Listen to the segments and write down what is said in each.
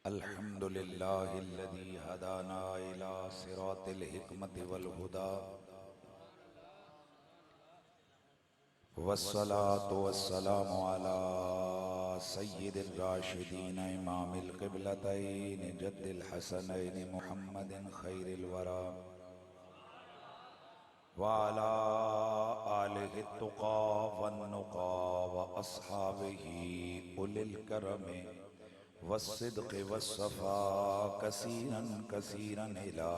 अल्हम्दुलिल्लाहिल्लज़ी हदाना इला सिरातिल हिकमति वल हुदा वस्सलातु वस्सलामु अला सय्यिदिर राशिदीन इमामिल क़िबलतैन जद्दिल हसनैन मुहम्मदिन खैरिल वरा व अला आलिहि तुक़ा वन्नुक़ा व अस्हाबिही उलिल करम वस्सिद्क़ि वस्सफ़ा कसीरन कसीरन इला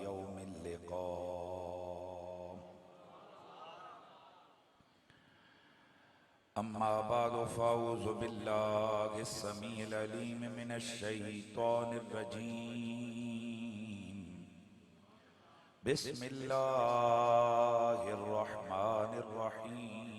यौमिल लिक़ा। अम्मा बादु फ़अऊज़ु बिल्लाहि अस्समीइल अलीम मिनश शैतानिर रजीम। बिस्मिल्लाहिर रहमानिर रहीम।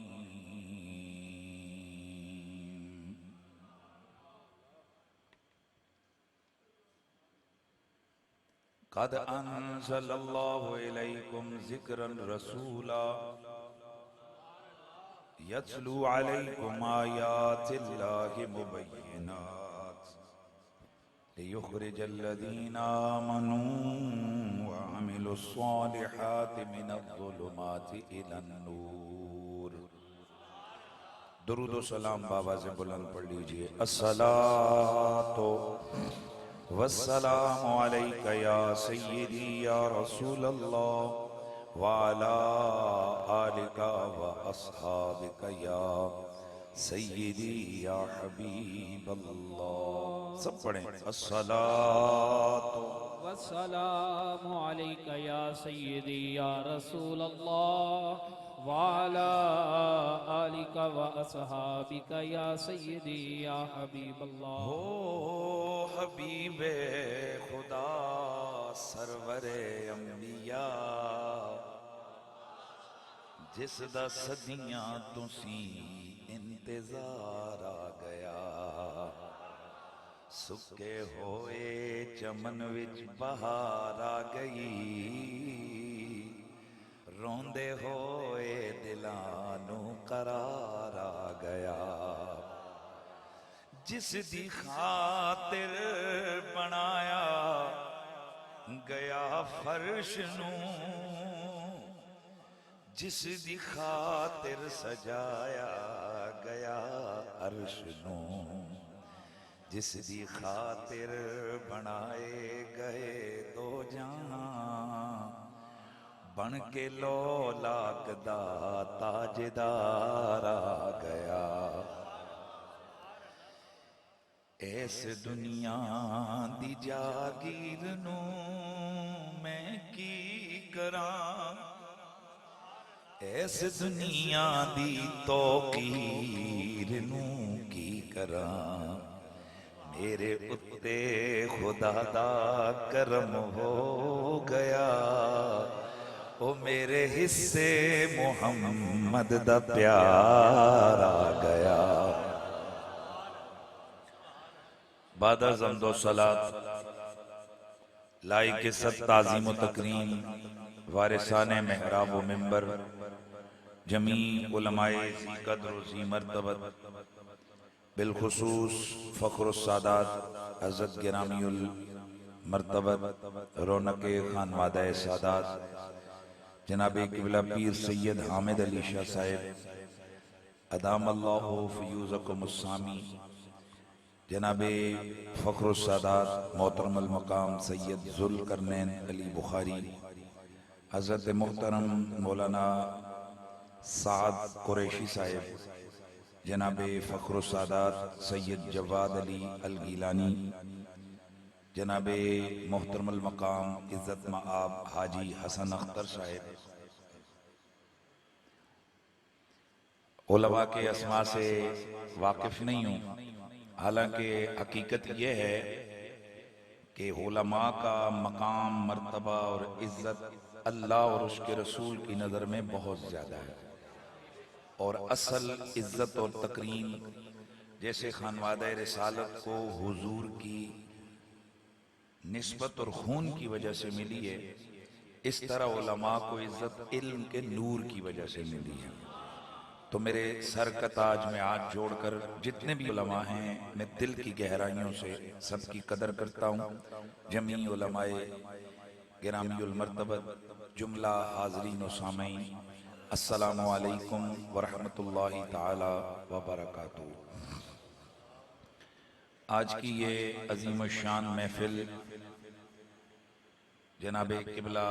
क़द अंज़लल्लाहु इलैकुम ज़िक्रन रसूला यत्लू अलैकुम आयातिल्लाहि मुबय्यिनात लियुख़रिजल्लज़ीना आमनू व अमिलुस्सालिहाति मिनज़्ज़ुलुमाति इलन्नूर। दुरूद व सलाम बाबा से बुलंद पढ़ लीजिए। अस्सलातु वस्सलामु अलैका या सय्यदी या रसूलल्लाह व अला आलिका व अस्हाबिका या सय्यदी या हबीबल्लाह। सब पढ़ें। अस्सलातु वस्सलामु अलैका या सय्यदी या रसूलल्लाह व अला आलिका व अस्हाबिका या सय्यदी या हबीबल्लाह। हो हबीबे खुदा सरवरे अंबिया जिस दा सदियां तुसी इंतजार आ गया। सुके होए चमन विच बहार आ गई रोंदे होए दिलां नू करार आ गया। जिस दी खातिर बनाया गया फर्श नू जिस दी खातिर सजाया गया अर्श नू जिस दी खातिर बनाए गए दो जहां बन के लौलाक दा ताजदार आ गया। इस दुनिया दी जागीर नू मैं की करां इस दुनिया दी तौकीर नू की करां। मेरे उत्ते खुदा दा करम हो गया ओ मेरे हिस्से मुहम्मद दा प्यार आ गया। बादा ज़म्दो सलात लाई के सत ताज़ीम व तकरीम वारिसाने महराब व मिंबर जमी उलमाए ज़ी क़द्र व ज़ी मर्तबत बिलखुसूस फ़ख्रुस सादात हज़रत गिरामीउल मर्तबत रौनक़े खानवादाए सादात जनाब क़िबला पीर सैयद हामिद अली शाह साहिब अदामल्लाहु फ़यूज़कुमुस्सामी जनाबे फ़ख्रुस सादात मोहतरमुल मकाम सैयद ज़ुल्करनैन अली बुखारी हज़रत मुहतरम मौलाना साद कुरैशी साहिब जनाबे फ़ख्रुस सादात सैयद जवाद अली अल गीलानी जनाबे मोहतरमुल मकाम इज़्ज़त मआब हाजी हसन अख्तर साहिब उलमा के अस्मा से वाकिफ़ नहीं हूँ। हालांकि हकीकत यह है कि उलमा का मकाम मर्तबा और इज्जत अल्लाह और उसके रसूल की नज़र में बहुत ज़्यादा है और असल इज्जत और तकरीम जैसे खानवादा रिसालत को हुजूर की निस्बत और खून की वजह से मिली है, इस तरह उलमा को इज्जत इल्म के नूर की वजह से मिली है। तो मेरे सर का ताज में आज जोड़कर जितने भी उलमा हैं मैं दिल की गहराइयों से सबकी कदर करता हूँ। जमी उलमाए गिरामी उल मर्तबत जुमला हाज़रीन व सामीन, अस्सलामु अलैकुम व रहमतुल्लाहि ताला व बरकातुहू। आज की ये अजीम शान महफिल जनाबे किबला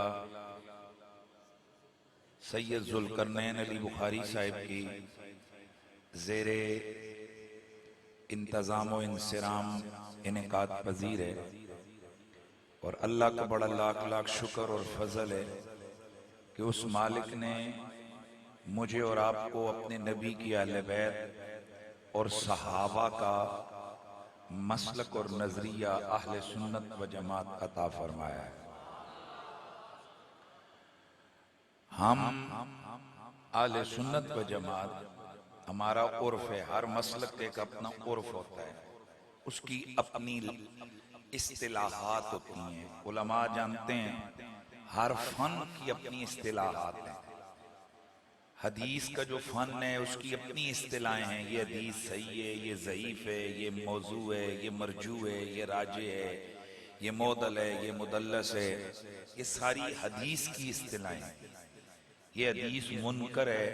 सैयद ज़ुल्करनैन अली बुखारी साहिब की ज़ेरे इंतज़ाम व इंसिराम इनेकाद पजीर है और अल्लाह का बड़ा लाख लाख शुक्र और फजल है कि उस मालिक ने मुझे और आपको अपने नबी की अहले बैत और सहाबा का मसलक और नजरिया अहले सुन्नत व जमात अता फरमाया है। हम अहले सुन्नत व जमात, हमारा उर्फ है, हर मसलक का एक अपना उर्फ होता है, उसकी अपनी इस्तिलाहात होती हैं। उलमा जानते हैं हर फन की अपनी इस्तिलाहात हैं। हदीस का जो फन है उसकी अपनी इस्तिलाहें हैं, ये हदीस सही है, ये ज़ईफ है, ये मौजू है, ये मरजू है, ये राजे है, ये मोदल है, ये मुदल्लस है, ये सारी हदीस की इस्तिलाहें हैं। ये हदीस मुनकर है,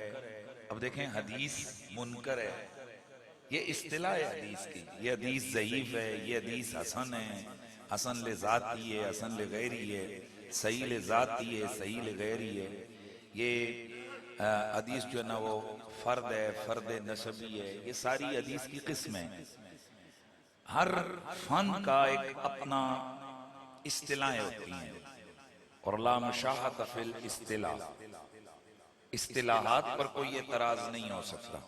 अब देखें हदीस मुनकर है, ये इस्तिलाह है हदीस की। ये हदीस ज़ईफ है, ये हदीस हसन है, हसन ले ज़ाती है, हसन ले गैरी है, सही ले ज़ाती है, सही ले गैरी है। ये हदीस जो है ना वो फर्द है, फर्द नसबी है, ये सारी हदीस की किस्में हैं। हर फन का एक अपना इस्तिलाहें होती हैं और ला मुशाहत फिल इस्तिलाह, इस्तिलाहात पर कोई एतराज नहीं हो सकता।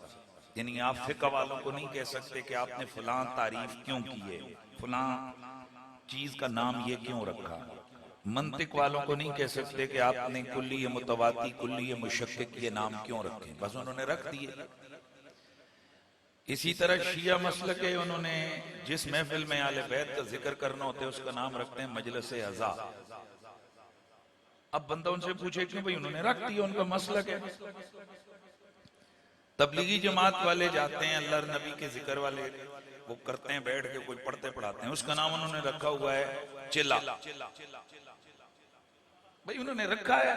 यानी आप फिक़ह वालों को नहीं कह सकते कि आपने फलां तारीफ क्यों की है, फलां चीज का नाम ये क्यों रखा। मंतिक वालों को नहीं कह सकते कि आपने कुल्ली मुतवाती, कुल्ली मुशक्किक ये नाम क्यों रखे, बस उन्होंने रख दिए। इसी तरह शिया मसलक है, उन्होंने जिस महफिल में आले बैत का जिक्र करना होता है उसका नाम रखते हैं मजलिस अज़ा। अब बंदा उनसे पूछे क्यों भाई, उन्होंने रख दिया, उनका मसलक है। तबलीगी जमात वाले जाते हैं, अल्लाह नबी के जिक्र वाले वो करते हैं, बैठ के कोई पढ़ते पढ़ाते हैं, उसका नाम उन्होंने रखा हुआ है चिल्ला, भाई उन्होंने रखा है।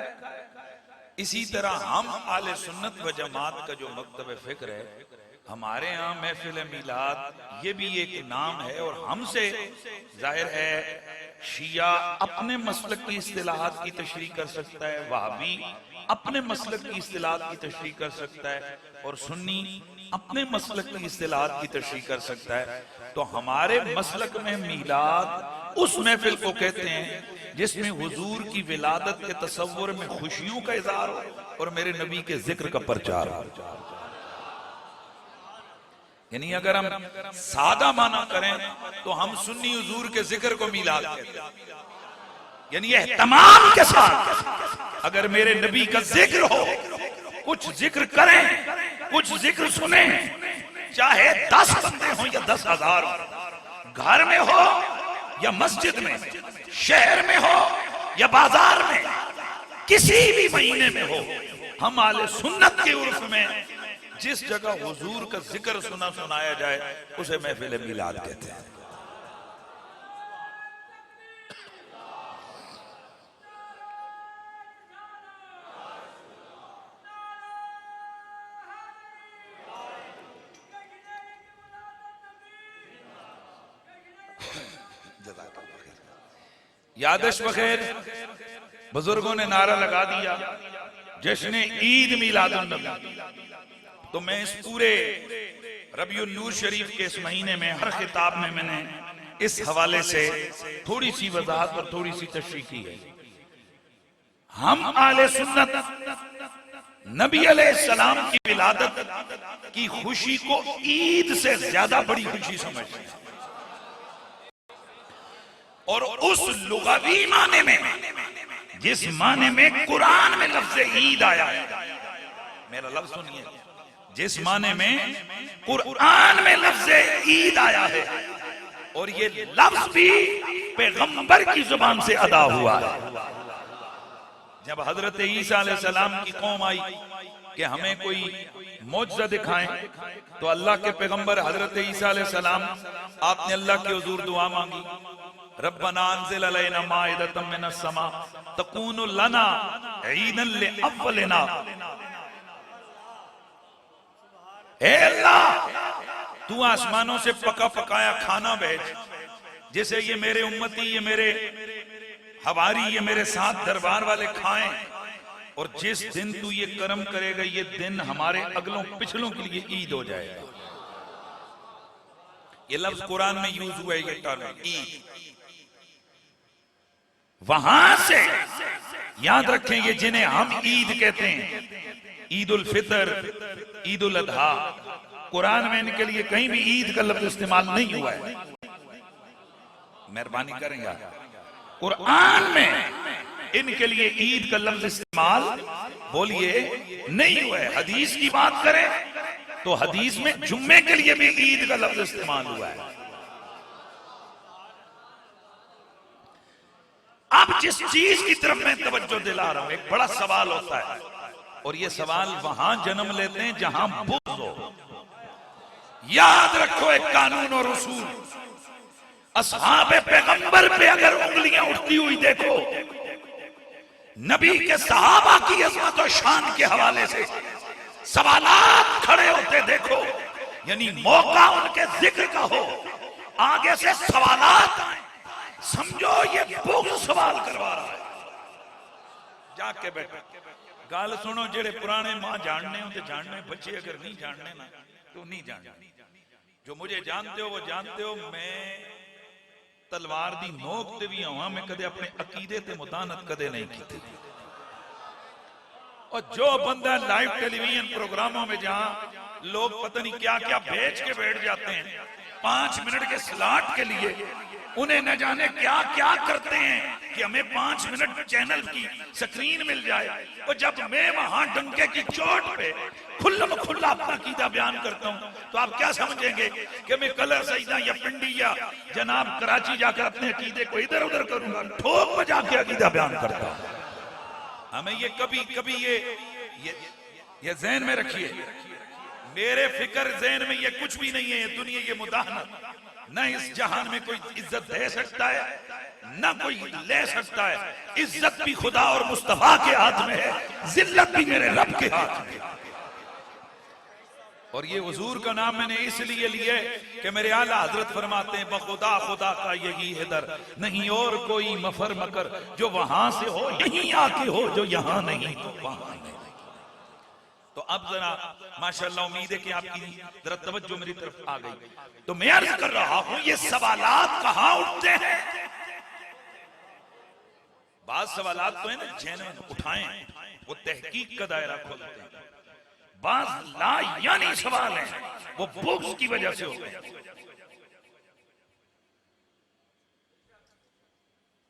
इसी तरह हम आले सुन्नत व जमात का जो मकतब फिक्र है, हमारे यहाँ महफिल मिलाद ये भी एक नाम है और हमसे जाहिर है शिया अपने मसलक की इस्तिलाहात की तशरीह कर सकता है, वहाबी अपने मसलक की इस्तिलाहात की तशरीह कर सकता है और सुन्नी अपने मसलक की इस्तिलाहात की तशरीह कर सकता है। तो हमारे मसलक में मिलाद उस महफिल को कहते हैं जिसमें हुजूर की विलादत के तसव्वुर में खुशियों का इज़हार हो और मेरे नबी के जिक्र का प्रचार हो। यानी अगर हम सादा माना करें तो हम सुन्नी हुजूर के जिक्र को मिलाद कहते हैं, यानी यह तमाम के साथ अगर मेरे नबी का जिक्र हो, कुछ जिक्र करें, कुछ जिक्र सुने, चाहे 10 बंदे हो या 10,000 हो, घर में हो या मस्जिद में, शहर में हो या बाजार में, किसी भी महीने में हो, हम आले सुन्नत के उर्फ में जिस जगह हुजूर का जिक्र सुना सुनाया जाए उसे महफिल मिलाद कहते हैं। यादश बखैर बुजुर्गों ने नारा लगा दिया जश्न ईद मिलादुन नबी। तो मैं इस पूरे रबीउन नूर शरीफ के इस महीने में हर खिताब में मैंने इस हवाले से थोड़ी सी वजाहत और थोड़ी सी तशरीह की है। हम आले सुन्नत नबी अलैहिस्सलाम की विलादत की खुशी को ईद से ज्यादा बड़ी खुशी समझते हैं और उस लुग़वी माने में, जिस माने में कुरान में लफ्ज़ ईद आया है, मेरा लफ्ज सुनिए, जिस माने में कुरान में लफ्ज़ ईद आया है और ये लफ्ज भी पैगंबर की जुबान से अदा हुआ है। जब हजरत ईसा अलैहिस्सलाम की कौम आई, कि हमें कोई मौजज़ा दिखाएं, तो अल्लाह के पैगंबर हजरत ईसा अलैहिस्सलाम, आपने अल्लाह के हुजूर दुआ मांगी, रब्बना अंज़िल अलैना माइदतम मिनस समा तकूनु लना ईदन लिअव्वलिना। हे अल्लाह, तू आसमानों से पका पकाया खाना भेज, जिसे ये मेरे उम्मती, ये मेरे हवारी, ये मेरे साथ दरबार वाले खाएं, और जिस दिन तू ये कर्म करेगा ये दिन हमारे अगलों पिछलों के लिए ईद हो जाएगा। ये लफ्ज कुरान में यूज हुआ है, ये टर्म ईद। वहां से याद रखेंगे जिन्हें हम ईद कहते हैं, ईद उल फितर, ईद उल अधा, कुरान में इनके लिए कहीं भी ईद का लफ्ज इस्तेमाल नहीं हुआ है। मेहरबानी करेंगे, कुरान में इनके लिए ईद का लफ्ज इस्तेमाल बोलिए नहीं हुआ है। हदीस की बात करें तो हदीस में जुम्मे के लिए भी ईद का लफ्ज इस्तेमाल हुआ है। अब जिस चीज की तरफ मैं तवज्जो दिला रहा हूं, एक बड़ा सवाल होता है, और ये सवाल वहां जन्म लेते हैं जहां बुग़्ज़ हो। याद रखो, एक कानून और उसूल, असहाबे पैगंबर पे अगर उंगलियां उठती हुई देखो, नबी के सहाबा की अज़मत और शान के हवाले से सवालात खड़े होते देखो, यानी मौका उनके जिक्र का हो, आगे से सवालात आए, समझो ये बुग़्ज़ सवाल करवा रहा है। जाके बैठो, गाल सुनो, जेड़े पुराने मां जानने हो तो जानने, बच्चे अगर नहीं जानने ना तो नहीं जानने। जो मुझे जानते हो वो जानते हो, मैं तलवार दी नोक ते भी आवां, मैं कदे अपने अकीदे ते मुदानत कदे नहीं की। और जो बंदा लाइव टेलीविजन प्रोग्रामों में जहां लोग पता नहीं क्या क्या बेच के बैठ जाते हैं 5 मिनट के स्लॉट के लिए, उन्हें न जाने क्या क्या करते हैं कि हमें 5 मिनट चैनल की स्क्रीन मिल जाए, और जब मैं वहां डंके की चोट पे खुल्लम खुल्ला अपना अकीदा बयान करता हूं, तो आप क्या समझेंगे कि मैं कलर सईदा या पिंडी या जनाब कराची जाकर अपने अकीदे को इधर उधर करूंगा, ठोक बजा के अकीदा बयान करता हूं। हमें ये कभी कभी ये ज़हन में रखिए, मेरे फिक्र ज़हन में ये कुछ भी नहीं है, दुनिया ये मुदाहनत न इस जहान में कोई इज्जत दे सकता है, न कोई ले सकता है। इज्जत भी खुदा और मुस्तफा के हाथ में है, जिल्लत भी मेरे रब के हाथ में। और ये हुजूर का नाम मैंने इसलिए लिया कि मेरे आला हजरत फरमाते हैं, बखुदा खुदा का यही है दर, नहीं और कोई मफर मकर, जो वहां से हो यहीं आके हो, जो यहां नहीं तो वहां नहीं। तो अब जरा माशाअल्लाह, उम्मीद है कि आपकी जरा तवज्जो मेरी तरफ आ गई। तो मैं अर्ज कर रहा हूं, ये सवालात कहां उठते हैं? बाद सवालात तो है ना जेन्युइन उठाएं, वो तहकीक का दायरा खोलते हैं। बाज ला यानी सवाल है, वो बुग़्ज़ की वजह से होते हैं।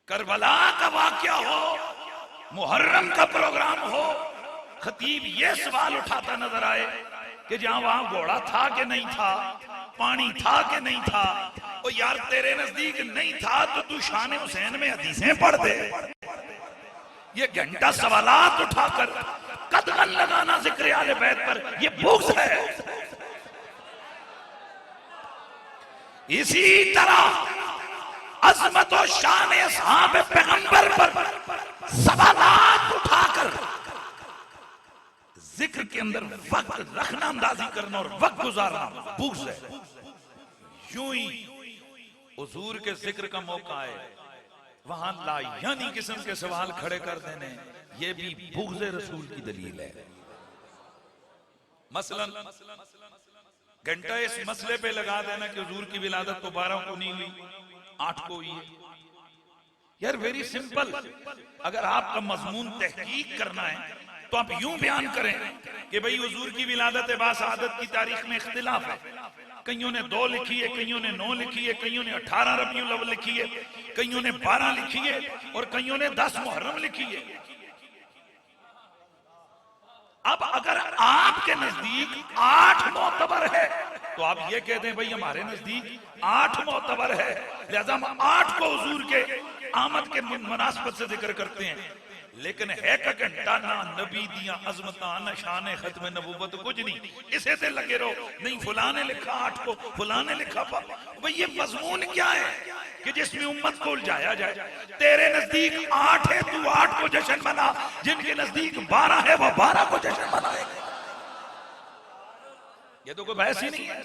करबला का वाकया हो, मुहर्रम का प्रोग्राम हो, खतीब ये सवाल उठाता नजर आए कि जहां वहां घोड़ा था कि नहीं था, पानी था कि नहीं था, और यार तेरे नजदीक नहीं था तो तू शान हुसैन में हदीसें पढ़ दे। ये घंटा सवालात उठाकर कदगन लगाना जिक्र आले बैत पर, ये बुग़्ज़ है। इसी तरह अज़मत और शान असहाबे पैगंबर पर सवालात उठाकर जिक्र के अंदर वक्त रखना, अंदाजी करना और वक्त गुजारना बुग़्ज़ है। यूं ही हुजूर के जिक्र का मौका है, वहां लायानी किस्म के सवाल खड़े कर देने, ये भी बुग़्ज़ रसूल की दलील है। मसलन घंटा इस मसले पे लगा देना कि हुजूर की विलादत तो 12 को नहीं हुई, 8 को हुई है। यार वेरी सिंपल, अगर आपका मजमून तहकीक करना है तो आप यूं बयान करें कि भाई हुजूर की विलादत बासादत की तारीख में इख्तिलाफ है, कईयों ने 2 लिखी है, कईयों ने 9 लिखी है, कईयों ने 18 रबीउल अव्वल लिखी है, कईयों ने 12 लिखी है, और कईयों ने 10 मुहर्रम लिखी है। अब अगर आपके नजदीक 8 मोतबर है तो आप ये कहते हैं भाई हमारे नजदीक 8 मोतबर है, लिहाजा हम 8 को हुजूर के आमद के मुनासबत से जिक्र करते हैं। लेकिन है का घंटा ना नबी दिया अजमत ना शान खत्म नबूवत कुछ नहीं, इसे से लगे रहो। नहीं फुला ने लिखा 8 को, फुला ने लिखा भाई ये मजमून क्या है कि जिसमें उम्मत को उलझाया जाए। तेरे नजदीक 8 है, तू 8 को जश्न मना, जिनके नजदीक 12 है वो 12 को जश्न मनाएगा। ये तो कोई बहस ही नहीं है।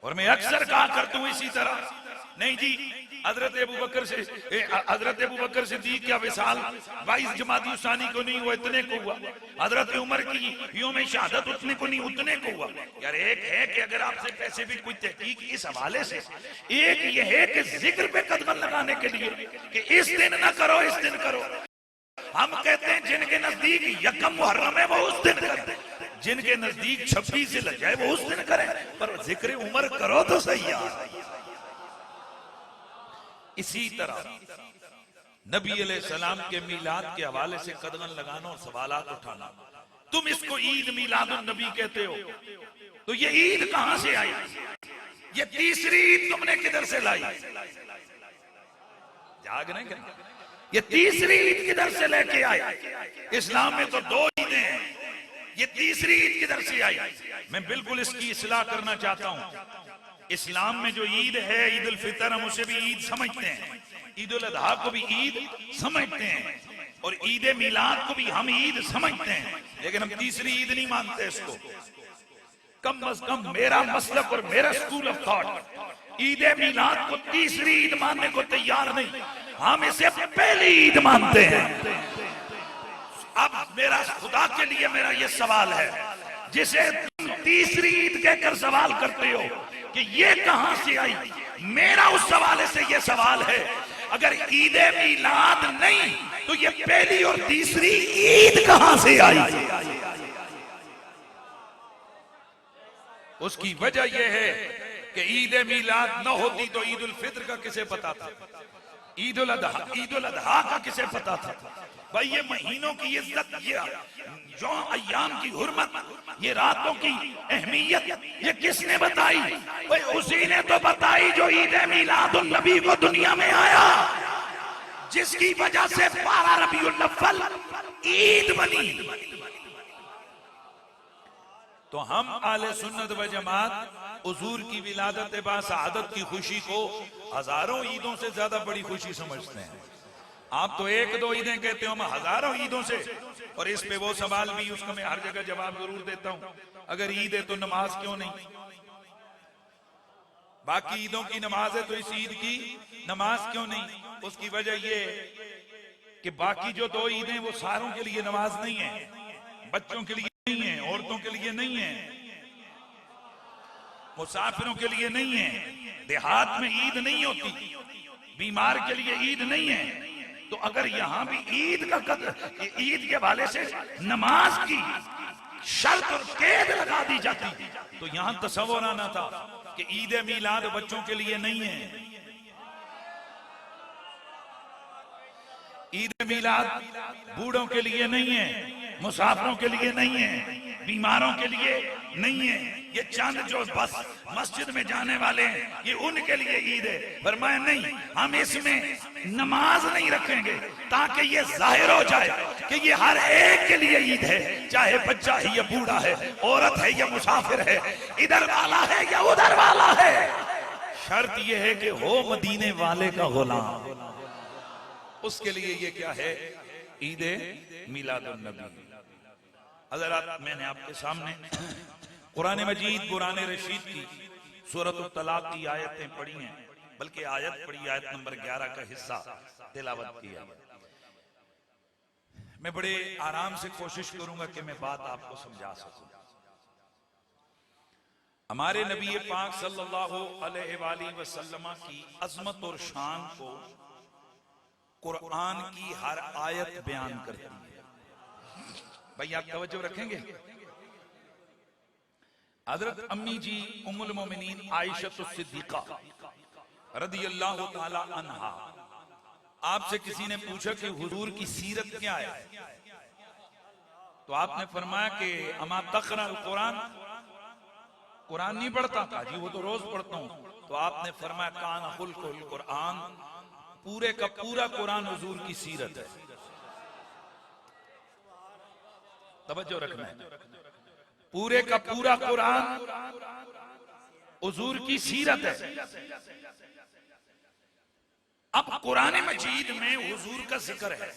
और मैं अक्सर कहा करता हूं इसी तरह, नहीं जी हजरत अबू बकर सिद्दीक का विसाल 22 जमाती सानी को नहीं हुआ, इतने को हुआ। हजरत उमर की यौम शहादत उतने को नहीं, उतने को हुआ। यार एक है कि अगर आपसे पैसे भी कोई तहकीक इस हवाले से, एक ये है कि जिक्र पे कदम लगाने के लिए कि इस दिन ना करो, इस दिन करो। हम कहते हैं जिनके नजदीक यकम मुहर्रम है वो उस दिन करें, जिनके नजदीक 26 से लग जाए वो उस दिन करें, पर जिक्र उमर करो तो सही यार। इसी तरह नबी अलैहिस्सलाम के मीलाद के हवाले से कदम लगाना और सवालात उठाना। तुम इसको ईद मीलादुन नबी कहते हो, तो ये ईद कहां से आई? ये तीसरी ईद तुमने किधर से लाई? जाग नहीं करना, ये तीसरी ईद किधर से लेके आए? इस्लाम में तो 2 ईदें हैं, ये तीसरी ईद किधर से आई? मैं बिल्कुल इसकी इस्लाह करना चाहता हूं। इस्लाम में जो ईद है ईद उल फितर, हम उसे भी ईद समझते हैं, ईद उल अजहा को भी ईद समझते हैं, और ईद मिलाद को भी हम ईद समझते हैं, लेकिन हम तीसरी ईद नहीं मानते इसको। कम अज कम मेरा मसलक और मेरा school of thought Eid Milad को तीसरी ईद मानने को तैयार नहीं, हम इसे पहली ईद मानते हैं। अब मेरा खुदा के लिए मेरा ये सवाल है, जिसे तुम तीसरी ईद कहकर सवाल करते हो कि ये कहां से आई, मेरा उस सवाल से ये सवाल है, अगर ईद मिलाद नहीं तो ये पहली और तीसरी ईद कहां से आई? उसकी वजह यह है कि ईद मिलाद न होती तो ईद उल फित्र का किसे पता था, ईद उल अजहा का किसे पता था? भाई ये महीनों की इज्जत, ये जो अय्याम की हुर्मत, ये रातों की अहमियत, ये किसने बताई? भाई उसी ने तो बताई जो ईद मिलादुन नबी को दुनिया में आया, जिसकी वजह से 12 रबीउल अव्वल ईद बनी। तो हम आले सुन्नत व जमात हुजूर की विलादत बा सआदत की खुशी को हजारों ईदों से ज्यादा बड़ी खुशी समझते हैं। आप तो 1-2 ईदें कहते हो, मैं हजारों ईदों से। और इस पे वो सवाल भी, उसका मैं हर जगह जवाब जरूर देता हूं, अगर ईद है तो नमाज क्यों नहीं? बाकी ईदों की नमाज है तो इस ईद की नमाज क्यों नहीं? उसकी वजह ये कि बाकी जो 2 ईदें वो सारों के लिए नमाज नहीं है, बच्चों के लिए नहीं है, औरतों के लिए नहीं है, मुसाफिरों के लिए नहीं है, देहात में ईद नहीं होती, बीमार के लिए ईद नहीं है। तो अगर यहां भी ईद का कदर, ईद के हवाले से नमाज की शर्त और कैद लगा दी जाती, तो यहां तसव्वुर आना था कि ईद मिलाद बच्चों के लिए नहीं है, ईद मिलाद बूढ़ों के लिए नहीं है, मुसाफिरों के लिए नहीं है, बीमारों के लिए नहीं है। ये चंद जो बस मस्जिद में जाने वाले हैं, ये उनके लिए ईद है। फरमाया नहीं, हम इसमें नमाज नहीं रखेंगे ताकि ये जाहिर हो जाए कि ये हर एक के लिए ईद है, चाहे बच्चा है या बूढ़ा है, औरत है या मुसाफिर है, इधर वाला है या उधर वाला है। शर्त ये है कि हो मदीने वाले का गुलाम। उसके लिए ये क्या है? ईद मिलादुन नबी। हज़रात, मैंने आपके सामने कुरान मजीद कुरान रशीद की सूरत तलाक की आयतें पढ़ी हैं, बल्कि आयत पढ़ी, आयत नंबर 11 का हिस्सा तिलावत किया। मैं बड़े आराम से कोशिश करूंगा कि मैं बात आपको समझा सकूं। हमारे नबी पाक सल्लल्लाहु अलैहि वसल्लम की अजमत और शान को कुरान की हर आयत बयान करती है। भाई आप तवज्जो रखेंगे। हजरत अम्मी जी उम्मुल मोमिनीन आयशा सिद्दीका रदियल्लाहु ताला अन्हा, आपसे किसी ने पूछा कि हुजूर की सीरत क्या है, तो आपने फरमाया कि अमा तक़रा कुरान, कुरान नहीं पढ़ता था जी, वो तो रोज पढ़ता हूं। तो आपने फरमाया कान खुल्कुल कुरान, पूरे का पूरा कुरान हुजूर की सीरत है। तवज्जो रखना है, पूरे का पूरा कुरान हुजूर की सीरत है। अब कुरान मजीद में हुजूर का जिक्र है।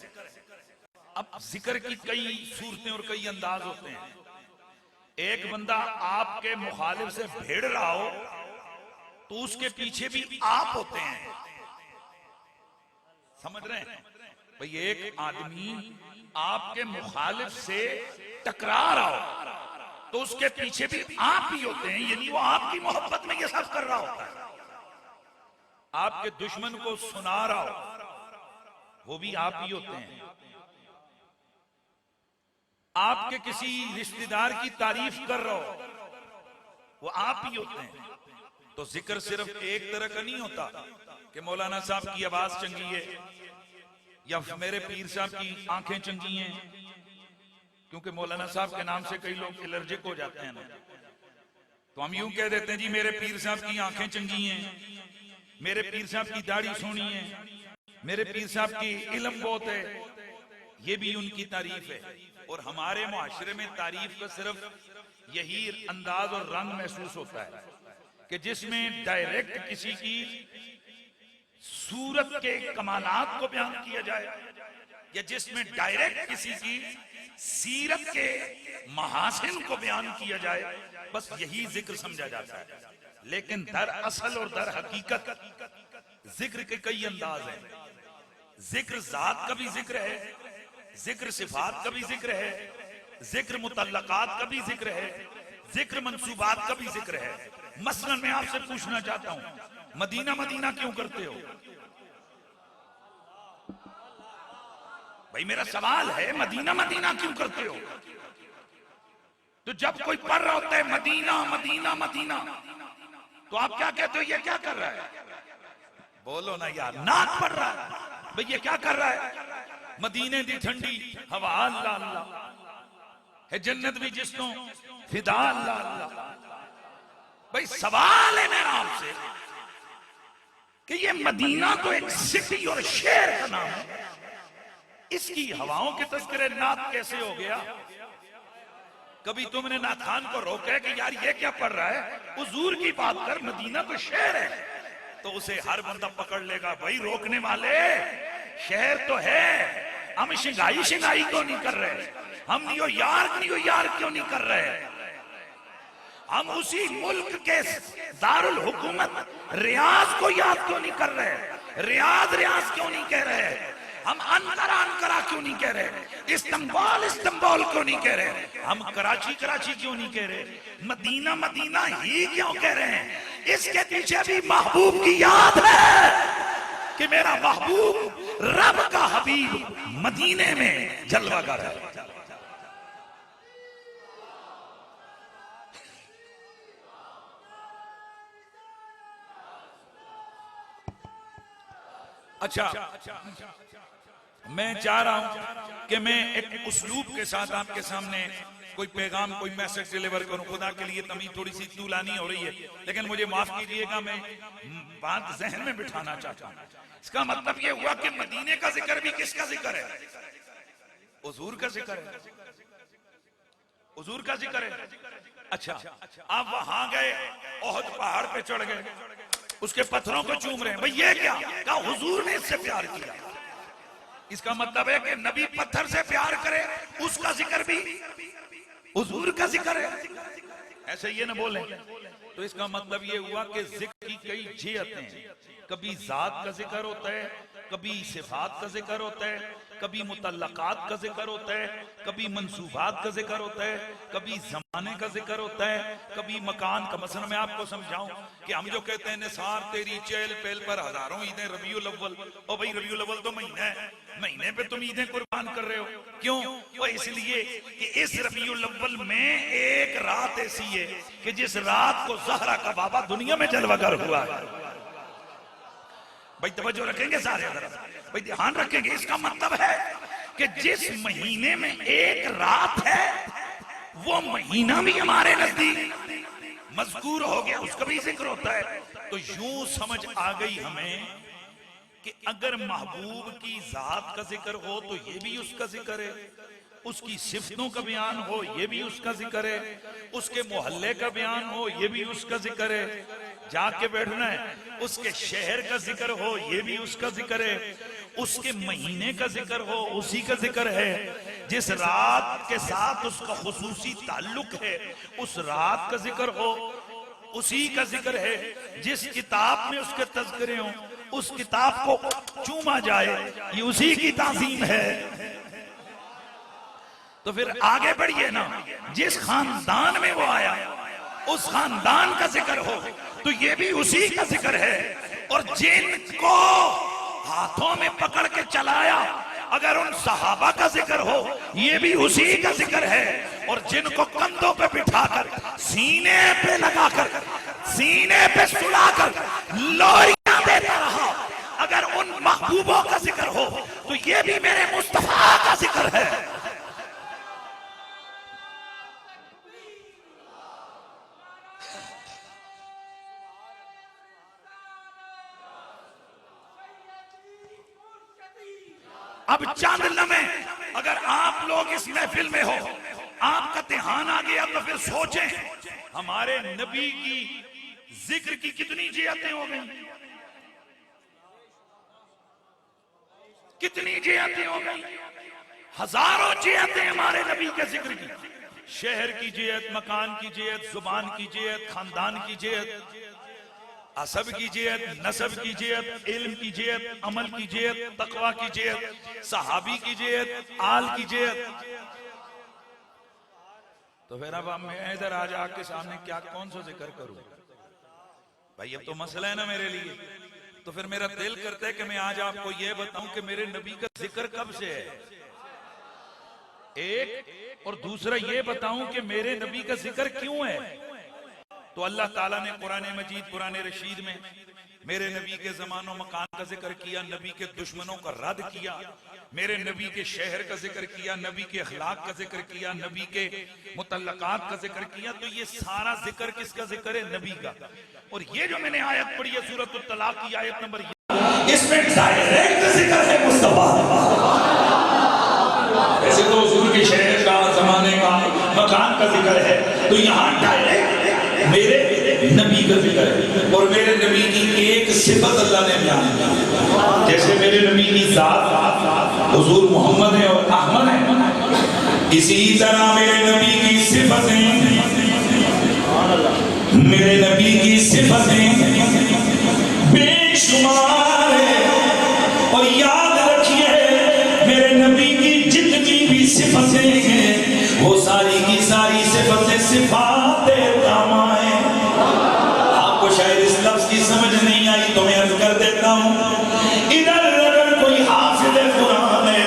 अब जिक्र की कई सूरतें और कई अंदाज होते हैं। एक बंदा आपके मुखालिफ से भिड़ रहा हो तो उसके पीछे भी आप होते हैं, समझ रहे हैं भाई? एक आदमी आपके मुखालिफ से टकरा रहा हो तो उसके पीछे भी आप ही होते हैं, यानी वो आपकी मोहब्बत में ये सब कर रहा होता है। आपके दुश्मन को सुना रहा हो वो भी आप ही होते हैं। आपके किसी रिश्तेदार की तारीफ कर रहा हो वो आप ही होते हैं। तो जिक्र सिर्फ एक तरह का नहीं होता कि मौलाना साहब की आवाज चंगी है या मेरे पीर साहब की आंखें चंगी हैं, क्योंकि मौलाना साहब के नाम से कई लोग एलर्जिक हो जाते हैं ना, तो हम यूं कह देते हैं जी मेरे पीर साहब की आंखें चंगी हैं, मेरे पीर साहब की दाढ़ी सोनी है, मेरे पीर साहब की इल्म बहुत है। ये भी उनकी तारीफ है। और हमारे मुआशरे में तारीफ का सिर्फ यही अंदाज और रंग महसूस होता है कि जिसमें डायरेक्ट किसी की सूरत के कमालात को बयान किया जाए या जिसमें डायरेक्ट किसी की सीरत के महासिन को बयान किया जाए, बस यही जिक्र समझा जाता है। लेकिन दर असल और दर हकीकत जिक्र के कई अंदाज हैं। जिक्र जात का भी जिक्र है, जिक्र सिफात का भी जिक्र है, जिक्र मुतल्लकात का भी जिक्र है, जिक्र मंसूबात का भी जिक्र है। मसलन मैं आपसे पूछना चाहता हूं, मदीना मदीना क्यों करते हो? भाई मेरा सवाल है, मदीना मदीना क्यों करते हो? तो जब कोई पढ़ रहा होता है मदीना मदीना मदीना, तो आप क्या कहते हो? ये क्या कर रहा है? बोलो ना यार, नात पढ़ रहा है। भाई ये क्या कर रहा है? मदीने दी ठंडी हवा अल्लाह अल्लाह है, जन्नत भी जिसको फिदा अल्लाह अल्लाह। भाई सवाल है मेरा आपसे कि ये मदीना तो एक सिटी और शहर का नाम है, इसकी हवाओं के तस्करे नात कैसे हो गया? कभी तुमने नाथान को रोका है कि यार ये क्या पढ़ रहा है? हुजूर की बात कर, मदीना तो शहर है। तो उसे हर बंदा पकड़ लेगा, भाई रोकने वाले शहर तो है, हम शिंगाई शिंगाई क्यों नहीं कर रहे? हम न्यूयॉर्क क्यों नहीं कर रहे? हम उसी मुल्क के दारुल हुकूमत रियाज को याद क्यों नहीं कर रहे? रियाज क्यों नहीं कह रहे? हम अंकारा क्यों नहीं कह रहे? इस्तांबुल क्यों नहीं कह रहे? हम कराची क्यों नहीं कह रहे? मदीना मदीना ही क्यों कह रहे हैं? इसके पीछे भी महबूब की याद है कि मेरा महबूब रब का हबीब मदीने में जलवागर है। अच्छा, मैं चाह रहा हूं कि मैं एक उस्लूब के साथ आपके सामने कोई पैगाम, कोई मैसेज डिलीवर करूं। खुदा के लिए तमीज थोड़ी सी तूलानी हो रही है, लेकिन मुझे माफ कीजिएगा, मैं बात जहन में बिठाना चाहता हूं। इसका मतलब ये हुआ कि मदीने का जिक्र भी किसका जिक्र है? हुजूर का जिक्र है, हुजूर का जिक्र है। अच्छा, आप वहां गए, ओहद पहाड़ पे चढ़ गए, उसके पत्थरों को चूम रहे हैं, भाई ये क्या? कहा हुजूर ने इससे प्यार किया। इसका मतलब है कि नबी पत्थर से प्यार करे, उसका जिक्र भी हुजूर का जिक्र है। ऐसे ये ना बोले। तो इसका मतलब ये हुआ कि जिक्र की कई जिहतें हैं। कभी जात का जिक्र होता है, कभी सिफात का जिक्र होता है, कभी मुतल्लकात का जिक्र होता है, कभी मंसूबात का जिक्र होता है, कभी जमाने का जिक्र होता है, कभी मकान का। मसला मैं आपको समझाऊं कि हम जो कहते हैं निसार तेरी चहल पहल पर हजारों ईदें रबीउल अव्वल, ओ भाई रबीउल अव्वल तो महीना है, महीने पे तुम ईदें कुर्बान कर रहे हो, क्यों? वो इसलिए कि इस रबीउल अव्वल में एक रात ऐसी है कि जिस रात को ज़हरा का बाबा दुनिया में जलवागर हुआ है। भाई तवज्जो रखेंगे सारे, भाई ध्यान रखेंगे। इसका मतलब है कि जिस महीने में एक रात है वो महीना भी हमारे नजदीक मज़कूर हो गया, उसका भी जिक्र होता है। तो यूं समझ आ गई हमें कि अगर महबूब की जात का जिक्र हो तो ये भी उसका जिक्र है, उसकी सिफतों का बयान हो ये भी उसका जिक्र है, उसके मोहल्ले का बयान हो ये भी उसका जिक्र है, जाके बैठना है, उसके शहर का जिक्र हो ये भी उसका जिक्र है, उसके महीने का जिक्र हो उसी का जिक्र है, जिस रात के साथ उसका खुसूसी ताल्लुक है उस रात का जिक्र हो उसी का जिक्र है, जिस किताब में उसके तज़किरे हो उस किताब को चूमा जाए ये उसी की ताज़ीम है। तो फिर आगे बढ़िए ना, जिस खानदान में वो आया उस खानदान का जिक्र हो तो ये भी उसी का जिक्र है, और जिनको हाथों में पकड़ के चलाया अगर उन सहाबा का जिक्र हो ये भी उसी का जिक्र है, और जिनको कंधों पे बिठाकर सीने पे लगाकर सीने पे सुलाकर लोरियां देता रहा अगर उन महबूबों का जिक्र हो तो ये भी मेरे मुस्तफा का जिक्र है। अब चंद लम्हे अगर आप लोग इस महफिल में हो, आपका ध्यान आ गया तो फिर सोचें हमारे नबी की जिक्र की कितनी जियातें हो गई, कितनी जियातें हो गई, हजारों जियातें हमारे नबी के जिक्र की, शहर की जियत, मकान की जियत, जुबान की जियत, खानदान की जियत, असब की जियत, नसब की जियत, इल्म की जियत, अमल की जियत, तकवा की जियत, सहाबी की जियत, आल की जियत। तो फिर अब मैं इधर आज आपके सामने क्या कौन सा जिक्र करूं भाई, अब तो मसला है ना मेरे लिए। तो फिर मेरा दिल करता है कि मैं आज आपको यह बताऊं कि मेरे नबी का जिक्र कब से है, एक, और दूसरा ये बताऊं कि मेरे नबी का जिक्र क्यों है। तो अल्लाह ताला ने कुरान मजीद कुरान रशीद में मेरे नबी के जमानो मकान का जिक्र किया, नबी के दुश्मनों का रद्द किया, मेरे नबी के शहर का जिक्र किया, नबी के अखलाक का जिक्र किया, नबी के मुतल्लकात का जिक्र किया। तो ये सारा जिक्र किसका जिक्र है? नबी का। और ये जो मैंने आयत पढ़ी है सूरत तलाक की आयत नंबर, इसमें डायरेक्ट जिक्र है मुस्तफा। वैसे तो हुजूर के शहर का, जमाने का, मकान का जिक्र है, तो यहाँ डायरेक्ट मेरे नबी का जिक्र है। और मेरे नबी की एक सिफत अल्लाह ने बयान की, जैसे मेरे नबी की जात हुजूर मोहम्मद है और अहमद है, इसी तरह मेरे नबी की सिफतें, मेरे नबी की सिफतें बेशुमार है। और याद रखिए मेरे नबी की जितनी भी सिफतें हैं वो सारी की सारी सिफतें सिफाते तामा है। आपको शायद इस लफ्ज की समझ नहीं आई तो मैं अर्ज कर देता हूँ। इधर अगर कोई हाफिज कुरान है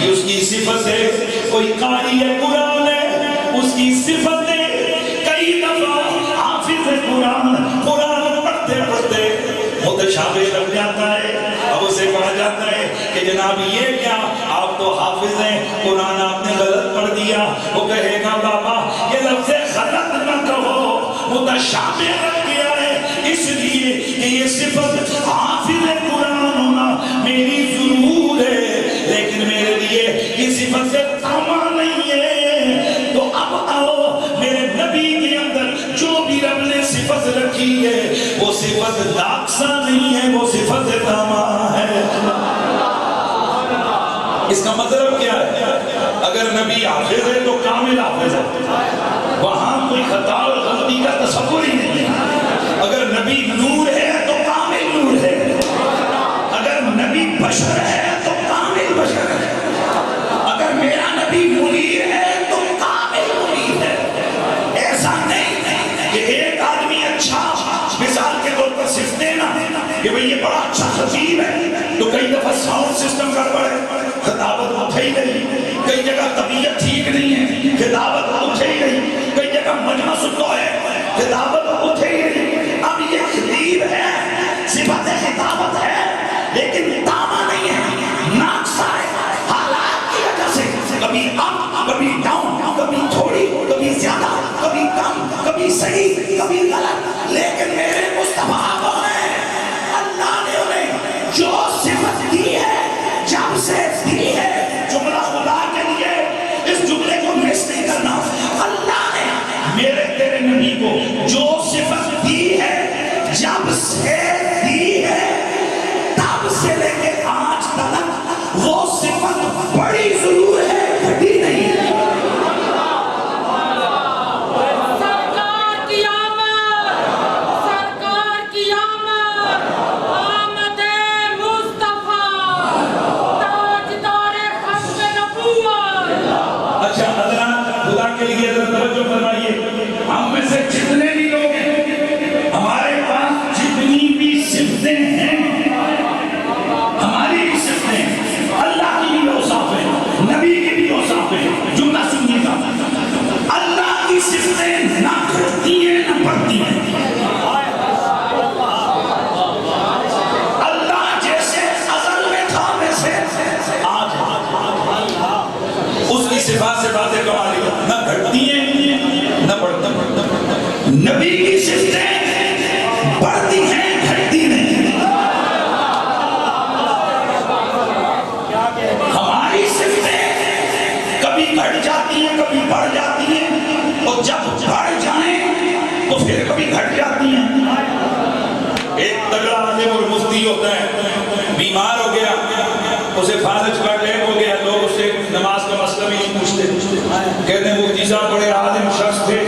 ये उसकी सिफत है, कोई कारी कुरान है उसकी सिफत है। कई दफा हाफिज कुरान पढ़ते पढ़ते मुतशाबिह लग जाता है, अब उसे कहा जाता है कि जनाब ये क्या, आप तो हाफिज हैं, कुरान आपने गलत पढ़ दिया। वो कहेगा बाबा ये लफ्ज़ गलत न कहो, मुतशाबिह लग गया है इसलिए कि ये सिफत हाफिज कुरान होना मेरी जरूर है, लेकिन मेरे लिए ये सिफत से तामा नहीं है। तो अब आओ मेरे नबी के अंदर जो भी रब ने सिफत रखी है वो सिफत दाक्सा नहीं है, वो सिफत तामा है। इसका मतलब क्या है? अगर नबी हाफिज है तो कामिल हाफिज है, वहां कोई खता और गलती का तसव्वुर ही नहीं है। अगर नबी नूर है तो कामिल नूर है, अगर नबी बशर है तो कामिल बशर है, अगर मेरा नबी मुनीर है तो कामिल मुनीर है। ऐसा नहीं कि एक आदमी अच्छा, मिसाल के तौर पर सिर्फ देना कि भाई ये बड़ा अच्छा खतीब है, तो कई दफा साउंड सिस्टम गड़बड़ है, खिताबत उठ ही नहीं, कई जगह तबीयत ठीक नहीं है, खिताबत उठ ही नहीं, कई जगह मजमा सुतो है, खिताबत उठ ही नहीं। अब ये खतीब है, सिफत खिताबत है, लेकिन तामा नहीं है, नाक्सा है। हालात की वजह से कभी अप कभी डाउन, कभी थोड़ी कभी ज्यादा, कभी कम, कभी सही कभी गलत, लेकिन मेरे मुस्तफा को अल्लाह ने उन्हें जो सिफत दी है, जब से दी है, जुमला खुदा के लिए, इस जब से दी है तब से लेके आज तक वो सिफत बड़ी जरूर है, घटी नहीं है। हम में से जितने भी लोग हैं, हमारे पास जितनी भी सिफतें हैं, हमारी भी सिफतें, अल्लाह की भी औसाफ है, नबी की भी औसाफ है। जुमला सुनिएगा, अल्लाह की सिफतें ना घटती हैं ना बढ़ती हैं। अल्लाह जैसे अज़ल में था वैसे आज उसकी सिफात से बातें कमाल ना घटती हैं न बढ़ती। नबी की सिफतें बढ़ती हैं, घटती नहीं। हमारी सिफतें कभी घट जाती हैं, कभी बढ़ जाती हैं, और जब बढ़ जाएं तो फिर कभी घट जाती हैं। एक तगड़ा आलिम और मुफ्ती होता है, बीमार हो गया, उसे फारिज का टाइम हो गया, लोग उससे नमाज का मसला भी नहीं पूछते। कहते हैं मुफ्ती साहब बड़े आलिम शख्स थे,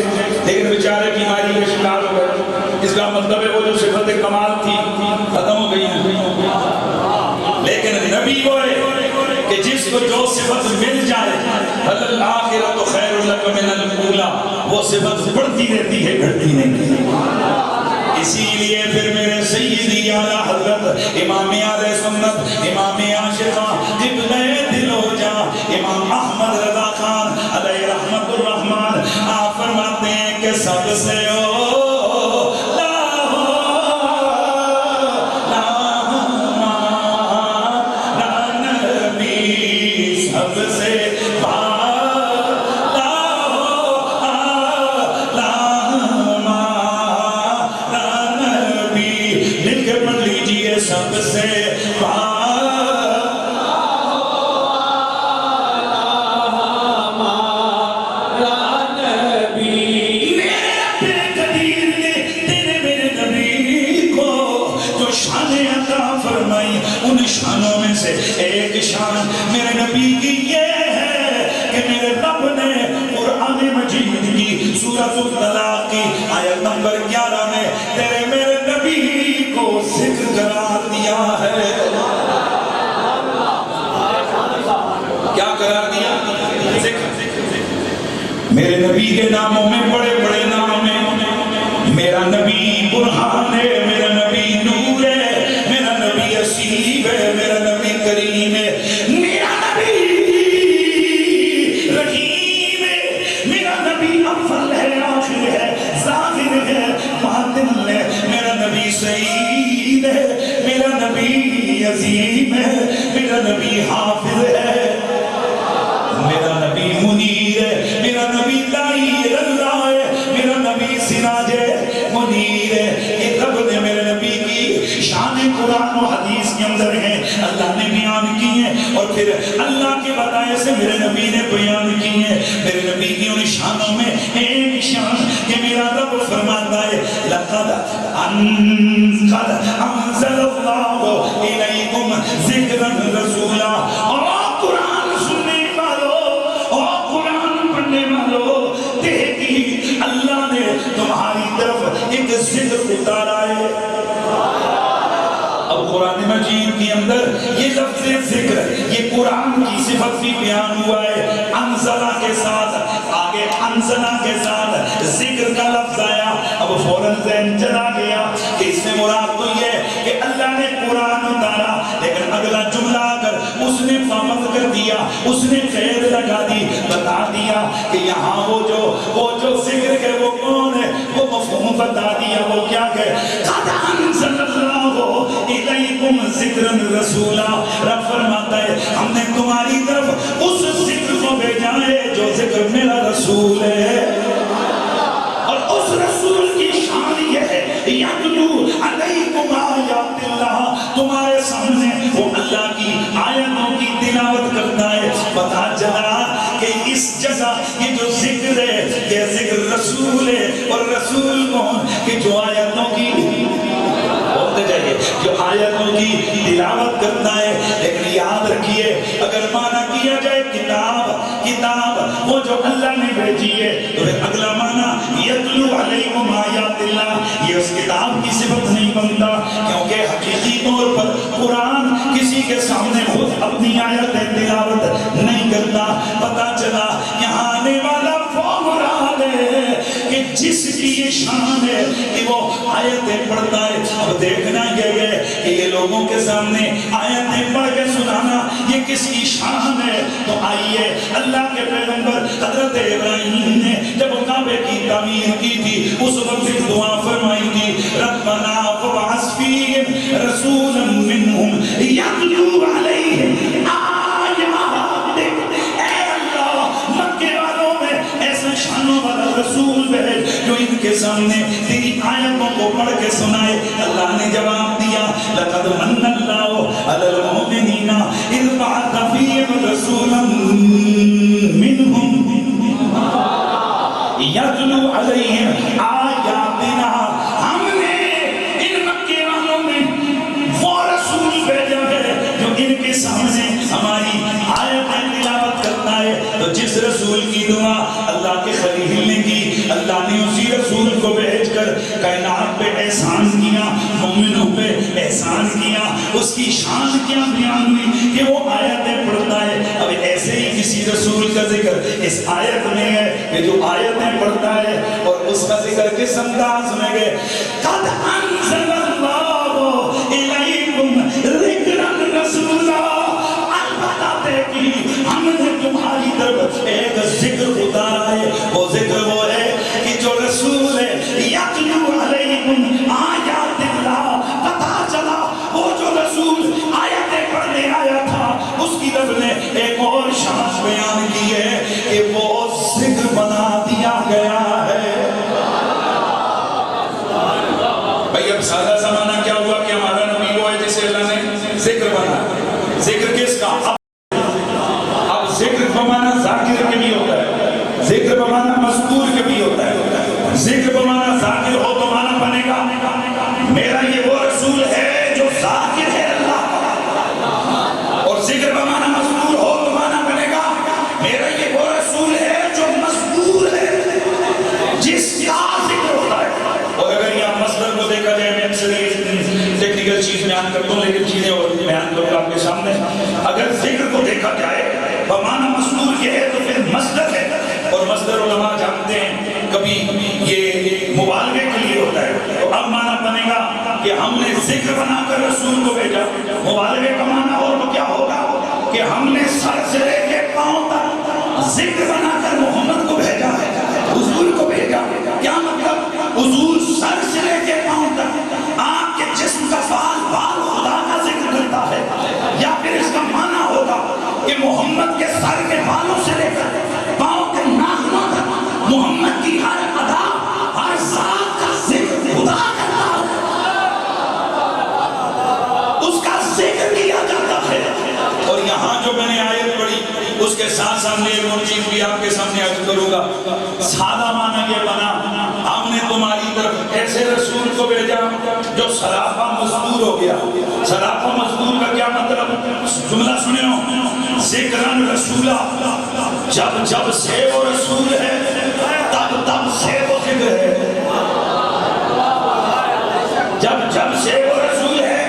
लेकिन बेचारे बीमारी का शिकार हो गए। इसका मतलब है वो जो सिफत कमाल थी खत्म हो गई है। लेकिन नबी वो है कि जिसको जो सिफत मिल जाए, आखिरत खैरुल लक मिनल ऊला, वो सिफत बढ़ती रहती है, घटती नहीं। इसीलिए फिर मेरे सय्यदी आला हज़रत इमाम आले सुन्नत, इमाम आशिक़ा, इब्ने दिलोजा, इमाम अहमद रज़ा खान अलैहि रहमतुर रहमान, आप फरमाते हैं कि सबसे शानों में से एक शान मेरे नबी की ये है कि मेरे रब ने कुरान मजीद की सूरह तलाक की आयत नंबर 11 में तेरे मेरे नबी को जिक्र करार दिया है। क्या करार दिया? जिक्र। मेरे नबी के नामों में बड़े बड़े नाम है। मेरा नबी बुरहान है, मेरा नबी नूर है, मेरा नबी असीब है, मेरा नबी करीम है, मेरा नबी रहीम है, मेरा नबी अव्वल है, आखिर है, ज़ाहिर है, बातिन है, मेरा नबी सईद है, मेरा नबी अजीम है, मेरा नबी हाफिज है, मेरा नबी मुनीर है, मेरा नबी दाई अल्लाह है, मेरा नबी सिराज मुनीर है। ये रब ने मेरे नबी की शान कुरान और हदीस के अंदर है, अल्लाह ने बयान की है, और फिर अल्लाह के बताए से मेरे नबी ने बयान की है। मेरे नबी की उन शानों में एक शान कि मेरा रब फरमाता है लक़द अंज़लल्लाहु इलैकुम ज़िक्रन रसूला, और कुरान सुनने वालों और कुरान पढ़ने वालों, देखिए अल्लाह ने तुम्हारी तरफ एक जिक्र उतारा है। अब कुरान मजीद के अंदर ये लफ्ज़ जिक्र, ये कुरान की सिफत भी बयान हुआ है। अंज़ला के साथ, आगे अंज़ला के साथ जिक्र का लफ्ज़ आया। अब फौरन ज़हन चला गया कि इसमें मुराद तो ये कि अल्लाह ने कुरान उतारा, लेकिन अगला जुमला अगर उसने फामद कर दिया, उसने कैद लगा दी, बता दिया कि यहाँ वो जो जिक्र है वो कौन है, वो मफ़हूम बता दिया। वो क्या है? क़द अंज़लल्लाहु इलैकुम ज़िक्रन रसूला। रब फरमाता है हमने तुम्हारी तरफ उस जिक्र को भेजा है जो जिक्र मेरा रसूल है, और उस रसूल की शान ये है यतलू अलैकुम आयातिल्लाह, तुम्हारे सामने वो अल्लाह की आयतों की तिलावत करता है। पता चला कि इस जगह ये जो जिक्र है ये जिक्र रसूल है, और रसूल कौन कि जो आयतों की आयतों की तिलावत करता है। लेकिन याद रखिए, अगर माना किया जाए किताब, किताब वो जो अल्लाह ने भेजी है, तो फिर अगला माना यतलू अलैकुम आयातिल्लाह, ये उस किताब की सिफत नहीं बनता, क्योंकि हकीकी तौर पर कुरान किसी के सामने खुद अपनी आयतें तिलावत नहीं करता। पता चला यहाँ आने वाला वो मुराद है कि जिसकी ये शान है कि वो आयतें पढ़ता है। अब देखना ये है कि ये लोगों के सामने आयतें पढ़ के सुनाना ये किसकी शान है। तो आइए, अल्लाह के पैगंबर हजरत इब्राहीम ने जब काबे की तामीर की थी, उस वक्त एक दुआ फरमाई थी, रब्बना वबअस फीहिम रसूलन मिनहुम यतलू अलैहिम आयातिक। ऐ अल्लाह, मक्के वालों में ऐसा शानों वाला रसूल भेज जो इनके सामने तेरी आयतों को पढ़ के सुनाए। अल्लाह ने जवाब दिया, लक़द मन्नल्लाहु अलल मुमिनीना इज़ बअथ फीहिम रसूलन मिनहुम यतलू अलैहिम आयातिना। हमने इन मक्के वालों में वो रसूल भेजा है जो इनके सामने हमारी आयतें तिलावत करता है। तो जिस रसूल की दुआ अल्लाह के खलील ने की, अल्लाह ने उसी रसूल को भेजकर कायनात पे एहसान किया, मोमिनों पे एहसान किया। उसकी शान क्या बयान हुई कि वो आयतें पढ़ता है। अब ऐसे ही किसी रसूल का जिक्र इस आयत में है कि जो आयतें पढ़ता है, और उसका जिक्र किस अंदाज में है, कद अंज़लल्लाहु इलैकुम ज़िक्रन रसूला। बताते कि हमने तुम्हारी तरफ एक जिक्र उतारा है। वो जिक्र वो है कि जो रसूल है यतलू अलैकुम आयातिल्लाह। पता चला वो जो रसूल आयतें पढ़ने आया था, उसकी रब ने एक और शान बयान की है कि वो जिक्र बना दिया गया है। भाई अब सादा जमाना क्या हुआ कि हमारा नबी वो है जिसे अल्लाह ने जिक्र बना। जिक्र किसका? अब जिक्र बमाना जाकिर के भी होता है, जिक्र बमाना मज़कूर के भी होता है। जिक्र बमाना जाकिर हो तो माना बनेगा मेरा ये वो रसूल है जो जाकिर है अल्लाह का, और जिक्र बमाना मज़कूर हो तो माना बनेगा मेरा ये वो रसूल है जो मज़कूर है, जिसका जिक्र होता है। और अगर यहाँ मसदर को देखा जाए, मैं अक्सर टेक्निकल चीज बयान करता हूँ, लेकिन चीजें और बयान करूँगा आपके सामने। अगर जिक्र को देखा जाए बमाना मज़कूर के है तो फिर मसदर है, और मसदर उलमा जानते हैं कभी ये मुबालगे के लिए होता है। तो अब माना बनेगा कि हमने जिक्र बनाकर रसूल को भेजा। मुबालगे का माना हो तो क्या होगा कि हमने सर से लेके पांव तक जिक्र बनाकर मोहम्मद को भेजा है, हुजूर को भेजा। क्या मतलब? हुजूर सर से लेके पांव तक आपके जिस्म का बाल बाल खुदा का जिक्र करता है। या फिर इसका माना होगा कि मोहम्मद के सर के बालों से लेकर पांव के नाखूनों तक मोहम्मद की हर अदा, हर साथ का जिक्र खुदा करता है, उसका जिक्र किया जाता है। और यहाँ जो मैंने आयत पढ़ी उसके साथ सामने एक और चीज भी आपके सामने अर्ज करूंगा। सादा माना ये बना, हमने तुम्हारी तरफ ऐसे रसूल को भेजा जो सराफा मज़कूर हो गया। सराफा मज़कूर का क्या मतलब? जुमला सुनियो, ज़िक्रन रसूला। जब जब से वो रसूल है तब तब से वो जिक्र है। जब जब से वो रसूल है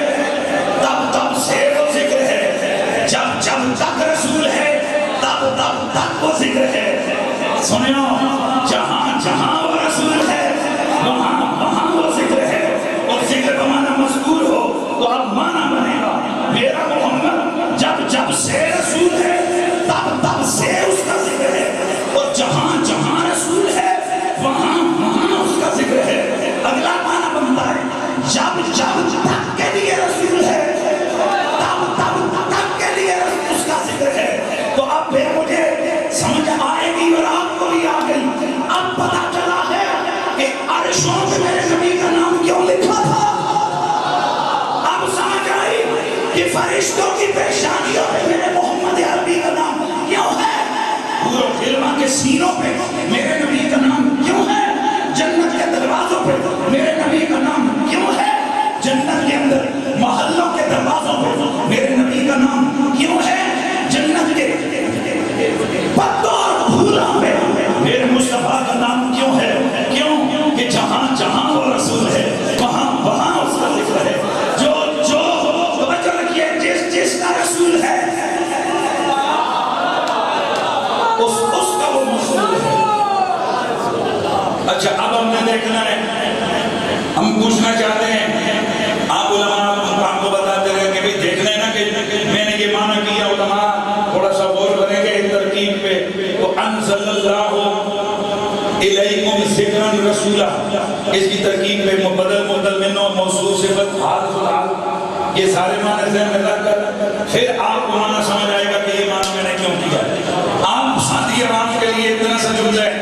तब तब से वो जिक्र है। जब जब तक रसूल है तब तब तक वो जिक्र है। सुनियो, जहां जहां वो रसूल है वहां वहां वो जिक्र है। और जिक्र बमाना मज़कूर हो तो अब माना बनेगा मेरा मोहम्मद जब जब से रसूल है तब तब से उसका जिक्र है। और जहां जहां रसूल है वहां वहां उसका जिक्र है। अगला माना बनता है जब जब तक के लिए रसूल है तब तब तक के लिए उसका जिक्र है। तो अब फिर मुझे समझ आएगी और आपको भी आ गई। अब पता चला है पूछना चाहते हैं, आप उलमा आपको बताते रहे कि भाई देखना है ना कि मैंने ये माना किया, उलमा थोड़ा सा गौर करेंगे इस तरकीब पे। तो अनज़लल्लाहु इलैकुम ज़िक्रन रसूला, इसकी तरकीब पे मुबद्दल मुबद्दल मिन और मौसूफ सिफत हाल सुहाल, ये सारे माने ज़हन में रखकर फिर आपको माना समझ आएगा कि ये माना मैंने क्यों किया। आप साथी आवाम के लिए इतना सा जुमला है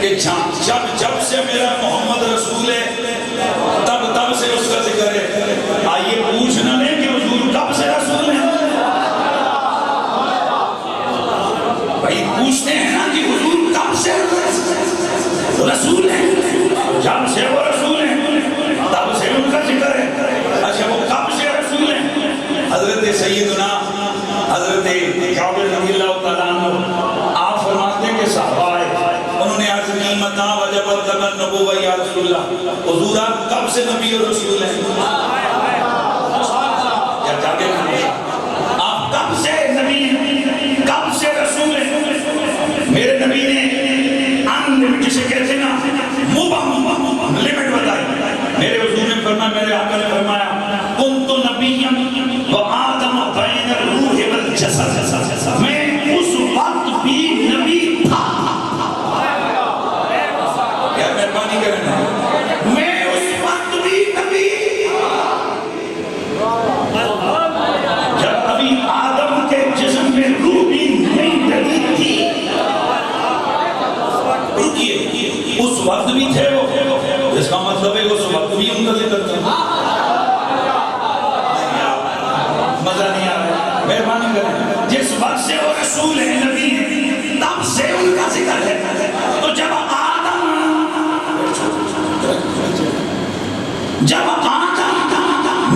कि जब से मेरा मोहम्मद रसूल है तब से उसका जिक्र है। आइए पूछ ना लें कि हुजूर कब से रसूल है। भाई पूछते हैं ना कि हुजूर कब से रसूल है, जब से वो रसूल है तब से उनका जिक्र है। अच्छा वो कब से रसूल है? हजरत सैयदना हजरत जाबिर रज़ियल्लाहु तआला अन्हु आप फरमाते हैं कि सहाबा उन्होंने अर्ज़ की मता वजबत लना नबुव्वा या रसूलल्लाह, हुजूर आप कब से नबी और रसूल हैं? क्या जागे आप कब से नबी, कब से रसूल हैं? मेरे नबी ने अनलिमिटेड जिसे कहते हैं ना मुबहम लिमिट बताई। मेरे हुजूर ने फरमाया, मेरे आका ने फरमाया कुन्तु नबिय्यन व आदम बैन रूह वल जसद, मैं उस वक्त भी नबी था। यार मेहरबानी करना, मैं उस वक्त भी नबी, जब अभी आदम के जिस्म में रूह भी नहीं लगी थी। रुकिए, उस वक्त भी थे वो, इसका मतलब है उस वक्त भी उनका जिक्र था। मजा नहीं आ रहा, मेहरबानी करें। जिस वक्त से वो रसूल है, नबी है, तब से उनका जिक्र है। तो जब आदम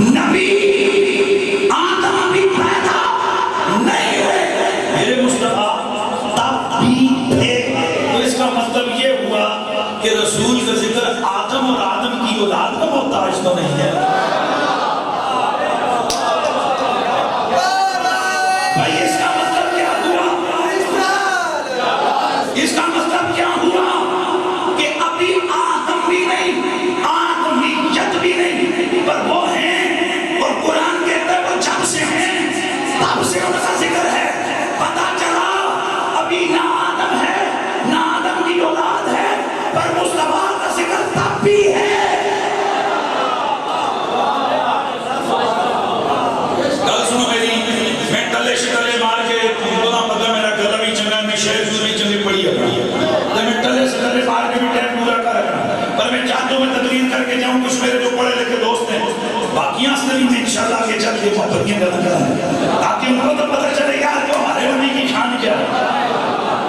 नबी आदम भी पैदा नहीं हुए, मेरे मुस्तफा तब भी थे। तो इसका मतलब ये हुआ कि रसूल का जिक्र आदम और आदम की औलाद का मोहताज तो नहीं है। भाई इसका मतलब क्या हुआ? इसका मतलब क्या हुआ कि अभी आदम भी नहीं, आदमियत भी नहीं, पर वो हैं। और कुरान कहता है वो जब से हैं तब से उनका जिक्र है। पता चला अभी ना आदम है ना आदम की औलाद है, पर मुस्तफा का जिक्र तब भी है। गल सुनो मेरी, मैं टले शिटले मार के उतना मतलब मेरा गला भी चंगा, मैं शेर भी चंगी पड़ी है, तो मैं टले शिटले मार के भी टाइम पूरा कर रहा। पर मैं चाहता हूँ मैं तकरीर करके जाऊँ, कुछ मेरे जो पढ़े लिखे दोस्त हैं बाकी आस्तरी में इंशाल्लाह आगे चल के मोहब्बत की गल करें, ताकि उनको तो पता चले यार कि हमारे नबी की शान क्या है।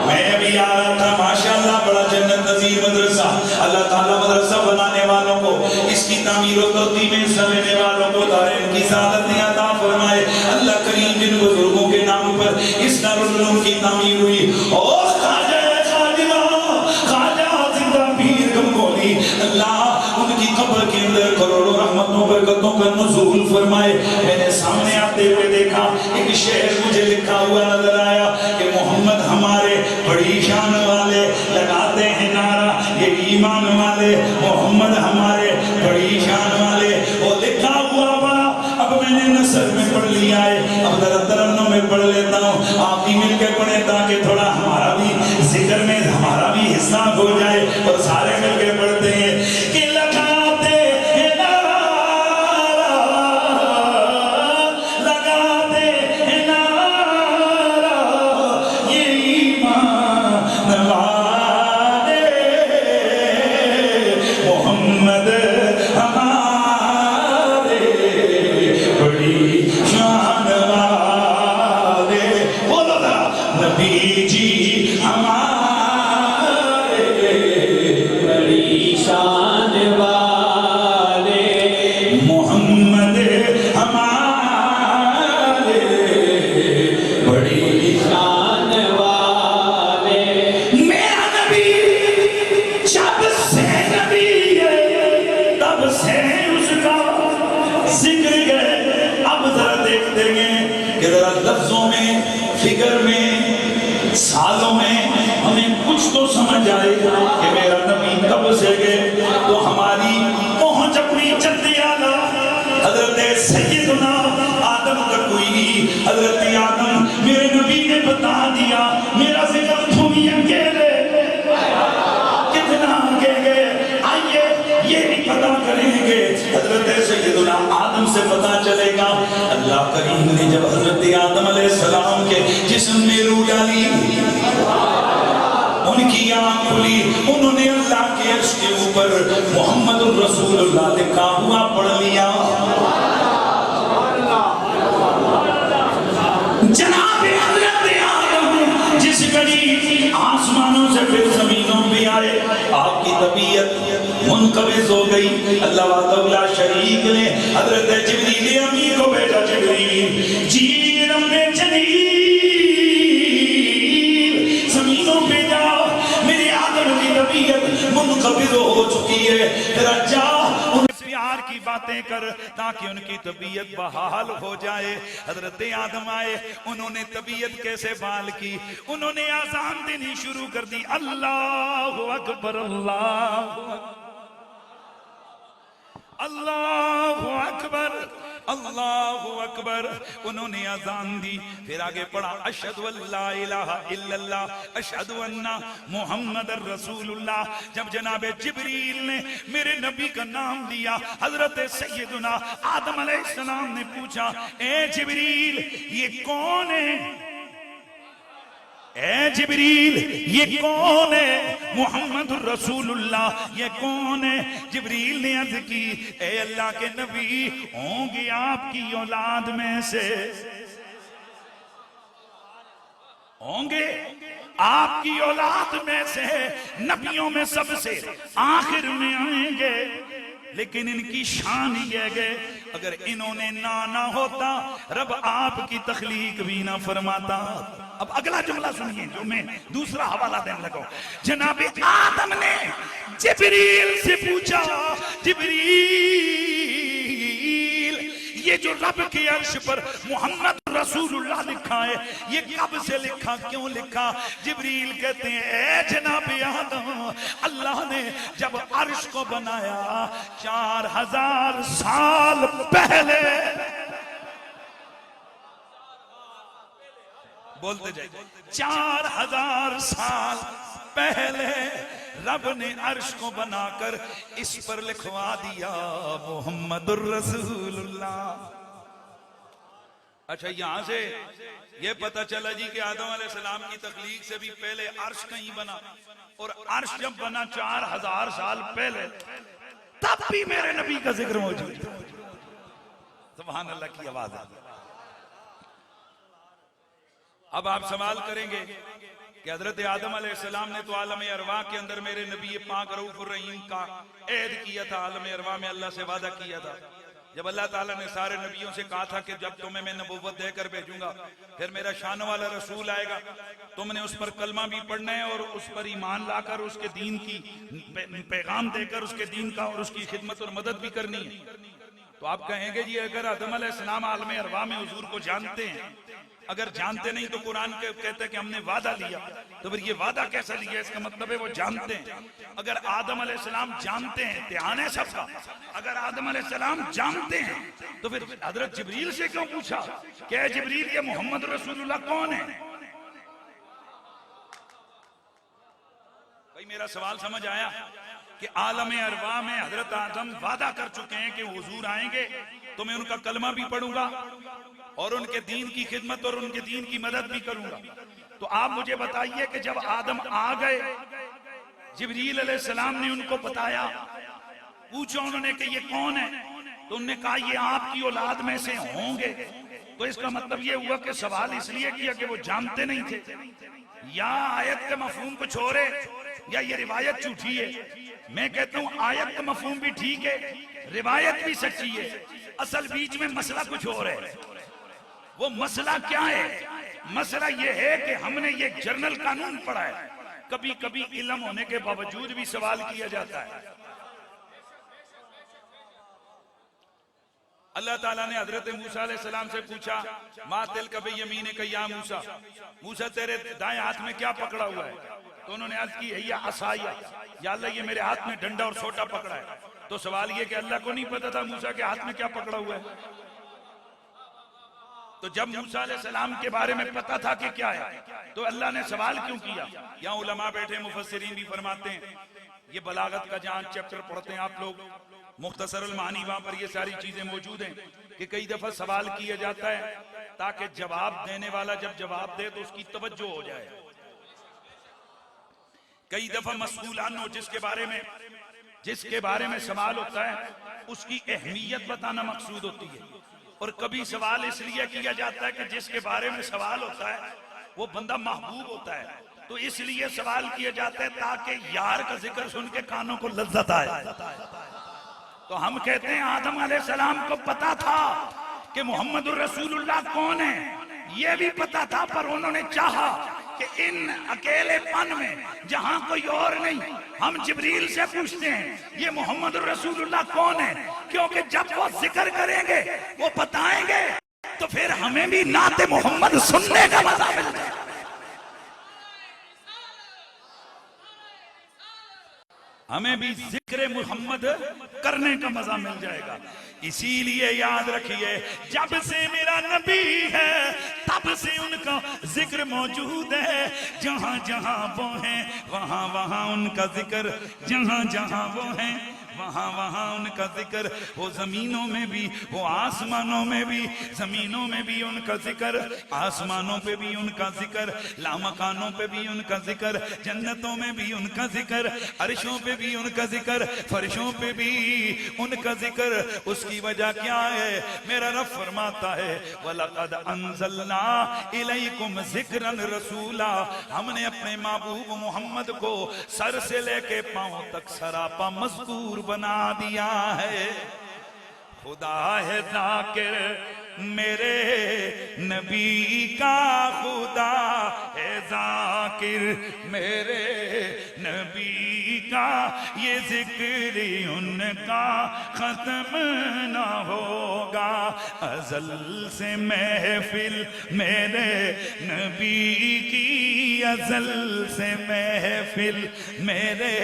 मैं अभी आ रहा था, माशाअल्लाह बड़ा जन्नत नज़ीर मदरसा, अल्लाह ताला मदरसा बनाने वालों को, इसकी तामीर और तरतीब में हिस्सा लेने वालों को दारेन की सादत अता फरमाए। अल्लाह करीम जिन बुजुर्गों के नाम पर इस दारुल उलूम की तामीर हुई, और अल्लाह उनकी कब्र के अंदर करोड़ों रहमतों बरकतों का नुज़ूल फरमाए। मैंने सामने आते हुए देखा एक शेर मुझे लिखा हुआ नजर आया कि मोहम्मद हमारे बड़ी शान वाले, लगाते हैं नारा ये ईमान वाले, मोहम्मद हमारे बड़ी शान वाले, वो लिखा हुआ बड़ा। अब मैंने नसर में पढ़ लिया है, अब जरा तरन्नुम में पढ़ लेता हूँ, आप ही मिलकर पढ़े ताकि थोड़ा हमारा भी जिक्र में हमारा भी हिस्सा हो जाए। और सारे मिलकर पढ़ते हैं कि लगाते हैं नारा, लगाते हैं नारा ये ईमान वाले, मोहम्मद हमारे बड़ी शान वाले। बोलो ना नबी जी हमारे बड़ी शान वाले, मोहम्मद हमारे बड़ी शान वाले। मेरा नबी जब से नबी है तब से उसका जिक्र है। अब जरा देखते हैं कि जरा लफ्जों में, फिगर में, सालों में हमें कुछ तो समझ आएगा कि मेरा नबी कब से गए। तो हमारी पहुंच अपनी हजरत सैयदना आदम तक हुई। हजरत आदम मेरे नबी ने बता दिया, मेरा जिक्र तुम ही अकेले कितना आगे गए, आइए ये भी पता करेंगे। हजरत सैयदना आदम से पता चलेगा। अल्लाह करीम ने जब हजरत आदम अलैहिस्सलाम के जिस्म में रूह डाली, उनकी आंख खुली, उन्होंने अल्लाह के अर्श के ऊपर मोहम्मद रसूलुल्लाह लिखा हुआ पढ़ लिया। जनाब हजरत आदम जिस घड़ी आसमानों से फिर जमीनों में आए, आपकी तबीयत मुनकबिज हो गई। अल्लाह वाला शरीक ने हजरत जिब्रील अमीन को भेजा, जिब्रील जी रब्बे जलील जमीनों पे जाओ, मेरे आदम की तबीयत मुनकबिज हो चुकी है, जरा जा प्यार की बातें कर ताकि उनकी तबीयत बहाल हो जाए। हजरत आदम आए, उन्होंने तबीयत कैसे बहाल की, उन्होंने आजान देनी शुरू कर दी, अल्लाहु अकबर अल्लाहु अल्लाहु अकबर अल्लाहु अकबर। उन्होंने अजान दी, फिर आगे पढ़ा अशहदु अल्ला इलाहा इल्लल्लाह अशहदु अन्ना मुहम्मदर रसूलुल्लाह। जब जनाबे जिब्रील ने मेरे नबी का नाम लिया, हजरत सैयदुना आदम अलैहिस्सलाम ने पूछा, ए जिब्रील ये कौन है? ए जिब्रील ये कौन है? मुहम्मद रसूलुल्लाह ये कौन है? जिब्रील ने अर्ज की, ए अल्लाह के नबी होंगे आपकी औलाद में से, होंगे आपकी औलाद में से, नबियों में सबसे आखिर में आएंगे। लेकिन इनकी शान ये है, अगर इन्होंने ना होता रब आपकी तखलीक भी ना फरमाता। अब अगला जुमला सुनिए जो मैं दूसरा हवाला देने लगा। जनाबे आदम ने जिब्रील से पूछा, जिब्रील ये जो रब के अर्श पर मोहम्मद रसूलुल्लाह लिखा है, ये कब से लिखा, क्यों लिखा? जिब्रील कहते हैं, ए जनाबे आदम, अल्लाह ने जब अर्श को बनाया 4000 साल पहले, बोलते जाए 4000 साल पहले रब ने अर्श को बनाकर इस पर लिखवा दिया मोहम्मदुर रसूलुल्लाह। अच्छा, यहां से ये पता चला जी कि आदम अलैहिस्सलाम की तख्लीक से भी पहले अर्श कहीं बना, और अर्श जब बना 4000 साल पहले, तब भी मेरे नबी का जिक्र मौजूद। सुभान अल्लाह की आवाज है। अब आप सवाल करेंगे कि हजरत आदम अलैहिस्सलाम ने तो आलम अरवा के अंदर मेरे नबी पाक रऊफुर रहीम का ऐद किया था, आलम अरवा में अल्लाह से वादा किया था। जब अल्लाह ताला ने सारे नबियों से कहा था कि जब तुम्हें मैं नबूवत देकर भेजूंगा, फिर मेरा शान वाला रसूल आएगा, तुमने उस पर कलमा भी पढ़ना है और उस पर ईमान लाकर उसके दीन की पैगाम देकर उसके दीन का और उसकी खिदमत और मदद भी करनी है। तो आप कहेंगे जी अगर आदम अलैहिस्सलाम आलम अरवा में हुजूर को जानते हैं, अगर जानते नहीं तो कुरान के कहते हैं कि हमने वादा लिया, तो फिर ये वादा कैसा लिया? इसका मतलब है वो जानते हैं। अगर आदम अलैहिस्सलाम जानते हैं, ध्यान है सबका, अगर आदम अलैहिस्सलाम जानते हैं तो फिर हजरत जिब्रील से क्यों पूछा क्या जिब्रील ये मोहम्मद रसूलुल्लाह कौन है? भाई मेरा सवाल समझ आया कि आलम अरवा में हजरत आदम वादा कर चुके हैं कि हुजूर आएंगे तो मैं उनका कलमा भी पढ़ूंगा और उनके दीन की खिदमत और उनके दीन की मदद भी करूंगा। तो आप मुझे बताइए कि जब आदम आ गए, जिब्रील अलैहिस्सलाम ने उनको बताया, पूछा उन्होंने कि ये कौन है, तो उन्होंने कहा ये आपकी औलाद में से होंगे। तो इसका मतलब ये हुआ कि सवाल इसलिए किया कि वो जानते नहीं थे, या आयत के मफहूम कुछ और है, या ये रिवायत झूठी है। मैं कहता हूं आयत का मफहूम भी ठीक है, रिवायत भी सच्ची है, असल बीच में मसला कुछ और है। वो मसला क्या है? मसला ये है कि हमने ये जर्नल कानून पढ़ा है, कभी कभी इल्म होने के बावजूद भी सवाल किया जाता है। अल्लाह ताला ने हजरत मूसा अलैहिस्सलाम से पूछा, मा तिल कभी यमीन कया मूसा, मूसा तेरे दाएं हाथ में क्या पकड़ा हुआ है? तो उन्होंने अर्ज की या असाया, या अल्लाह ये मेरे हाथ में डंडा और सोटा पकड़ा है। तो तो सवाल ये कि अल्लाह को नहीं पता था मूसा के हाथ में क्या पकड़ा हुआ है? तो जब मूसा अलैहिस्सलाम के बारे में पता था कि क्या है, तो अल्लाह ने सवाल क्यों किया? यहाँ उलमा बैठे, मुफस्सिरीन भी फरमाते हैं, ये बलागत का जहां चैप्टर पढ़ते हैं आप लोग, मुख्तसरुल मानी, वहां पर ये सारी चीजें मौजूद हैं कि कई दफा सवाल किया जाता है ताकि जवाब देने वाला जब जवाब दे तो उसकी तवज्जो हो जाए। कई दफा मसऊलान हो, जिसके बारे में सवाल होता है उसकी अहमियत बताना मकसूद होती है, और कभी सवाल इसलिए किया जाता है कि जिसके बारे में सवाल होता है वो बंदा महबूब होता है, तो इसलिए सवाल किए जाते हैं ताकि यार का जिक्र सुन के कानों को लज्जत आए। तो हम कहते हैं आदम अलैहिस्सलाम को पता था कि मोहम्मदुर रसूलुल्लाह कौन है, ये भी पता था, पर उन्होंने चाहा कि इन अकेलेपन में जहां कोई और नहीं, हम जिब्रील से पूछते हैं ये मोहम्मद रसूलुल्लाह कौन है, क्योंकि जब वो जिक्र करेंगे, वो बताएंगे, तो फिर हमें भी नाते मोहम्मद सुनने का मजा मिलता है। हमें भी जिक्र मोहम्मद करने का मजा मिल जाएगा। इसीलिए याद रखिए, जब से मेरा नबी है तब से उनका जिक्र मौजूद है। जहां जहां वो हैं वहां वहां उनका जिक्र, जहां जहां वो हैं वहां वहां उनका जिक्र। वो जमीनों में भी, वो आसमानों में भी, जमीनों में भी उनका जिक्र, आसमानों पे भी उनका जिक्र, लामकानों पे भी उनका जिक्र, जन्नतों में भी उनका जिक्र, अर्शों पे भी उनका जिक्र, फर्शों पे भी उनका जिक्र। उसकी वजह क्या है? मेरा रब फरमाता है, वलक़द अंज़लना इलैकुम ज़िक्रन रसूला, हमने अपने महबूब मोहम्मद को सर से लेके पांव तक सरापा मज़कूर बना दिया है। खुदा है ज़ाकिर मेरे नबी का, खुदा है ज़ाकिर मेरे नबी का, ये जिक्र उनका खत्म ना होगा। अज़ल से महफिल मेरे नबी की, अज़ल से महफिल मेरे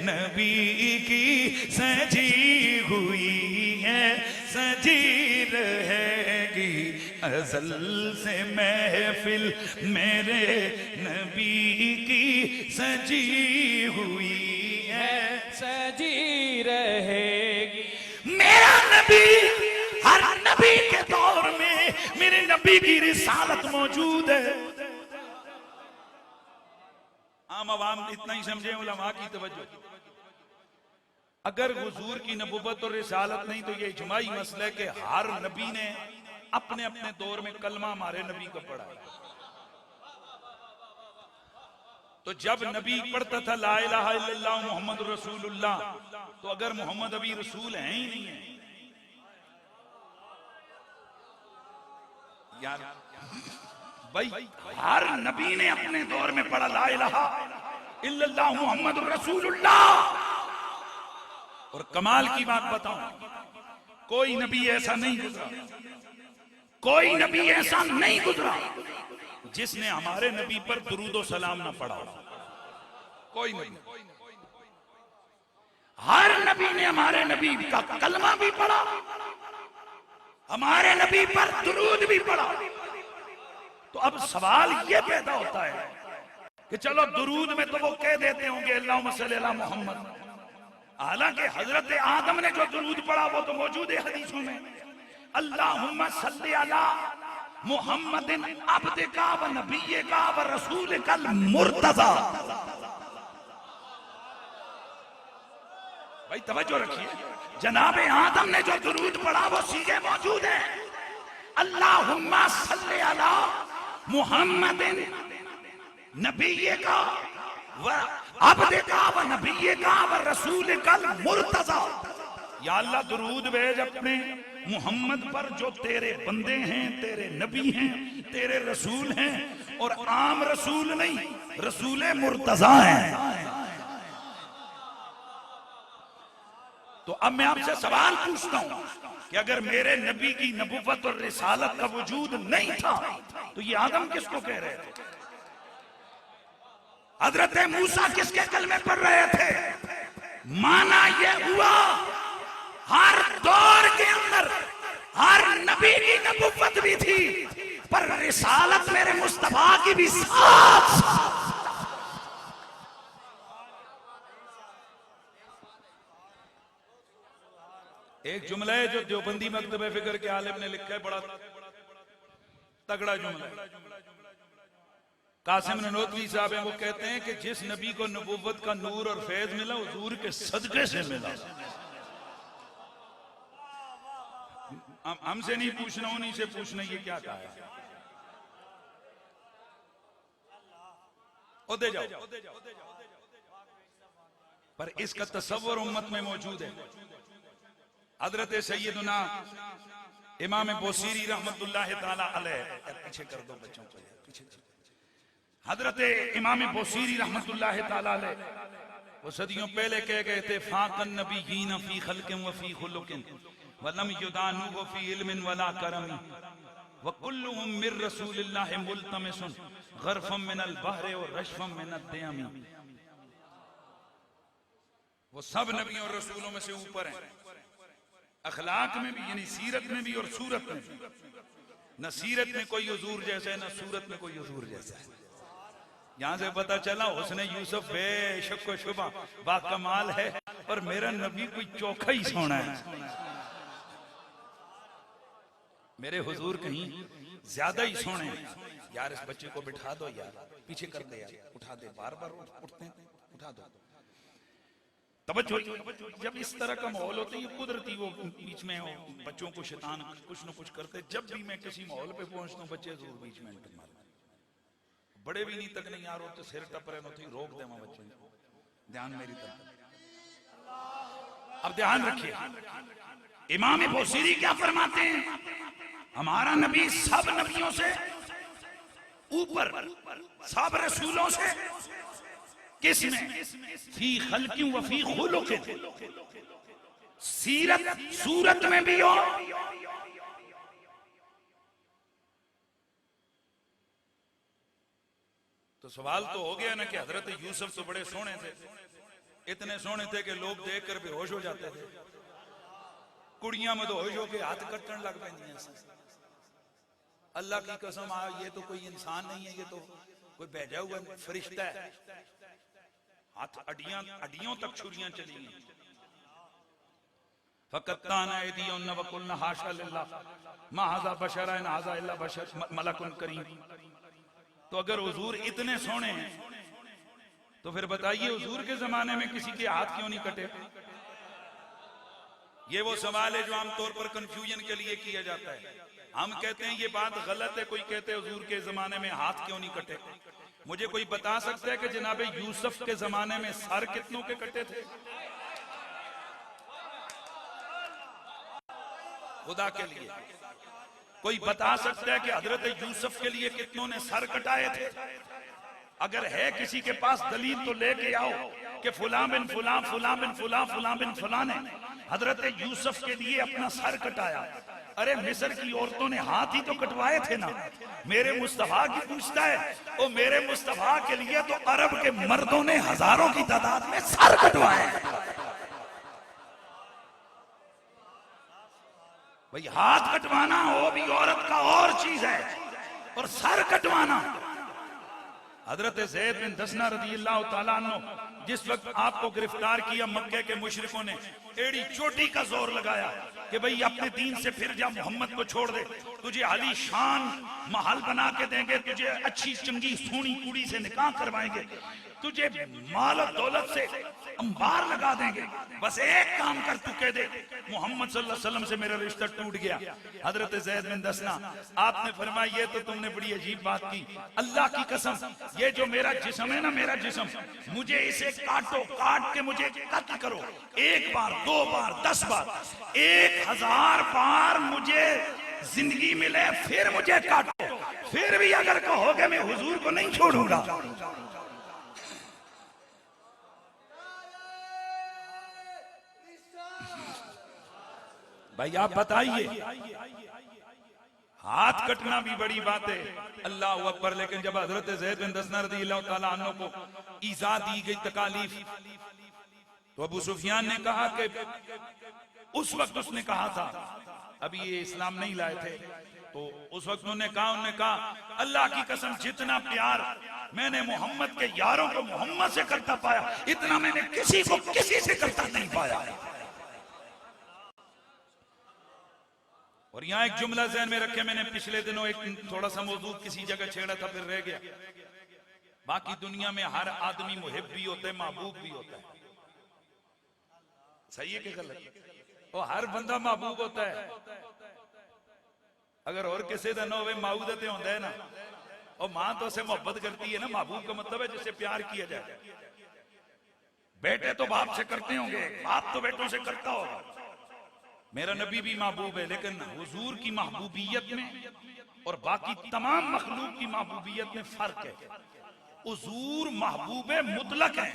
नबी की सजी हुई है, सजी रहेगी। अज़ल से महफिल मेरे नबी की सजी हुई है, सजी रहेगी। मेरा नबी, हर नबी के दौर में मेरे नबी की रिसालत मौजूद है। आम आवाम इतना ही समझे, उलमा की तवज्जो। अगर हुजूर की नबुव्वत और रिसालत नहीं तो ये इजमाई मसला है कि हर नबी ने अपने अपने दौर में कलमा हमारे नबी को पढ़ा। तो जब नबी पढ़ता था ला इलाहा इल्लल्लाह मुहम्मद रसूलुल्लाह, तो अगर मोहम्मद अभी रसूल हैं ही नहीं है यार भाई, हर नबी ने अपने दौर में पढ़ा ला इलाहा इल्लल्लाह मुहम्मद रसूलुल्लाह। और कमाल की बात बताऊं, कोई नबी ऐसा नहीं गुजरा, कोई नबी ऐसा नहीं गुजरा जिसने हमारे नबी पर दुरूद और सलाम ना पढ़ा। कोई नहीं, हर नबी ने हमारे नबी का कलमा भी पढ़ा, हमारे नबी पर दुरूद भी पढ़ा। तो अब सवाल यह पैदा होता है कि चलो दुरूद में तो वो कह देते होंगे अल्लाहुम्मा सल्ली अला मोहम्मद, हालांकि हजरत आदम ने जो दुरूद पढ़ा वो तो मौजूद है हदीसों में, अल्लाहुम्मा सल्ली अला मुहम्मदिन अब्दिका व नबिय्यिका व रसूलिकल मुर्तज़ा। भाई तवज्जो रखिए, जनाबे आदम ने जो दुरूद पढ़ा वो सीधे मौजूद है, अल्लाहुम्मा सल्ली अला मुहम्मदिन नबिय्यिका व अब्दिका व नबिय्यिका व रसूलिकल मुर्तज़ा। या अल्लाह दुरूद भेज अपने मुहम्मद पर जो तेरे बंदे हैं, तेरे नबी हैं, तेरे रसूल हैं, और आम रसूल नहीं, रसूल मुर्तज़ा हैं। तो अब मैं आपसे सवाल पूछता हूं कि अगर मेरे नबी की नबुव्वत और रिसालत का वजूद नहीं था तो ये आदम किसको कह रहे थे? हजरत मूसा किसके कलमे पढ़ रहे थे? माना यह हुआ हर दौर के अंदर हर नबी की नबुव्वत भी थी, पर रिसालत मेरे मुस्तफा की भी साथ। एक जुमला है जो देवबंदी मकतबे फिक्र के आलिम ने लिखा है, बड़ा तगड़ा जुमला है। कासिम ननोतवी साहब हैं, वो कहते हैं कि जिस नबी को नबुव्वत का नूर और फैज मिला हुजूर के सदके से मिला। हमसे नहीं पूछना, उन्हीं से पूछना ये क्या कहा है। ओ दे जाओ। पर इसका तसव्वुर उम्मत में मौजूद है। हजरत सैयदना इमाम बोसीरी रहमतुल्लाह ताला अलैह, पीछे कर दो बच्चों को, पीछे। हजरत इमाम बोसीरी रहमतुल्लाह ताला अलैह वो सदियों पहले कह गए थे, फाकन नबीयीन फी खल्किन व फी खुलुकिन वलम युदानु व फी इल्मिन वला करम व कुल्लुहुम मिर रसूलिल्लाह मुल्तमिसुन गरफम मिनल बहर व रशफम मिनद दयामी। वो सब नबियों और रसूलों में से ऊपर हैं, अखलाक में भी, यानी सीरत में भी और सूरत में भी। न सीरत में कोई हुजूर जैसा है, न सूरत में कोई हुजूर जैसा है। यहां से पता चला हुस्न यूसुफ बेशक व शुबा बाकमाल है, और मेरा नबी कोई चौखा ही सोना है। मेरे हुजूर कहीं ज्यादा ही सोने हैं। यार इस बच्चे को बिठा दो यार, पीछे कर दे यार, उठा दे, बार बार उठते हैं, उठा दो। तवज्जो, जब इस तरह का माहौल होता है, ये कुदरती, वो बीच में हो, बच्चों को शैतान कुछ न कुछ करते। जब भी मैं किसी माहौल पे पहुंचता हूँ, बच्चे जरूर बीच में एंटर मारते, बड़े भी नहीं तक नहीं यार, हो तो सिर टपरे न थी, रोक दे वहां बच्चे, ध्यान मेरी तरफ। अब ध्यान रखिए, इमाम बोसीरी क्या फरमाते हैं, हमारा नबी सब नबियों से ऊपर, सब रसूलों से किसमें, फी खल्किन व फी खुलुकिन, सीरत सूरत में भी हो, तो सवाल तो हो गया ना कि हजरत यूसुफ तो बड़े सोने थे, इतने सोने थे कि लोग देखकर बेहोश हो जाते थे। कुड़ियां में तो होश होके हाथ कटन लग पैंदी। अल्लाह की कसम, ये तो कोई इंसान नहीं है, ये तो कोई भेजा हुआ फरिश्ता है। हाथ अडियों तक छुरियां चली गई। फकत्ताना यदीहुन्ना व कुल्ना हाशा लिल्लाह मा हाज़ा बशरन हाज़ा इल्ला बशर मलकुन करीम। तो अगर हुजूर इतने सोने हैं, तो फिर बताइए हुजूर के जमाने में किसी के हाथ क्यों नहीं कटे? ये वो सवाल है जो आमतौर पर कंफ्यूजन के लिए किया जाता है। हम कहते हैं ये बात गलत है, कोई कहते हैं हुजूर के जमाने में हाथ क्यों नहीं कटे। मुझे कोई बता सकता है कि जनाब यूसुफ के जमाने में सर कितनों के कटे थे? खुदा के लिए कोई बता सकता है कि हजरत यूसुफ के लिए कितनों ने सर कटाए थे? अगर है किसी के पास दलील तो लेके आओ कि फुला बिन फुला, फुला बिन फुला, फुला बिन फुला ने हजरत यूसुफ के लिए अपना सर कटाया। अरे मिस्र की औरतों ने हाथ ही तो कटवाए थे ना। मेरे मुस्तफा की पूछता है, ओ मेरे मुस्तफा के लिए तो अरब के मर्दों ने हजारों की तादाद में सर कटवाए। भाई हाथ कटवाना हो भी औरत का और चीज है, और सर कटवाना। हजरत ज़ैद बिन दसना रज़ियल्लाहु ताला अन्हु जिस वक्त आपको गिरफ्तार किया, मक्के के मुशरिकों ने एड़ी चोटी का जोर लगाया कि भाई अपने दीन से फिर जा, मोहम्मद को छोड़ दे, तुझे आली शान महल बना के देंगे, तुझे अच्छी चंगी सोनी कुड़ी से निकाह करवाएंगे, तुझे माल और दौलत से अंबार लगा देंगे, बस एक काम कर, तू कह दे मोहम्मद सल्लल्लाहु अलैहि वसल्लम से मेरा रिश्ता टूट गया। हजरत ज़ैद बिन दसना, आपने फरमाया ये तो तुमने बड़ी अजीब बात की, अल्लाह की कसम ये जो मेरा जिस्म है ना, मेरा जिस्म, मुझे इसे काटो, काट के मुझे कत्ल करो, 1 बार 2 बार 10 बार 1000 बार मुझे जिंदगी मिले, फिर मुझे काटो, फिर भी अगर कहोगे मैं हुजूर को नहीं छोड़ूंगा। भाई आप बताइए, हाथ कटना भी बड़ी बात है, अल्लाह अकबर, लेकिन जब हजरत ज़ैद बिन दसना रज़ियल्लाहु ताला अन्हु को ईज़ा दी गई, तकालीफ, तो अबू सुफियान ने कहा कि उस वक्त उसने कहा था, अभी ये इस्लाम नहीं लाए थे, तो उस वक्त उन्होंने कहा अल्लाह की कसम जितना प्यार मैंने मोहम्मद के यारों को मोहम्मद से करता पाया, इतना मैंने किसी को किसी से करता नहीं पाया। और यहां एक जुमला ज़हन में रखे, मैंने पिछले दिनों एक थोड़ा सा मौजूद किसी जगह छेड़ा था, फिर रह गया। बाकी दुनिया में हर आदमी मुहिब भी होता है, महबूब भी होता है। सही है कि गलत? और हर बंदा महबूब होता है। अगर और किसी का ना हो माऊदते होता है ना, और मां तो उसे मोहब्बत करती है ना। महबूब का मतलब है जिससे प्यार किया जाए। बेटे तो बाप से करते होंगे, बाप तो बेटों से करता होगा। मेरा नबी भी महबूब है, लेकिन हुजूर की महबूबियत में और बाकी तमाम मखलूक की महबूबियत में फर्क है। हुजूर महबूब मुतलक है,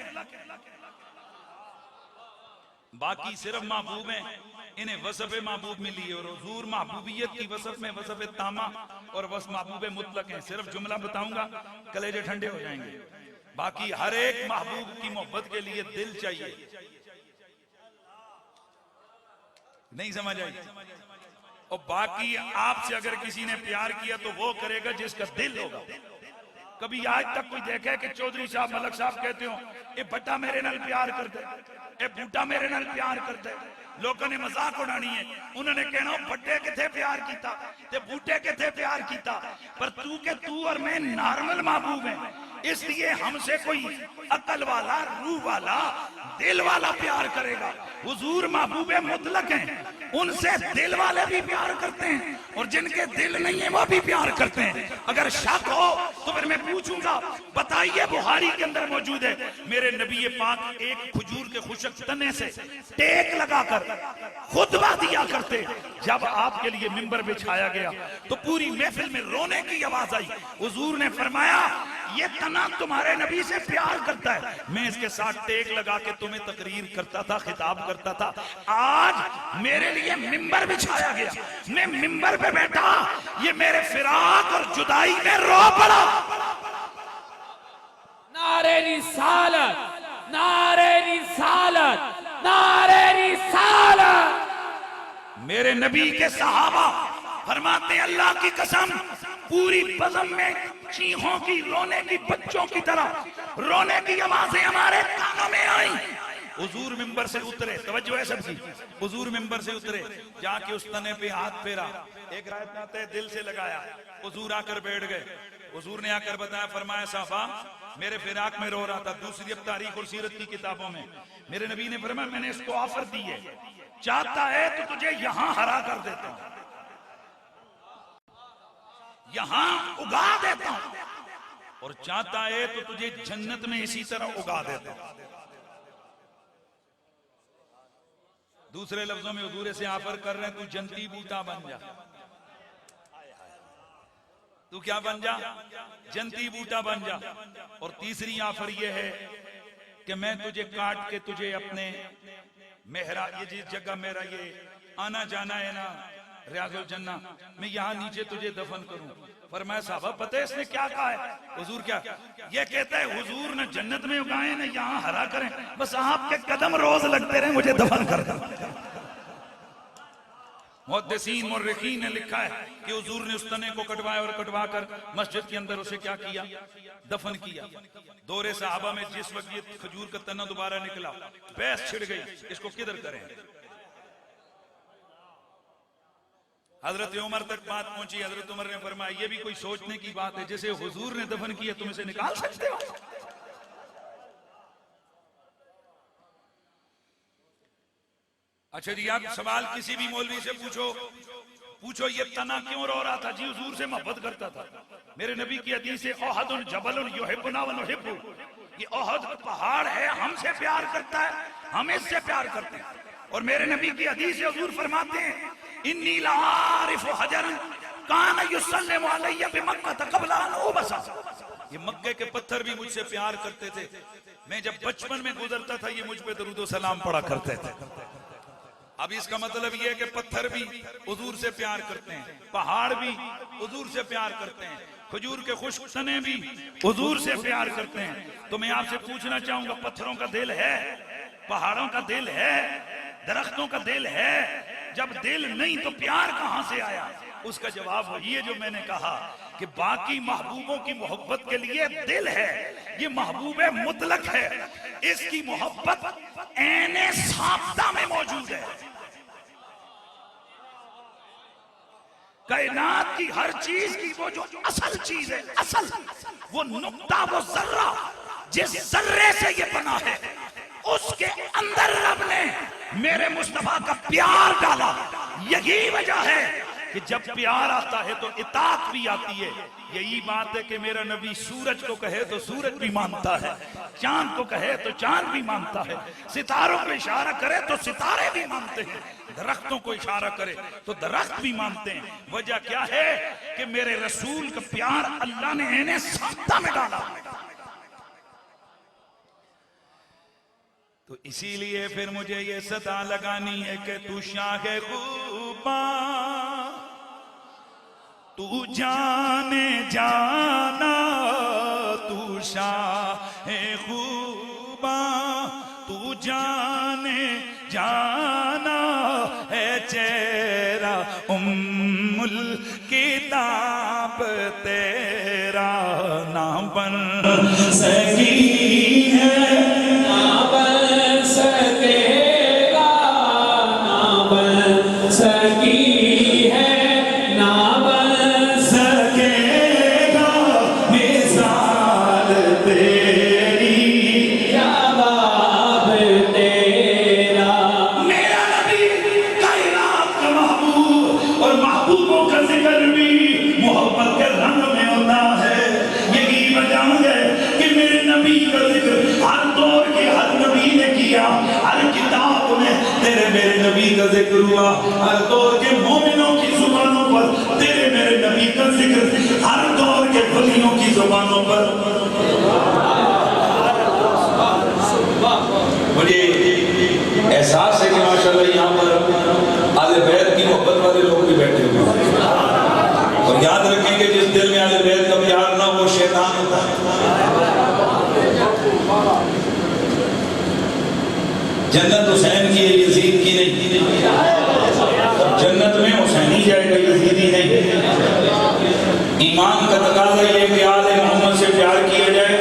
बाकी सिर्फ महबूब हैं, इन्हें वसफ महबूब मिली है। और हुजूर महबूबियत की वसफ में वसफ तामा और वस महबूब मुतलक हैं। सिर्फ जुमला बताऊंगा, कलेजे ठंडे हो जाएंगे। बाकी हर एक महबूब की मोहब्बत के लिए दिल चाहिए। नहीं समझ आई? और बाकी आपसे अगर किसी ने प्यार किया तो वो करेगा जिसका दिल होगा। कभी आज तक कोई देखा है कि चौधरी साहब, मलक साहब कहते हो ये भट्टा मेरे नाल प्यार करते, ये बूटा मेरे नाल प्यार करते? लोगों ने मजाक उड़ानी है, उन्होंने कहना भट्टे किथे प्यार किया ते बूटे किथे प्यार किया। पर तू के तू और मैं नॉर्मल महबूब है, इसलिए हमसे कोई अकल वाला, रूह वाला, दिल वाला प्यार करेगा। हुजूर महबूब मुतलक हैं, उनसे दिल वाले भी प्यार करते हैं और जिनके दिल नहीं है वो भी प्यार करते हैं। अगर शक हो तो फिर मैं पूछूंगा, बताइए बुखारी के अंदर मौजूद है, मेरे नबी पाक एक खजूर के खुशक तने से टेक लगाकर खुतबा दिया करते। जब आपके लिए मिंबर बिछाया गया तो पूरी महफिल में रोने की आवाज आई। हुजूर ने फरमाया ये तना तुम्हारे नबी से प्यार करता है, मैं इसके साथ टेक लगा के तुम्हें तकरीर करता था, खिताब करता था। आज मेरे लिए मिंबर बिछाया गया, मैं मिंबर पे बैठा, ये मेरे फिराक और जुदाई में रो पड़ा। नारे रिसालत, नारे रिसालत, नारे रिसालत। मेरे नबी के सहाबा फरमाते अल्लाह की कसम पूरी बज़म में चीखों की, रोने की, बच्चों की तरह रोने की आवाजें हमारे कानों में आई। हुजूर मिंबर से उतरे, तवज्जो है सबकी, हुजूर मिंबर से उतरे, जाके उस तने पे हाथ फेरा, एक रायत में आता है दिल से लगाया, हुजूर आकर बैठ गए। हुजूर ने आकर बताया, फरमाया साहबा मेरे फिराक में रो रहा था। दूसरी अब तारीख और सीरत की किताबों में मेरे नबी ने फरमाया मैंने इसको ऑफर दी है, चाहता है तो तुझे यहां हरा कर देता हूं, यहां उगा देता हूं, और चाहता है तो तुझे जन्नत में इसी तरह उगा देता हूं। दूसरे लफ्जों में हुजूर से ऑफर कर रहे हैं तू जन्नती बूटा बन जा, तू क्या बन जा, जन्नती बूटा बन जा। और तीसरी ऑफर यह है कि मैं तुझे काट के तुझे अपने मेहरा, ये जिस जगह मेरा ये आना जाना है ना रियाजुल जन्ना, मैं यहाँ नीचे तुझे दफन करूं। फरमाया साहबा पता है इसने क्या कहा है? हुजूर क्या ये कहता है, हुजूर ने जन्नत में उगाए ना यहाँ हरा करें, बस आपके कदम रोज लगते रहे मुझे दफन कर। मुहद्दिसीन मुर्रिखीन ने लिखा है कि हुजूर ने उस तने को कटवाया और कटवा कर मस्जिद के अंदर उसे क्या किया, दफन किया। दौरे सहाबा में जिस वक्त ये खजूर का तना दोबारा निकला, बहस छिड़ गई, इसको किधर करें। हजरत उमर तक बात पहुंची। हजरत उमर ने फरमाया ये भी कोई सोचने की बात है, जैसे हुजूर ने दफन किया तुम इसे निकाल सकते हो? अच्छा जी, आप सवाल किसी भी मौलवी से पूछो ये तना क्यों रो रहा था? जी हुजूर से मोहब्बत करता था। मेरे नबी की हदीस है ओहदुन जबलुन युहिब्बुना व नुहिब्बु, ये ओहद पहाड़ है, हमसे प्यार करता है, हम इससे प्यार करते हैं। और मेरे नबी की हदीस है हुजूर फरमाते हैं इन्नी लारिफु हजरन कान युसल्लिमु अलैया बिमक्का क़ब्ल अन उबसा, ये मक्के के पत्थर भी मुझसे प्यार करते थे, मैं जब बचपन में गुजरता था ये मुझ पे दरूद व सलाम पढ़ा करते थे। अब इसका मतलब ये है कि पत्थर भी हुजूर से प्यार करते हैं, पहाड़ भी हुजूर से प्यार करते हैं, खजूर के खुश्क तने भी हुजूर से प्यार करते हैं। तो मैं आपसे पूछना चाहूंगा पत्थरों का दिल है? पहाड़ों का दिल है, दरख्तों का दिल है, जब दिल नहीं तो प्यार कहां से आया? उसका जवाब ये जो मैंने कहा कि बाकी महबूबों की मोहब्बत के लिए दिल है, ये महबूब मुतलक है, इसकी मोहब्बत ऐने साब्ता में मौजूद है। कायनात की हर चीज की वो जो असल चीज है, असल वो नुक्ता, वो जर्रा, जिस जर्रे से ये बना है, उसके अंदर रब ने मेरे मुस्तफा का प्यार डाला। यही वजह है कि जब प्यार आता है तो इताअत भी आती है। यही बात है कि मेरा नबी सूरज को कहे तो सूरज भी मानता है, चांद को कहे तो चांद भी मानता है, सितारों को इशारा करे तो सितारे भी मानते हैं, दरख्तों को इशारा करे तो दरख्त भी मानते हैं। वजह क्या है कि मेरे रसूल का प्यार अल्लाह ने इन्हें साख्ता में डाला। तो इसीलिए फिर मुझे ये सदा लगानी है कि तू शाह खूबा, तू जाने जाना, तू शाह खूबा, तू जाने जाना है चेहरा उम्मुल किताब तेरा ना बन सकी है, ना बन सकेगा, ना बन सकी है, ना बन सकेगा मिसाल तेरी, जवाब तेरा। मेरा नबी कायनात का महबूब, और महबूबों का जिक्र भी मोहब्बत के रंग में होता है। यही वजह है कि मेरे नबी का जिक्र हर दौर के हर नबी ने किया, हर किताब में तेरे मेरे नबी का जिक्र हुआ, हर दौर के मोमिनों की जुबानों पर तेरे मेरे नबी का जिक्र, हर दौर के वलियों की जुबानों पर। मुझे एहसास है कि माशाल्लाह यहाँ पर आले बैत की मोहब्बत वाले लोग भी बैठे हुए हैं, और याद रखें कि जिस दिल में आले बैत का प्यार ना, वो शैतान होता है। जन्नत हुसैन की है, यजीद की नहीं। जन्नत में हुसैनी जाएगा, यजीदी नहीं। ईमान का तकाज़ा ये कि आले मोहम्मद से प्यार किया जाए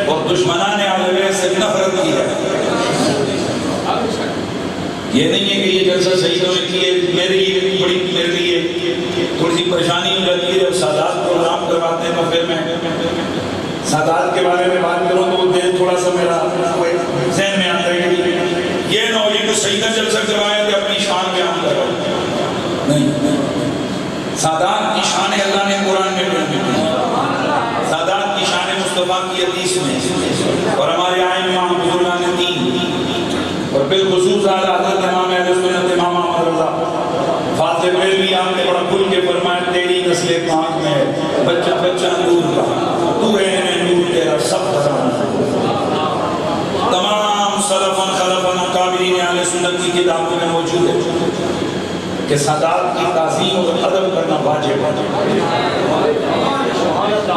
और दुश्मनान आले बैत से नफरत की जाए। ये नहीं है कि ये जलसा शहीदों ने किए, मेरे लिए थोड़ी सी परेशानी हो जाती है जब सादात प्रोग्राम करवाते हैं, तो फिर मैं सादात के बारे में बात करूँ तो देर थोड़ा सा मेरा ज़हन में आता है कि ये ना हो ये कुछ शहीदा जलसा करवाए थे अपनी शान बयान करो, नहीं। सादात की शान अल्लाह ने कुरान में बयान की, सादात की शान मुस्तफा की हदीस में, और हमारे आइम्मा बुजुर्गान ने दी, और बिलखुसूस आला हज़रत इमाम अहले सुन्नत इमाम अहमद रज़ा फातिह भी आपने बड़ा खुल के फरमाया, तेरी नस्ल पाक में बच्चा बच्चा नूर का, तू है नूर तेरा सब तमाम सलफन खलफन काबिरीन अहले सुन्नत की किताबों में मौजूद है कि सादात की ताज़ीम और अदब करना वाजिब है।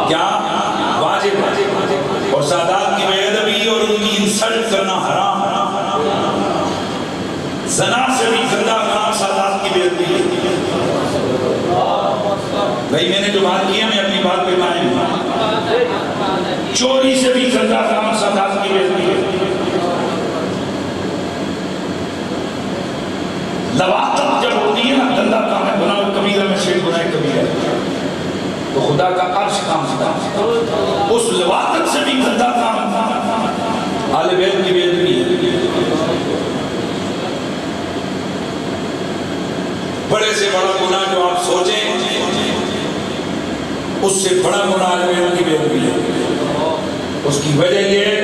क्या वाजिब है? और सादात की बेअदबी और उनकी इंसल्ट करना हराम है। ज़ना से भी गंदा काम सादात की बेअदबी है। भाई मैंने जो बात की है मैं अपनी बात पे कायम हूं। चोरी से भी गंदा काम सादात की बेअदबी है। लवातत जब होती है ना, गंदा काम है, गुनाह कबीरा में से गुनाह कबीरा, तो खुदा का अर्श काम होता, उस लवातत से भी गंदा काम आले बैत की बेअदबी है। बड़े से बड़ा गुनाह जो आप सोचें उससे बड़ा गुनाह आले बैत की बेअदबी है। उसकी वजह यह है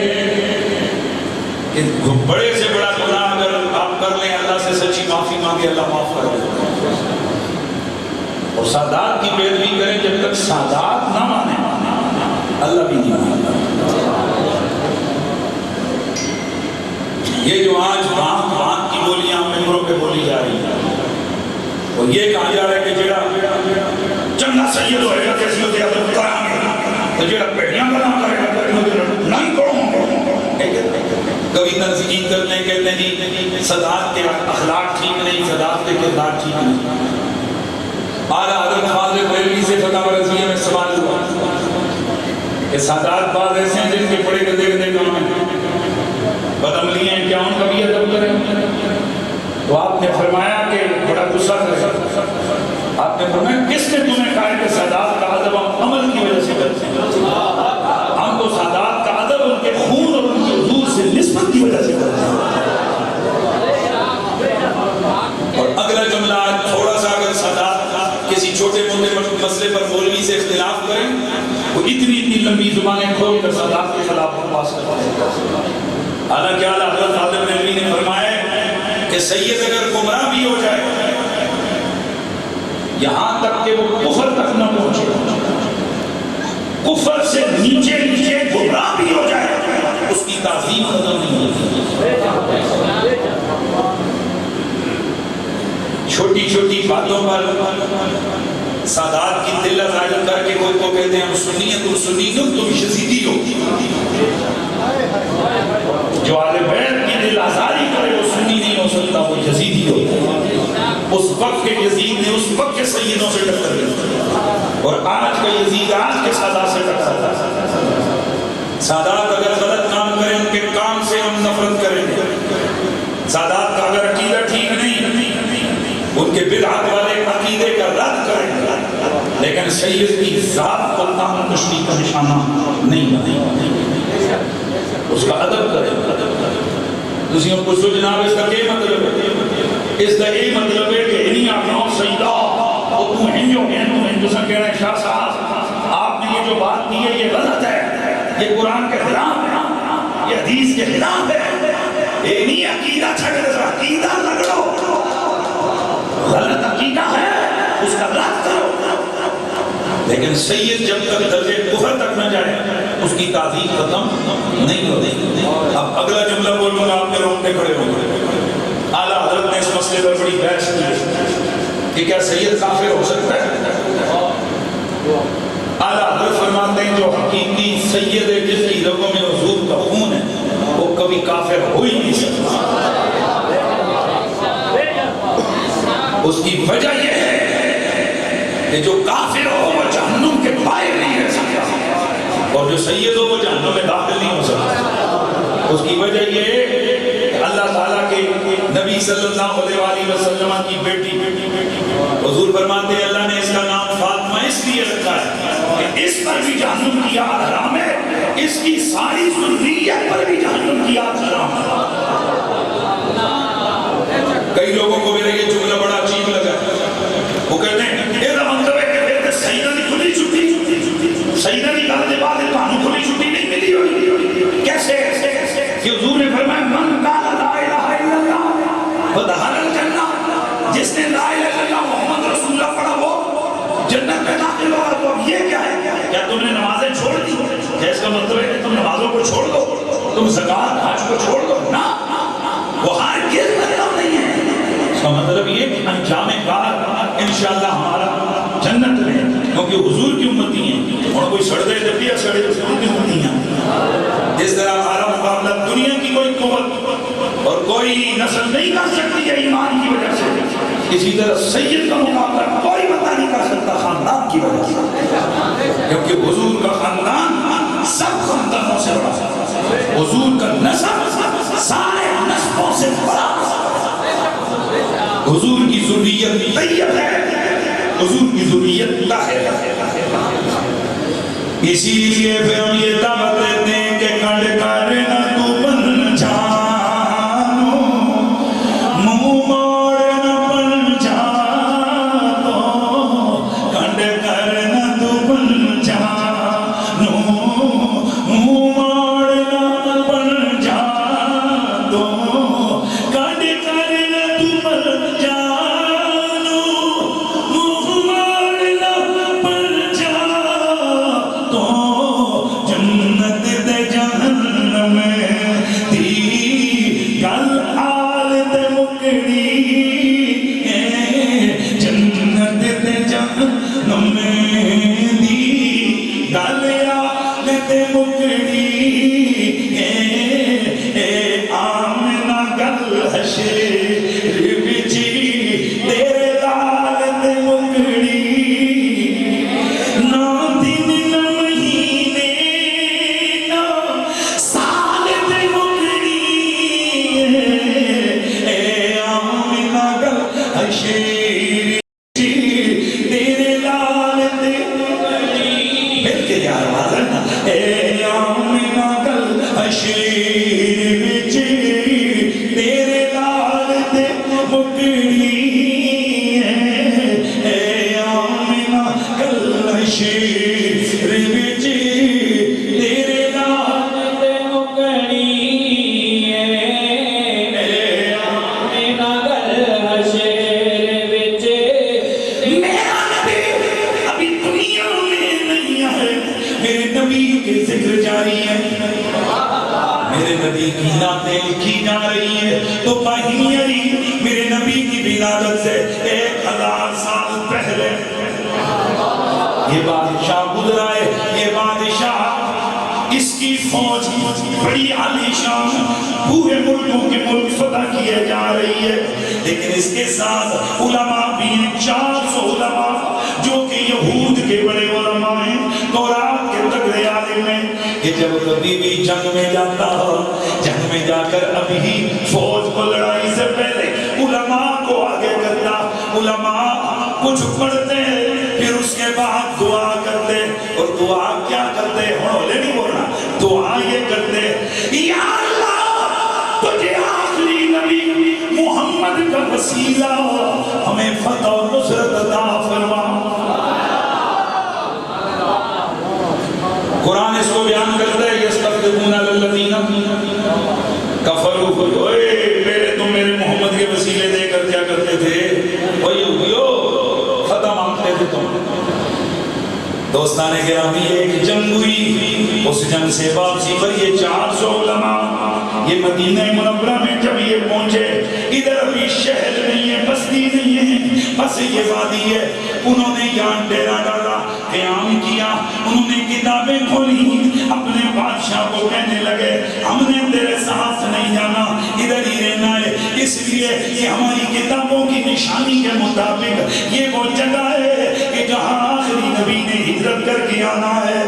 कि बड़े से बड़ा गुनाह अगर आप कर लें, अल्लाह से सच्ची माफी मांगे, अल्लाह माफ कर दे। और सादात की बेअदबी करें, जब तक सादात ना माने अल्लाह भी नहीं मानता। ये जो आज भांग भांग की बोलियां मिंबरों पे बोली जा रही है, और ये कहा जा रहा है कि जेड़ा चंगा सैयद होएगा कैसी होती है तो जेड़ा पेड़ियां बना करेगा नहीं करो कभी तंजीम करते हैं, कहते हैं जी सदात के अखलाक ठीक नहीं, सदात के किरदार ठीक नहीं। आला हज़रत फ़ाज़िल बरेलवी से फतवा रज़िया में सवाल हुआ कि सादात बाज़ ऐसे हैं जिनके बड़े गंदे गंदे काम हैं, बदअमली हैं, क्या उनका भी अदब करें? तो आपने फरमाया कि बड़ा गुस्सा करें, आपने फरमाया किसने तुम्हें कहा कि सादात का अदब हम अमल की वजह से करते हैं? हम तो सादात का अदब उनके खून और उनके हुजूर से निस्बत की वजह से करते हैं। और अगला जुमला थोड़ा सा, अगर सादात किसी छोटे मोटे मसले पर मौलवी से इख्तिलाफ करें, वो इतनी इतनी लंबी जुबानें खोल कर सादात के खिलाफ पास करते हैं। हालांकि आला हज़रत फ़ाज़िल बरेलवी ने फरमाया कि सैयद अगर गुमराह भी हो जाए, यहां तक कि वो कुफर तक न पहुंचे, कुफर से नीचे नीचे गुमराह भी हो जाए, उसकी ताज़ीम खत्म नहीं होती। छोटी छोटी बातों पर सादात की दिल्लत जाहिर करके कोई को कहते हैं हम सुन्नी हैं, तुम सुन्नी हो, तुम यजीदी हो। जो आले बैत की दिल आज़ारी करे वो सुन्नी नहीं हो सकता, वो यजीदी हो। उस वक्त के यजीद ने उस वक्त के सैयदों से टक्कर ली, और आज का यजीद आज के सादात से टक्कर। सादात अगर गलत काम करें, उनके काम से हम नफरत करेंगे। सादात का अगर अकीदा ठीक नहीं, उनके बिदअत वाले अकीदे का रद्द करेंगे, लेकिन सैयद की जात को तामतशी का निशाना नहीं बनेगा, उसका अदब करेंगे। तुसी हम पूछो जनाब इसका क्या मतलब है? इसका ये मतलब है कि इन्हीं आपनों सईदा और तू हिंदू हैं, तू हिंदुस्तान कह रहे हैं शाह साहब आपने ये जो बात की है ये गलत है, ये कुरान के खिलाफ है, ये हदीस के खिलाफ है। ये नहीं अकीदा छकड़, अकीदा रगड़ो, गलत अकीदा है उसका रद्द करो। लेकिन सैयद जब तक दर्जे कुफर तक न जाए उसकी ताज़ीम खत्म नहीं होती। अब अगला जुमला बोलूंगा, आपके रोकने खड़े होंगे। आला हज़रत ने इस मसले पर बड़ी बहस की कि क्या सैयद काफिर हो सकता है? आला हज़रत फरमाते हैं जो हकीकी सैयद है, जिसकी रगों में हुजूर का खून है, वो कभी काफिर हो ही नहीं सकता। उसकी वजह यह है कि जो काफिर हो वो जहन्नुम के बाहर नहीं रह सकता, और जो सैयद हो वो जहन्नुम में दाखिल नहीं हो सकता। उसकी वजह यह है कि अल्लाह ताला के नबी सल्लल्लाहु अलैहि वसल्लम की बेटी हुजूर फरमाते हैं अल्लाह ने इसका नाम फातिमा इसलिए रखा है कि इस पर भी जहन्नुम की आग हराम है, इसकी सारी ज़ुर्रियत पर भी जहन्नुम की आग हराम है। कई लोगों को मेरा ये जुमला बड़ा अजीब लगा, वो कहते हैं ਇਹਦਾ मतलब है कि सईदा की खुली छुट्टी, सईदा की गल के बाद ਤੁਹਾਨੂੰ खुली छुट्टी नहीं मिली होगी। कैसे? कि हुजूर ने फरमाया मन काला ला इलाहा इल्लल्लाह व दखलल जन्नह, जिसने ला इलाहा इल्लल्लाह मोहम्मद रसूलुल्लाह पढ़ा वो जन्नत में दाखिल होगा। तो अब ये क्या है? क्या तुमने नमाजें छोड़ दी? इसका मतलब है कि तुम नमाजों को छोड़ दो, तुम ज़कात हज को छोड़ दो ना, वो हर किस मतलब नहीं है। इसका मतलब ये कि अंजाम कार इंशाअल्लाह हमारा जन्नत में, क्योंकि हुजूर की उम्मती हैं और कोई सड़ दे जब भी सड़े हुजूर की उम्मती हैं। जिस तरह हमारा मुकाबला दुनिया की कोई कुव्वत और कोई नस्ल नहीं कर सकती है ईमान की वजह से, इसी तरह सैयद का मुकाबला कोई बंदा नहीं कर सकता खानदान की वजह से, क्योंकि हुजूर का खानदान सब खानदानों से बड़ा, हुजूर का नस्ल सारे नस्लों से बड़ा, हुजूर की ज़ुर्रियत तैयब है, हुजूर की ज़ुर्रियत ताहिर है। इसीलिए फिर हम ये दावत देते हैं कि कंड कर न तू बन जानो, मुंह मोड़ न बन जानो, कंड कर न तू बन जानो, मुंह मोड़ न बन जानो, कंड कर न तू बन जानो, मुंह मोड़ न बन जानो, जन्नत दे ना दिन ना महीने ना साल ते मुकनी ए आमिना गल हशेर तेरे लाल ते मुकनी मिलके यार वाला ए आमिना गल हशेर विच तेरे लाल ते मुकनी ए आमिना गल हशेर विच तेरे लाल ते मुकनी ए आमिना गल हशेर विच मेरा नबी अभी दुनिया में नहीं है मेरे नबी के जिक्र जारी है मेरे नबी की नातें लिखी जा रही है तो माहियारी मेरे नबी की विलादत से 1000 साल पहले ये बादशाह गुजरा है ये बादशाह इसकी फौज बड़ी आलीशान पूरे मुल्कों के मुल्क फतह किए जा रही है लेकिन इसके साथ उलमा भी 400 उलमा जो कि यहूद के बड़े उलमा हैं तौरात के तगड़े आलिम हैं कि जब कभी भी जंग में जाता हो जंग में जाकर अभी फौज को लड़ाई से पहले उलमा को आगे करता उलमा कुछ पढ़ते फिर उसके बाद दुआ करते और दुआ क्या करते होले नहीं बोलना दुआ ये करते या अल्लाह तुझे आखिरी नबी मोहम्मद का वसीला हमें फतह और नुसरत अता फरमा कुरान इसको बयान करता है यस्तफ़िरूना लल्लज़ीना कफ़रू ओए पहले तुम मेरे मोहम्मद के वसीले देकर क्या करते थे ओए यो फतह मांगते थे तुम दोस्ताने गिरामी एक जंग हुई उस जंग से वापसी पर ये 400 उलमा ये मदीना मुनव्वरा में जब ये पहुंचे इधर अभी शहर नहीं है बस्ती नहीं है बस ये वादी है उन्होंने यहाँ डेरा डाला क़याम किया उन्होंने किताबें खोली अपने बादशाह को कहने लगे हमने तेरे साथ नहीं जाना इधर ही रहना है इसलिए कि हमारी किताबों की निशानी के मुताबिक ये वो जगह है कि जहाँ आखिरी नबी ने हिजरत करके आना है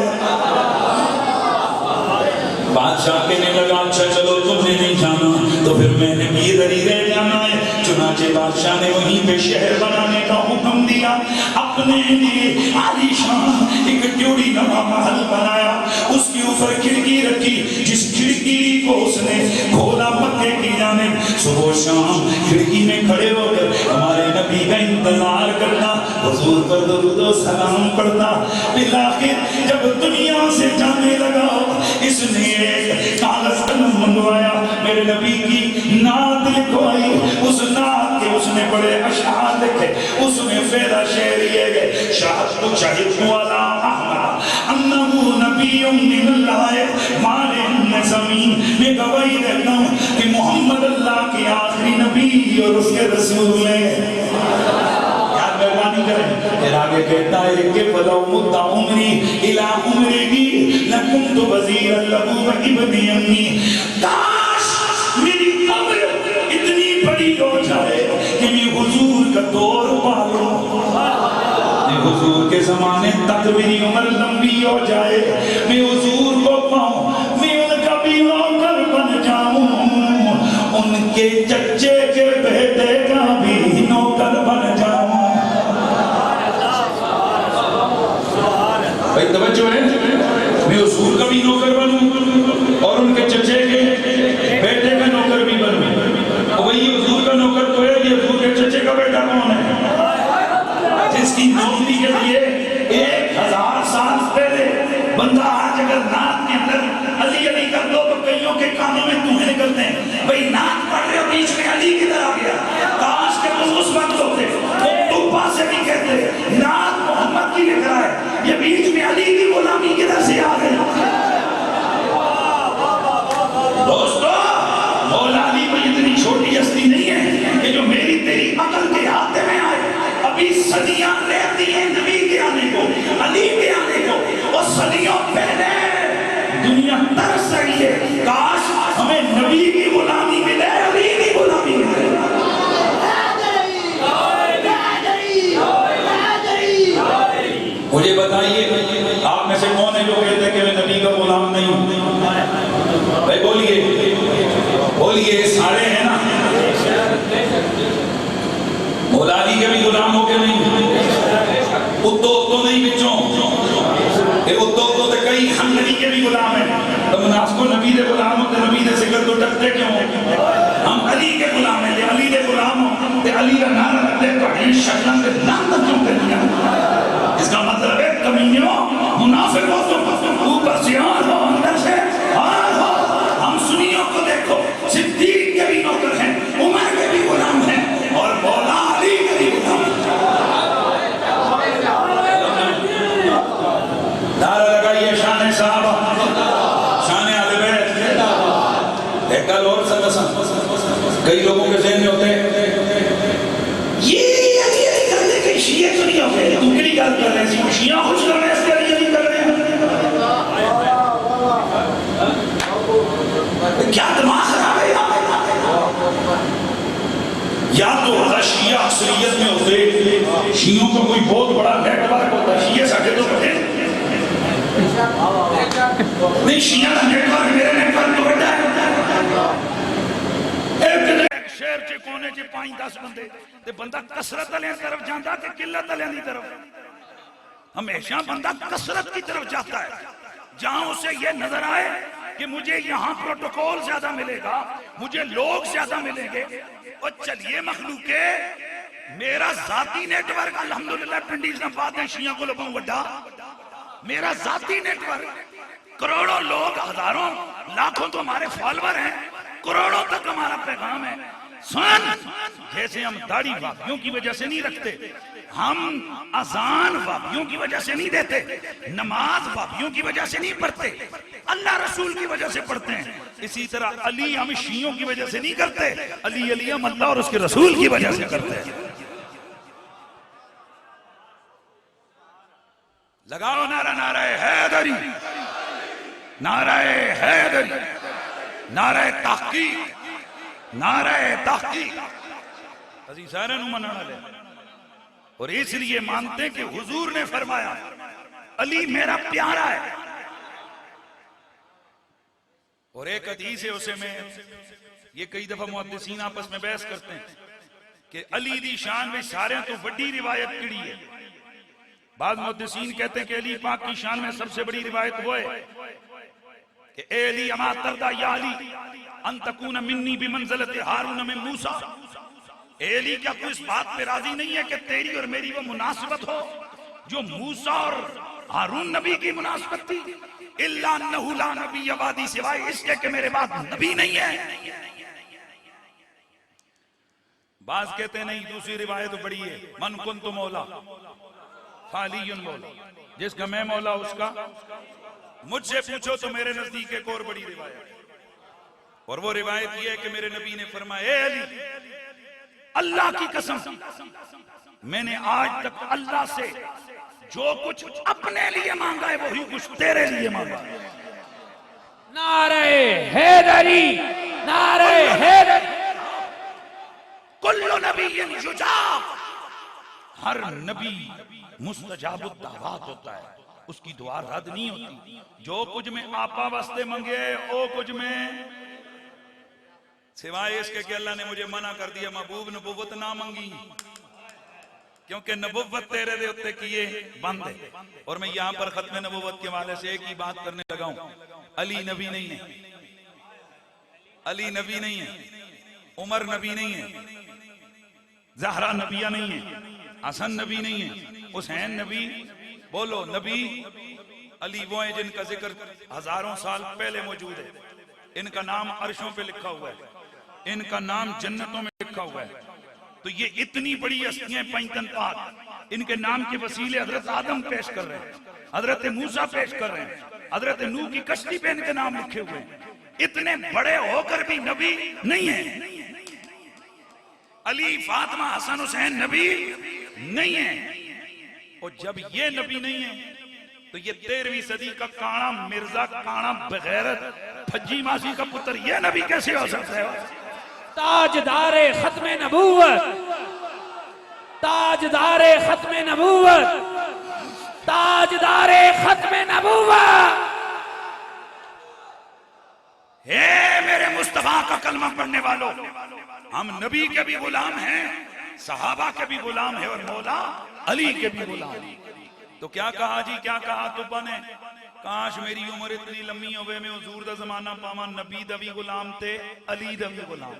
बादशाह कहने लगा अच्छा चलो तुमने नहीं जाना तो फिर मैंने भी इधर ही रह जाना है चुनाचे बादशाह ने वहीं पे शहर बनाने का हुक्म दिया अपने लिए आलीशान एक ड्योढ़ी नमा महल बनाया उसके ऊपर खिड़की रखी जिस खिड़की को उसने खोला मक्के की जानिब सुबह शाम खिड़की में खड़े होकर हमारे नबी का इंतजार करना हुजूर पर दुरूद और सलाम पढ़ना फिर जब दुनिया से जाने लगा इसने एक कागज कलम मंगवाया मेरे नबी की नात लिखवाई उस नात के उसने बड़े अशआर लिखे उसमें फेरा शेर ये गए शाहद शाहिद वाला अन्नहु नबियुम मिनल्लाह माने ज़मीन में गवाही देता हूं कि मोहम्मद अल्लाह के आखिरी नबी और उसके रसूल हैं मेहरबानी करें फिर आगे कहता है कि वलो मुद्दा उमरी इला उमरी लकुम तो वजीर लहू व इब्नी अम्मी काश मेरी कब्र इतनी बड़ी हो जाए कि मैं हुजूर का दौर पालूं हुजूर के ज़माने तक मेरी उम्र लंबी हो जाए मैं हुजूर को पाऊं मैं उनका भी नौकर बन जाऊं उनके चच्चे के बेटे का भी नौकर बन जाऊं भाई तवज्जो है मैं हुजूर का भी नौकर बनूं और उनके चचे के बेटे का नौकर भी बनूं वही हुजूर का नौकर तो है ये हुजूर के चचे का बेटा कौन है जिसकी नौकरी के लिए 1000 साल पहले बंदा आज अगर नात के अंदर अली अली कर दो तो कईयों के कानों में धुएं निकलते हैं भाई नात पढ़ रहे हो बीच में अली किधर आ गया काश के तुम उस वक्त होते तो तुब्बा से भी कहते नात मोहम्मद की लिख रहा है ये बीच में अली की गुलामी किधर से आ गई दोस्तों मौला अली कोई इतनी छोटी हस्ती नहीं है कि जो मेरी तेरी अकल के हाथ में आए अभी सदियां रहती हैं नबी के आने को अली के आने को और सदियों पहले दुनिया तरस रही है काश हमें नबी की गुलामी मिले अली की गुलामी मिले मुझे बताइए आप में से कौन है जो कहते हैं कि मैं नबी का गुलाम नहीं हूं? भाई बोलिए बोलिए, सारे हैं ना? मौला अली के भी गुलाम हो के नहीं? उत्तो उत्तो नहीं बिचों उत्तो उत्तो तो कई खंडनी के भी गुलाम है। तो मुनास को नबी दे गुलाम हो तो नबी दे सिकर तो डरते क्यों? हम अली के गुलाम है, अली दे गुलाम हो ते अली का नारा रखते तो शक्ल के नाम क्यों कर दिया? इसका मतलब है कमीनियों, मुनाफिक हो तुम, ऊपर से और हो अंदर से और हो। हम सुन्नियों को देखो, सिद्दीक के भी नौकर हैं, उमर के भी गुलाम हैं और मौला अली के भी गुलाम हैं। नारा लगाइए शान साहबा, शान आले बैत। एक गल और सदसा, कई लोगों के ज़हन में होते हैं ये करने के शिये तो नहीं होते, दूसरी गल कर रहे हैं शिया खुश कर रहे हैं, इसके लिए नहीं कर रहे हैं। क्या दिमाग खराब है या तो अगर शिया अक्सरियत में होते, शियों का कोई बहुत बड़ा नेटवर्क होता, शिये साढ़े तो बड़े नहीं, शिया का नेटवर्क मेरे नेटवर्क तो बड़ा है। एक शहर च कोने च 5-10 बंदे ते बंदा कसरत वाले तरफ जाता कि किल्लत वाले की तरफ? हमेशा बंदा कसरत की तरफ जाता है, जहां उसे यह नजर आए कि मुझे यहाँ प्रोटोकॉल ज्यादा मिलेगा, मुझे लोग ज्यादा मिलेंगे। और चलिए मखलूके, मेरा जाती नेटवर्क अल्हम्दुलिल्लाह पिंडी इस्लामाबाद ने शिया को लोगों वड्डा, मेरा जाती नेटवर्क, करोड़ों लोग, हजारों लाखों तो हमारे फॉलोअर हैं, करोड़ों तक हमारा पैगाम है। सुन, जैसे हम दाढ़ी वापियों की वजह से नहीं रखते, हम अजान वापियों की वजह से नहीं देते, नमाज वापियों की वजह से नहीं पढ़ते, अल्लाह रसूल की वजह से पढ़ते हैं। इसी तरह अली हम शियों की वजह से नहीं करते, अली अली हम अल्लाह और उसके रसूल की वजह से करते हैं। लगाओ नारा, नाराए हैदरी, नाराए हैदरी, नाराए तहकीक, नाराए तहकीक। अजी सारे नु मनने वाले और इसलिए मानते हैं कि हुजूर ने फरमाया अली मेरा प्यारा है। और एक हदीस है उसे में ये कई दफा मुहद्दिसीन आपस में बहस करते हैं कि अली दी शान में सारे तो बड़ी रिवायत किड़ी है। बाद मुहद्दिसीन कहते हैं कि अली पाक की शान में सबसे बड़ी रिवायत वो है कि ए अली अमा तरदा या अली अन तकून मिन्नी बिमंज़िलत हारून मिन मूसा। ए अली, क्या तू इस बात पे राजी नहीं है कि तेरी और मेरी वो मुनासिबत हो जो मूसा और हारून नबी की मुनासिबत थी? इल्ला अन्नहु ला नबी अबादी, सिवाय इसके कि मेरे बाद नबी नहीं है। बाज कहते नहीं, दूसरी रिवायत बड़ी है, मन कुन्तु मौला फालियुन मौला, जिसका मैं मौला उसका। मुझसे पूछो तो मेरे नजदीक एक और बड़ी रिवायत, और वो रिवायत ये है कि मेरे नबी ने फरमाया, ए अली, अल्लाह की कसम मैंने आज तक अल्लाह से जो कुछ अपने लिए मांगा है वही कुछ तेरे लिए मांगा। नारे हैदरी, नारे हैदरी। कुल्लु नबिय्यिन युजाब, हर नबी मुस्तजाबुद दावत होता है, उसकी दुआ रद्द नहीं होती। जो कुछ में आपा वास्ते मांगे ओ कुछ में, सिवाय इसके कि अल्लाह ने मुझे मना कर दिया महबूब नबुव्वत ना मांगी, क्योंकि नबुव्वत तेरे दे उत्ते किए बंद है। और मैं यहां पर खत्म नबुव्वत के वाले से एक ही बात करने लगा हूं, अली नबी नहीं है, अली नबी नहीं है, उमर नबी नहीं है, ज़हरा नबिया नहीं है, हसन नबी नहीं है, हुसैन नबी, बोलो नबी। अली वो है जिनका जिक्र हजारों साल पहले मौजूद है, इनका नाम अर्शों पे लिखा हुआ है, इनका नाम जन्नतों में लिखा हुआ है। तो ये इतनी बड़ी हस्तियां पैंतन पाक, इनके नाम के वसीले हजरत आदम पेश कर रहे हैं, हजरत मूसा पेश कर रहे हैं, हजरत नूह की कश्ती पे इनके नाम लिखे हुए हैं। इतने बड़े होकर भी नबी नहीं है। अली, फातिमा, हसन, हुसैन नबी नहीं है। और जब ये नबी नहीं है तो ये 13वीं सदी का काना मिर्जा, काना बगैरत, फज्जी मासी का पुत्र, ये नबी कैसे हो सकता है? ताजदारे खत्मे नबूवत, ताजदारे खत्मे नबूवत, महबूबा। हे मेरे मुस्तफा का कलमा पढ़ने वालों, हम नबी के भी गुलाम हैं, सहाबा के भी गुलाम हैं और मौला अली के भी गुलाम। तो क्या कहा जी, क्या कहा तुब्बा ने? काश मेरी उम्र इतनी लंबी होवे मैं हुजूर दा जमाना पावां, नबी दा भी गुलाम ते अली दा भी गुलाम।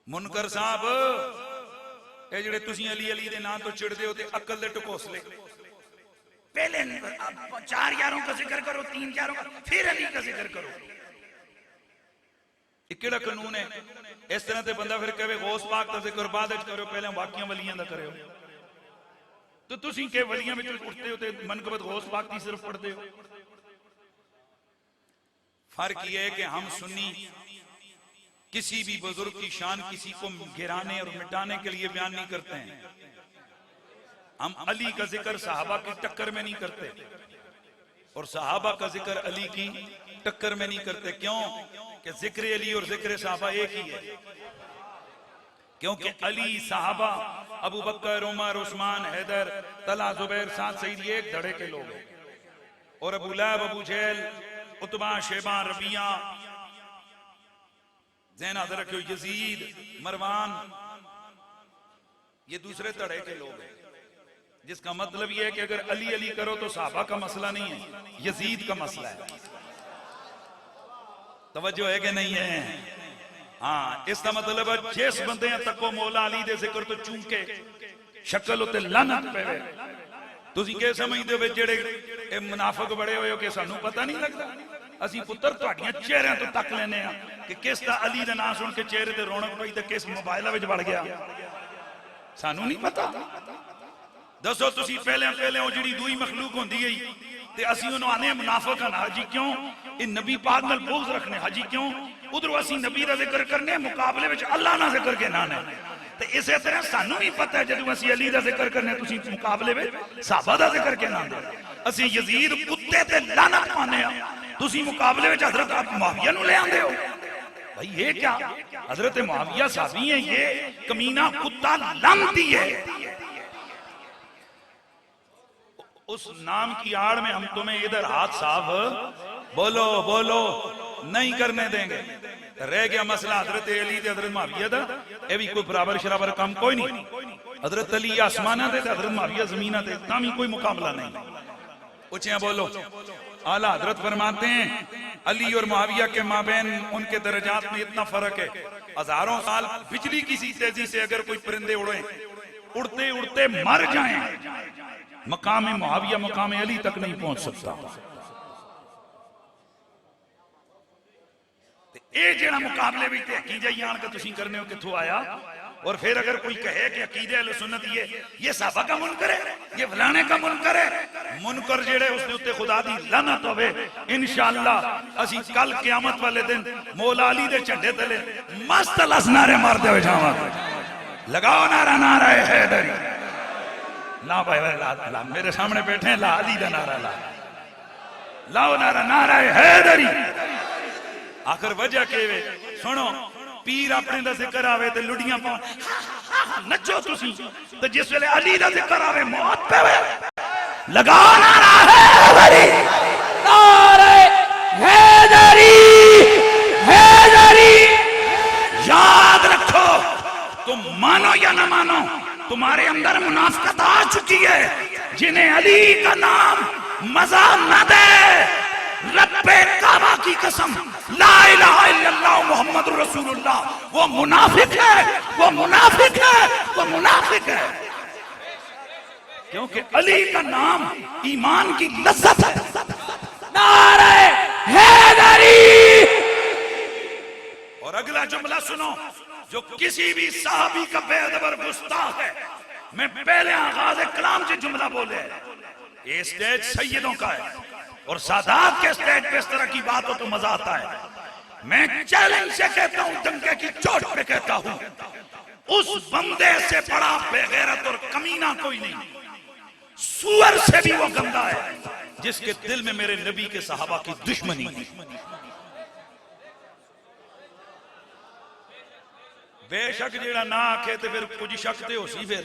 मुनकर साहब, ਇਹ ਜਿਹੜੇ ਤੁਸੀਂ ਅਲੀ ਅਲੀ ਦੇ ਨਾਂ ਤੋਂ ਚਿੜਦੇ ਹੋ ਤੇ ਅਕਲ ਦੇ ਢਕੋਸਲੇ, पहले 4 यारों का जिक्र करो, 3 यारों का, फिर अली का जिक्र करो। ਇਹ ਕਿਹੜਾ ਕਾਨੂੰਨ ਹੈ? ਇਸ ਤਰ੍ਹਾਂ ਤੇ ਬੰਦਾ ਫਿਰ ਕਹੇ ਗੌਸ ਪਾਕ ਦਾ ਜ਼ਿਕਰ ਬਾਅਦ ਵਿੱਚ ਕਰੋ, ਪਹਿਲਾਂ ਬਾਕੀਆਂ ਵਲੀਆਂ ਦਾ ਕਰਿਓ। तो तुसी के वलियां में उठते हो तो मनकबत गौस पाक की सिर्फ पढ़ते हो। फर्क यह है कि हम सुन्नी किसी भी बुजुर्ग की शान किसी को गिराने और मिटाने के लिए बयान नहीं करते हैं। हम अली का जिक्र सहाबा की टक्कर में नहीं करते और सहाबा का जिक्र अली की टक्कर में नहीं करते। क्यों? कि जिक्र अली और जिक्र सहाबा एक ही है, क्योंकि अली सहाबा अबू बकर, उमर, उस्मान, हैदर, तला, जुबैर, साद, सईद ये एक धड़े के लोग हैं। और अबू लहब, अबू जहल, उतबा, शेबा, रबिया, ज़हन हाज़िर रखियो, यजीद, मरवान, ये दूसरे धड़े के लोग हैं। जिसका मतलब ये है कि अगर अली अली करो तो सहाबा का मसला नहीं है, यजीद का मसला है। तवज्जो है कि नहीं है? हाँ, इसका मतलब है जिस बंदे तको मौला अली दे जिक्र तो चूके शक्ल उत्ते लानत पवे। तुसी के समझदे हो जेड़े ए मुनाफिक बड़े होए हो कि सानू पता नहीं लगदा? ਅਸੀਂ ਪੁੱਤਰ ਤੁਹਾਡੀਆਂ ਚਿਹਰਿਆਂ ਤੋਂ ਤੱਕ ਲੈਨੇ ਆ ਕਿ ਕਿਸ ਦਾ ਅਲੀ ਦਾ ਨਾਮ ਸੁਣ ਕੇ ਚਿਹਰੇ ਤੇ ਰੌਣਕ ਪਈ ਤੇ ਕਿਸ ਮੋਬਾਈਲਾਂ ਵਿੱਚ ਵੜ ਗਿਆ। ਸਾਨੂੰ ਨਹੀਂ ਪਤਾ। ਦੱਸੋ ਤੁਸੀਂ ਪਹਿਲੇ ਉਹ ਜਿਹੜੀ ਦੂਈ ਮਖਲੂਕ ਹੁੰਦੀ ਹੈ ਤੇ ਅਸੀਂ ਉਹਨੂੰ ਆਨੇ ਮੁਨਾਫਿਕ ਹਨ। ਹਾਜੀ ਕਿਉਂ? ਇਹ ਨਬੀ ਪਾਕ ਨਾਲ ਬੋਝ ਰੱਖਨੇ। ਹਾਜੀ ਕਿਉਂ? ਉਧਰੋਂ ਅਸੀਂ ਨਬੀ ਦਾ ਜ਼ਿਕਰ ਕਰਨੇ, ਮੁਕਾਬਲੇ ਵਿੱਚ ਅੱਲਾਹ ਨਾਲ ਜ਼ਿਕਰ ਕੇ ਨਾ ਨੇ। ਤੇ ਇਸੇ ਤਰ੍ਹਾਂ ਸਾਨੂੰ ਵੀ ਪਤਾ ਹੈ ਜਦੋਂ ਅਸੀਂ ਅਲੀ ਦਾ ਜ਼ਿਕਰ ਕਰਨੇ ਤੁਸੀਂ ਮੁਕਾਬਲੇ ਵਿੱਚ ਸਹਾਬਾ ਦਾ ਜ਼ਿਕਰ ਕੇ ਨਾ ਦੇ। ਅਸੀਂ ਯਜ਼ੀਦ ਕੁੱਤੇ ਤੇ ਲਾਨਤ ਪਾਉਂਦੇ ਆ, तुसी मुकाबले में हजरत मुआविया ले आंदे हो। भाई ये क्या? हजरत मुआविया साहबी है, ये कमीना कुत्ता लानती है। उस नाम की आड़ में हम तुम्हें इधर हाथ साफ बोलो बोलो नहीं करने देंगे। रह गया मसला हजरत अली ते हजरत मुआविया दा, ये भी कोई बराबर शराबर काम कोई नहीं। हजरत अली आसमाना ते हजरत मुआविया जमीना ते, तां भी कोई मुकाबला नहीं। ऊंचियां बोलो। आला हजरत फरमाते हैं अली और मुआविया के माबैन उनके दर्जात में इतना फर्क है, हजारों साल बिजली किसी तेजी से अगर कोई परिंदे उड़े, उड़ते उड़ते मर जाएं, मकाम मुआविया मकाम अली तक नहीं पहुंच सकता। ये जेड़ा मुकाबले भी अकीदा यान का तुसी करने हो किथों आया? और फिर अगर कोई कहे कि अकीदे अहले सुन्नत ये साहबा का मुनकर है, ये फलाने का मुनकर है, मुनकर जेड़े उसने उत्ते खुदा दी लानत होवे। इंशाअल्लाह असी कल क़यामत वाले दिन मौला अली दे झंडे तले मस्त लस नारे मारते हुए जावांगे। लगाओ नारा, नारा है हैदरी। ला भाई ला, मेरे सामने बैठे हैं, ला अली दा नारा ला, लाओ नारा, नारा है हैदरी। आखिर वजह के सुनो, पीर अपने दा जिक्र आवे ते लुड़ियां पाओ नचो तुसी, ते जिस वेले अली दा जिक्र आवे मौत पेवे। लगाओ नारा हैदरी, नारे हैदरी, हैदरी। याद रखो, तुम मानो या ना मानो, तुम्हारे अंदर मुनाफिकत आ चुकी है। जिन्हें अली का नाम मजा न दे, रब्बे काबा की कसम, ला इलाहा इल्लल्लाह मुहम्मद रसूलुल्लाह, वो मुनाफिक है, वो मुनाफिक है, वो मुनाफिक है। क्योंकि अली का नाम ईमान की लज्जत है। नारे हैदरी। और अगला जुमला सुनो, जो किसी भी साहबी का बेअदब गुस्ताख है, मैं पहले आगाज कलाम से जुमला बोले, ये स्टेज सैयदों का है और सादात के स्टेज पे इस तरह की बात हो तो मजा आता है। मैं चैलेंज से कहता हूं, डंके की चोट पे कहता हूं, उस बंदे से बड़ा बेगैरत और कमीना कोई नहीं, सुअर से भी वो गंदा है जिसके दिल में मेरे नबी के सहाबा की दुश्मनी है। बेशक जेड़ा ना आखे तो फिर कुछ शक तो हो सी। फिर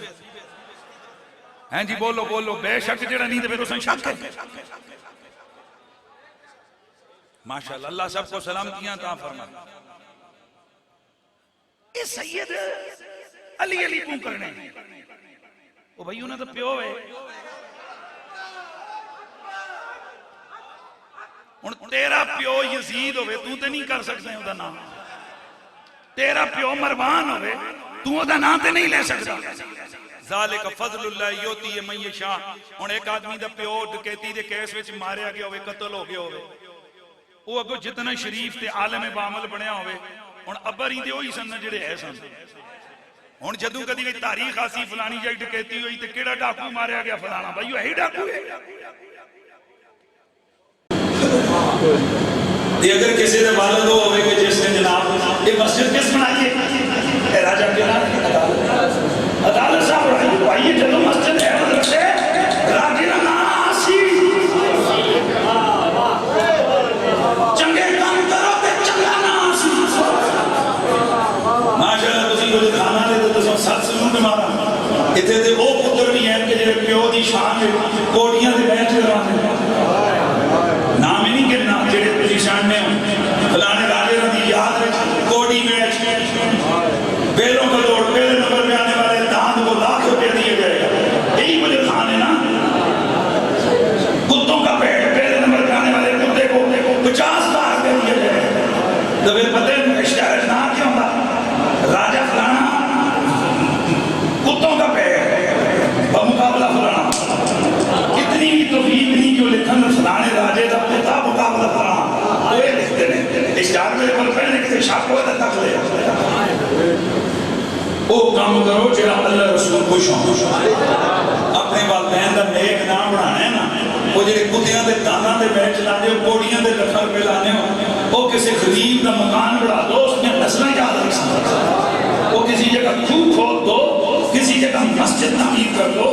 हैं जी बोलो बोलो बेशक जेड़ा नहीं तो फिर उस शक है माशाअल्लाह अल्लाह सबको सलाम किया ता फरमा ये सैयद अली अली क्यों करने ओ भाई उन्हें तो प्यो है हुण तेरा प्यो यजीद होवे तू ते नहीं कर सकदा ओदा नाम तेरा प्यो मरवान होवे तू ओदा नाम ते नहीं ले सकदा ज़ालिक फज़लुल्लाह योती मन यशा हुण एक आदमी दा प्यो डकैती दे केस विच मारिया गया होवे कत्ल हो गया होवे वो अगो जितना शरीफ ते आलम बामल बनया होवे हुण अब्बर ही दे ओही सन जेड़े है सन हुण जदों कदी कोई तारीख आसी फलानी जाई डकैती होई ते केड़ा डाकू मारिया गया फलाना भाई यही डाकू है ये अगर किसी ने वालद हो होवे कि जिसने जनाब ये मस्जिद किस बनाई है राजा के नाम अदालत साहब भाई चलो मस्जिद है मदरसे राजे का नाम आसी चंगे काम करो ते चंगा नाम आसी माशाअल्लाह तुसी कोई खाना ले तो तुम सत सलूट मारा इथे ते वो पुत्र भी हैं कि जेड़े प्यो दी शान कोड़ियां दे बैठ करवाने नाम ही नहीं गिनना जेड़े तुसी शान में फलाने राजे दी याद विच कोड़ी मैच बेलों का दौड़ पहले नंबर पे आने वाले दांत को लाख रुपए दिए जाएगा यही मुझे खान है ना कुत्तों का पेट पहले नंबर पे आने वाले कुत्ते को 50 लाख रुपए दिए जाएगा तो फिर पता है इश्तेहार ना क्या होगा राजा फलाना कुत्तों का पेट मुकाबला फलाना कितनी भी तौफीक नहीं जो लिखन फलाने राजे का कुत्ता मुकाबला फलाना वो लिखते हैं इश्तेहार मेरे को पहले किसी छाप को तक ले वो काम करो जेड़ा अल्लाह रसूल खुश हो अपने वालदैन दा नेक नाम बनाना है ना वो जेड़े कुत्तियां दे दाना दे मैच लाने हो कोड़ियां दे लखा रुपए लाने हो वो किसी गरीब का मकान बढ़ा दो उसने नस्लें याद रख सकता वो किसी जगह खूह खोद दो किसी जगह मस्जिद तामीर कर दो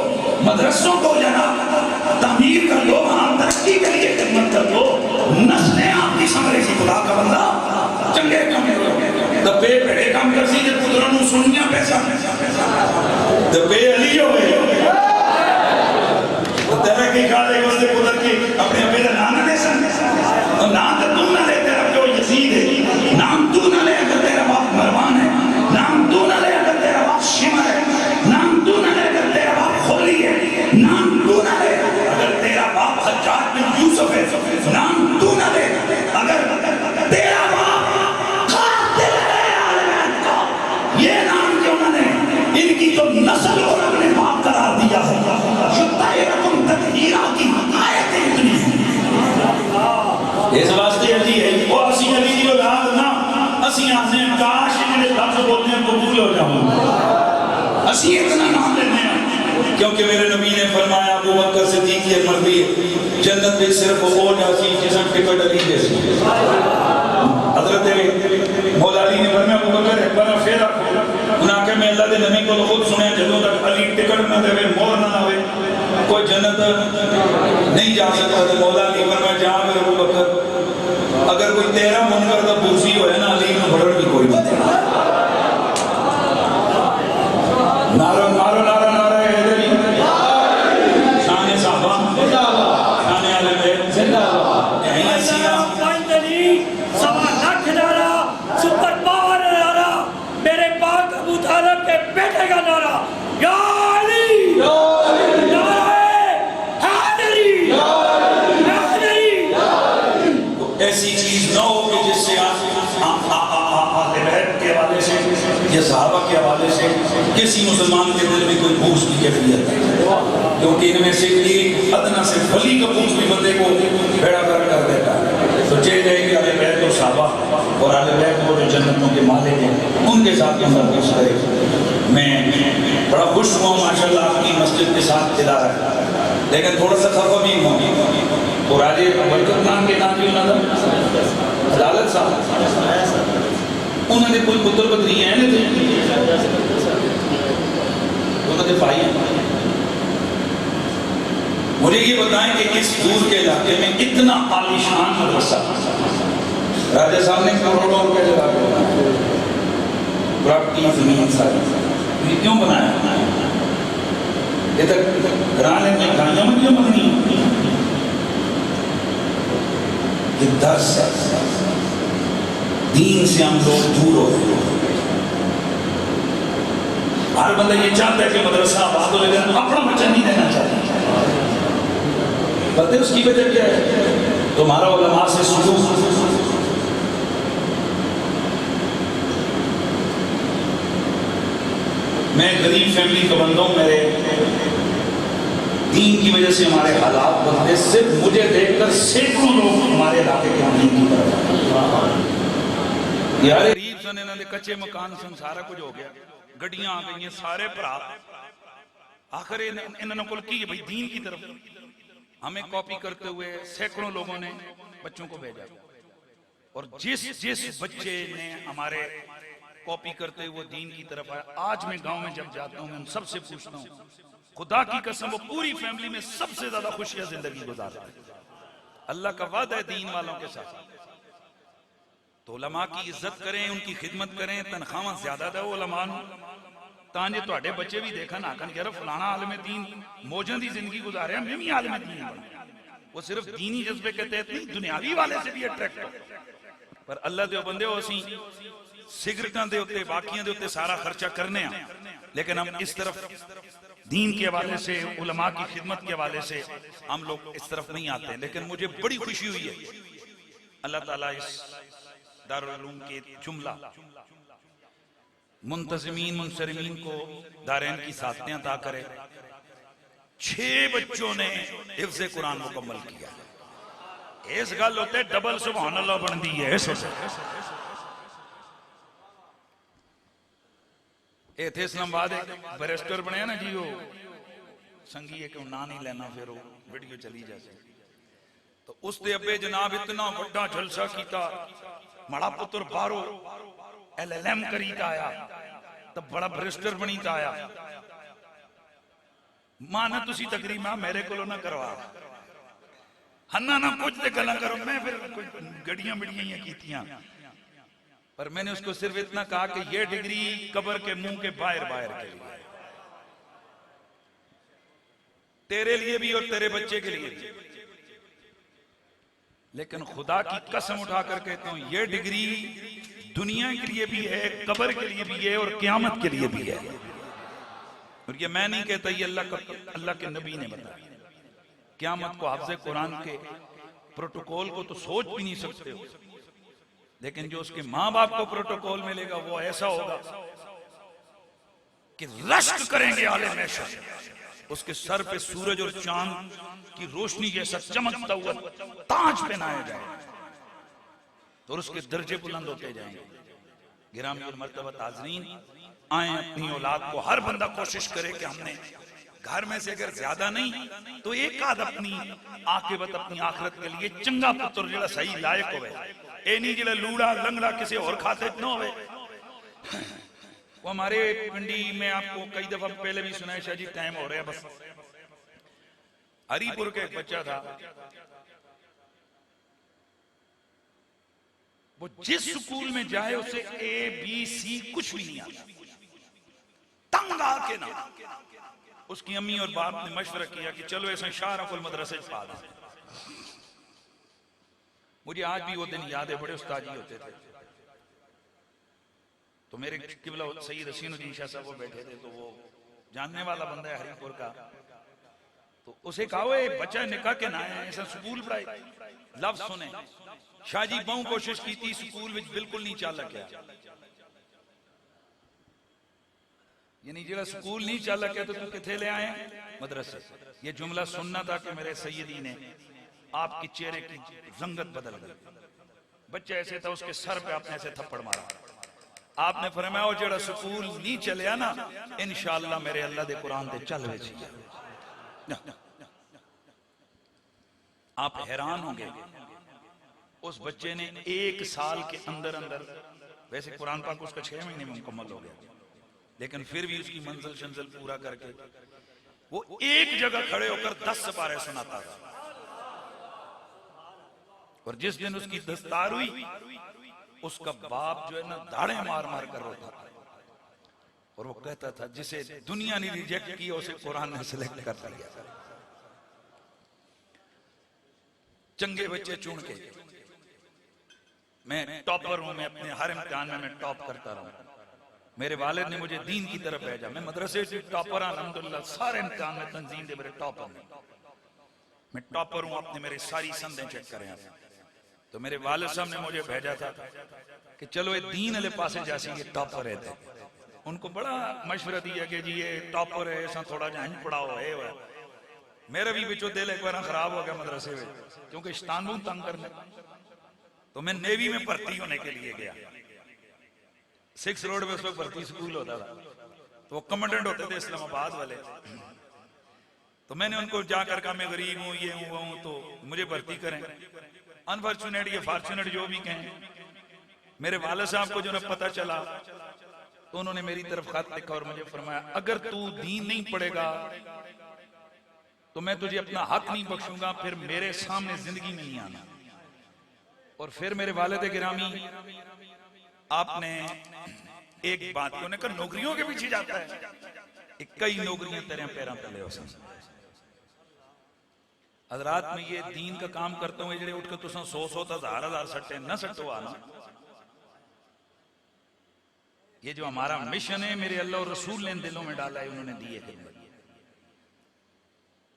मदरसों को जना तामीर कर दो वहां तरक्की के लिए खिदमत कर दो नस्लें आपकी समझे सी खुदा का बंदा चंगे काम करो दबे भेड़े काम कर सी जब पुत्रों को सुनिया पैसा दबे अली होवे तेरा की खाले उसने पुत्र की अपने अबे का नाम ले सकते और नाम तो तू ना ले तेरा जो यजीद है नाम तू ना ले अगर तेरा बाप मरवान है नाम तू ना ले अगर तेरा बाप शिमर है नाम तू ना ले अगर तेरा बाप खोली है नाम तू ना ले अगर तेरा बाप हज्जाज बिन यूसुफ है नाम तू ना ले अगर तेरा बाप कातिल है ये नाम क्यों ना ले इनकी जो नस्ल और अपने बाप करार दिया है इस वास्ते अली है वो असी अली की औलाद ना असी आने काश इन्हें लफ्ज बोलते हैं कबूल हो जाऊं असी इतना नाम लेते हैं क्योंकि मेरे नबी ने फरमाया अबू बकर सिद्दीक की मर्दी जन्नत में सिर्फ वो जासी जिसम टिकट अली जैसी हजरत मौला अली ने फरमाया अबू बकर एक बार फिर उन्हें के मैं अल्लाह के नबी को खुद सुने जदों तक अली टिकट ना देवे मोहर ना आवे कोई जन्नत नहीं जा सकता तो मौला अली फरमाया जा मेरे अबू बकर अगर कोई तेरा मुनकर का बूसी होए ना अली में भड़न की कोई बात नारा नारा नारा नारा हैदरी शान साहबा जिंदाबाद शान आले बैत जिंदाबाद यही सीना फाइनली सवा लाख नारा सुपर पावर नारा मेरे पाक अबू तालिब के बेटे का नारा या अली ऐसी चीज न हो कि जिससे के हवाले से या सहाबा के हवाले से किसी मुसलमान के दिल में कोई भूख की कैफियत है क्योंकि इनमें से एक अदना से फली का भूख भी बंदे को बेड़ा कर देता है तो जे जाएंगे आले बैत और सहाबा और आले बैत को जो जन्नतों के मालिक हैं उनके साथ हम कुछ करें मैं बड़ा खुश हुआ माशाल्लाह आपकी मस्जिद के साथ इदारा है लेकिन थोड़ा सा खफा भी हुआ और आज बरकत नाम के नाम भी अदालत साहब उन्होंने कोई पुत्र पत्नी है उन्होंने भाई मुझे ये बताएं कि इस दूर के इलाके में इतना आलीशान मदरसा राजा साहब ने करोड़ों रुपए लगा के प्रॉपर्टी जमीन सारी क्यों बनाया ये तक राने में कहा यमन यमन नहीं, ये दर्स है। दीन से हम लोग दूर हो गए। हर बंदा ये चाहता है कि मदरसा आबाद हो, लेकिन अपना बच्चा नहीं देना चाहता। पता है उसकी वजह क्या है? तुम्हारा उलमा से सुलूक। मैं गरीब फैमिली का बंदा हूं, मेरे दीन की वजह से हमारे हालात बनते, सिर्फ मुझे देखकर सैकड़ों लोग हमारे इलाके के दीन की तरफ। यार गरीब सन, इन्होंने कच्चे मकान सन, सारा कुछ हो गया, गड्डियां आ गई, सारे भरा, आखिर इन्होंने कुल की भाई दीन की तरफ। हमें कॉपी करते हुए सैकड़ों लोगों ने बच्चों को भेजा, और जिस बच्चे ने हमारे कॉपी करते हुए दीन की तरफ आया, आज मैं गांव में जब जाता हूं, मैं सबसे पूछता हूं, खुदा की कसम वो पूरी फैमिली में सबसे ज्यादा खुशियां जिंदगी गुजारते हैं। अल्लाह का वादा है दीन वालों के साथ। तो उलमा की इज्जत करें, उनकी खिदमत करें, तनख्वाह ज्यादा दो उलमा नूं, तांजे तुहाडे बच्चे भी देखन आखन यार फलाना आलिम दीन मौजां दी जिंदगी गुजारिया, मैं भी आलिम दीन बना। वो सिर्फ दीनी जज्बे के तहत नहीं, दुनियावी वाले से भी अट्रैक्ट हो। पर अल्लाह दे बंदे हो, असीं सिगरेटां दे उत्ते बाकियां दे उत्ते सारा खर्चा करने आ, लेकिन हम इस तरफ दीन के हवाले से, उलमा की खिदमत के हवाले से हम लोग इस तरफ नहीं आते। लेकिन मुझे बड़ी खुशी हुई है, अल्लाह ताला इस दारुल उलूम के जुमला मुंतज़िमीन मुनसरिमीन को दारैन की साथें अता करे। 6 बच्चों ने हिफ्ज़े कुरान मुकम्मल किया। इस गल उत्ते डबल सुभान अल्लाह बनती है। इत्थे इस्लामाबाद एक बैरिस्टर बनया ना जी, वो संगी एक ना नहीं लेना, फिर वो वीडियो चली जाती। तो उसके अब्बे जनाब इतना बड़ा जलसा किया, माड़ा पुत्र बाहरों LLM करी का आया, तो बड़ा बैरिस्टर बनी का आया। मां ना तुसी तकरीमा मेरे को ना करवा, हन्ना ना कुछ ते गल्लां करो, मैं फिर गड़ियां बिड़ियां कीतियां। पर मैंने उसको सिर्फ इतना कहा कि ये डिग्री कब्र के मुंह के बाहर बाहर के लिए, तेरे लिए भी और तेरे बच्चे के लिए भी। लेकिन खुदा की कसम उठाकर कहता हूं, ये डिग्री दुनिया के लिए भी है, कब्र के लिए भी है और क़यामत के लिए भी है। और ये मैं नहीं कहता, ये अल्लाह के नबी ने बताया। क़यामत को हाफ़िज़े कुरान के प्रोटोकॉल को तो सोच भी नहीं सकते हो, लेकिन जो उसके माँ बाप को प्रोटोकॉल मिलेगा वो ऐसा होगा कि रश्क करेंगे आले मैशा, उसके सर पे सूरज और चांद की रोशनी जैसा चमकता हुआ ताज पहनाया जाए, तो उसके दर्जे बुलंद होते जाएंगे। गिरामी और मर्तबा ताज़रीन, आए अपनी औलाद को, हर बंदा कोशिश करे कि हमने घर में से अगर ज्यादा नहीं तो एक आध अपनी आकिबत, अपनी आखिरत के लिए चंगा पुत्र जिहड़ा सही लायक होवे, ए नहीं जिहड़ा लूड़ा लंगड़ा किसी और खाते न होवे। वो हमारे पिंडी में आपको कई दफा पहले भी सुनाया, शाह जी टाइम हो रहा है बस। हरीपुर का एक बच्चा था, वो जिस स्कूल में जाए उसे ABC कुछ भी नहीं आता, तंग आके ना। उसकी अम्मी और बाप ने मशवरा किया कि चलो ऐसा शाहरकुल मदरसे पा दें। मुझे आज भी वो दिन याद है, बड़े उस्ताद जी होते थे। तो मेरे किबला सैयद हसीनुद्दीन शाह साहब वो बैठे थे, तो वो जानने वाला बंदा है हरीपुर का। तो उसे कहा बच्चा निकाह के ना है, ऐसा स्कूल पढ़ाई। लफ्ज सुने, शाह जी बहुत कोशिश की थी, स्कूल में बिल्कुल नहीं चल गया। यानी जेड़ा स्कूल नहीं चल गया तो तू किथे ले आए मदरसे। ये जुमला सुनना था कि मेरे सैयदी ने आपके चेहरे की रंगत बदल गई। बच्चा ऐसे था, उसके सर पे आपने ऐसे थप्पड़ मारा। आपने फरमाया वो जेड़ा स्कूल नहीं चलिया ना, इंशाअल्लाह मेरे अल्लाह दे कुरान दे चल वे। आप हैरान होंगे, उस बच्चे ने 1 साल के अंदर अंदर, वैसे कुरान पाक उसका 6 महीने में मुकम्मल हो गया, लेकिन फिर भी उसकी मंजिल शंजिल पूरा करके वो एक जगह खड़े होकर 10 सिपारे सुनाता था। और जिस दिन उसकी दस्तार हुई, उसका बाप जो है ना दाढ़े मार मार कर रोता था। और वो कहता था जिसे दुनिया ने रिजेक्ट किया उसे कुरान ने सिलेक्ट कर लिया। चंगे बच्चे चुन के मैं टॉपर हूं, मैं अपने हर इम्तिहान में मैं टॉप करता रहा। मेरे वालिद ने मुझे दीन की तरफ भेजा, मैं मदरसे से टॉपर अल्हम्दुलिल्लाह, सारे इम्तिहान में तंजीम दे मेरे टॉपर ने, मैं टॉपर हूं। आपने मेरी सारी संदें चेक करें आप। तो मेरे वालिद साहब ने मुझे भेजा था कि चलो ये दीन वाले पासे जैसे ये टॉपर रहते, उनको बड़ा मशवरा दिया कि जी ये टॉपर है, ऐसा थोड़ा जा पढ़ाओ है। मेरा भी बिचो दिल एक बार खराब हो गया मदरसे में, क्योंकि शैतान बहुत तंग करने। तो मैं नेवी में भर्ती होने के लिए गया, 6 रोड पे उस वक्त भर्ती स्कूल होता था, तो वो कमांडेंट होते थे इस्लामाबाद वाले। तो मैंने उनको जाकर कहा मैं गरीब हूँ, ये हूँ वो हूँ, तो मुझे भर्ती करें। अनफॉर्चुनेट या फॉर्चुनेट जो भी कहें, मेरे वाले साहब को जो ना पता चला तो उन्होंने मेरी तरफ खत लिखा और मुझे फरमाया अगर तू दीन नहीं पढ़ेगा तो मैं तुझे अपना हक नहीं बख्शूंगा, फिर मेरे सामने जिंदगी में नहीं आना। और फिर मेरे वालिद गिरामी आपने एक बात को कहा, नौकरियों के पीछे जाता है, कई नौकरियां तेरे पैरों तले हो सकती। हजरात में ये दीन का काम करता हूँ, जेडे उठ के तुम 100 तो 1000 सट्टे न सट्टो आना। ये जो हमारा मिशन है मेरे अल्लाह और रसूल ने दिलों में डाला है, उन्होंने दिए खिदमत।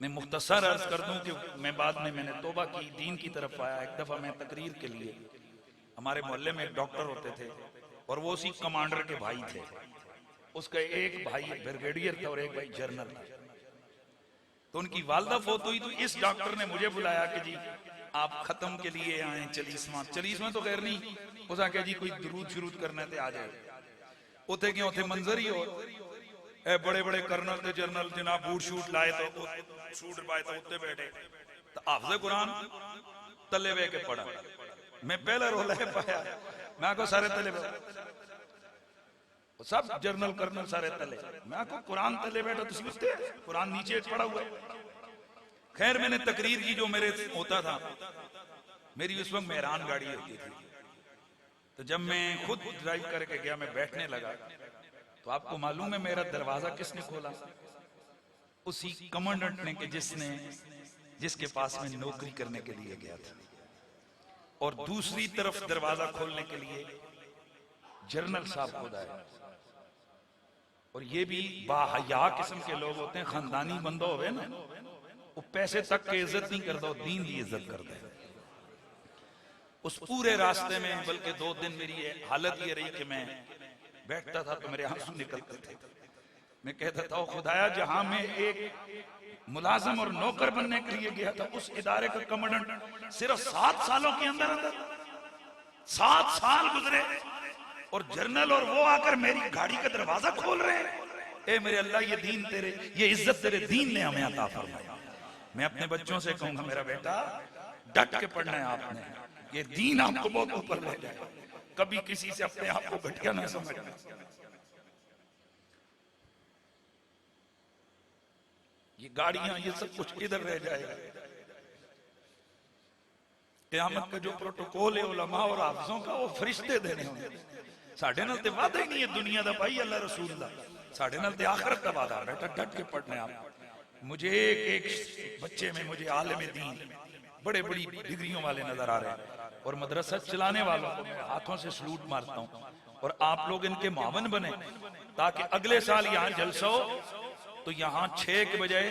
मैं मुख्तसर अर्ज कर दूं कि मैं बाद में मैंने तौबा की, दीन की तरफ आया। एक दफा मैं तकरीर के लिए, हमारे मोहल्ले में एक डॉक्टर होते थे और वो उसी कमांडर के भाई थे। उसका एक भाई ब्रिगेडियर था और एक भाई जनरल था। तो उनकी वालदा फौत हुई, तो इस डॉक्टर ने मुझे बुलाया कि जी आप खत्म के लिए आए, चलीसवां तो खैर नहीं, उस आके जी कोई दुरूद शुरूद करना थे आ जाए। उथे क्यों उथे मंजर ही हो, ए बड़े बड़े कर्नल ते जनरल जनाब बूट शूट लाए तो सूट पाए तो उत्ते बैठे, तो हाफिज़ कुरान तले वे के पढ़ा। मैं पहला रोला है पाया, मैं को सारे तले सब जनरल कर्नल सारे तले, मैं को कुरान तले बैठा तो उसते कुरान नीचे पड़ा हुआ। खैर मैंने तकरीर की, जो मेरे होता था, मेरी उस वक्त मेहरान गाड़ी होती थी। तो जब मैं खुद ड्राइव करके गया, मैं बैठने लगा, तो आपको मालूम है मेरा दरवाजा किसने खोला? उसी कमांडेंट ने, कि जिसके पास में नौकरी करने के लिए गया था। और दूसरी तरफ दरवाजा खोलने के लिए जनरल साहब खुद आए। और ये भी बाहया किस्म के लोग होते हैं, खानदानी बंदा होवे ना, वो पैसे तक की इज्जत नहीं करता, दीन की इज्जत करता है। उस पूरे रास्ते में बल्कि 2 दिन मेरी हालत ये रही कि मैं बैठता था तो मेरे आंसू निकलते थे। मैं कहता था खुदाया, जहां मैं एक मुलाजिम और नौकर बनने के लिए गया था, उस इदारे का कमांडेंट सिर्फ 7 सालों के अंदर 7 साल गुजरे और जनरल और वो आकर मेरी गाड़ी का दरवाजा खोल रहे हैं। ए मेरे अल्लाह, ये दीन तेरे, ये इज्जत तेरे दीन ने हमें अता फरमाई। मैं अपने बच्चों से कहूंगा, मेरा बेटा डट के पढ़ना है आपने, ये दीन आपको बहुत ऊपर ले जाए। कभी किसी से अपने आप को घटिया ना समझना। ये गाड़ियां, ये सब कुछ इधर रह जाएगा। क़यामत का जो प्रोटोकॉल है उलमा और हाफिज़ों का, वो फरिश्ते देने होंगे। साढ़े नाल ते वादा ही नहीं है दुनिया दा भाई, अल्लाह रसूल दा। साढ़े नाल ते आखिरत दा वादा। बेटा डट के पढ़ने आप। मुझे एक बच्चे में मुझे आलिम दीन, बड़े बड़ी डिग्रियों वाले नजर आ रहे हैं, और मदरसा चलाने वालों को मैं हाथों से सलूट मारता हूं। और आप लोग इनके मावन बने, ताकि अगले साल यहाँ जलसा हो तो यहाँ 6 के बजाय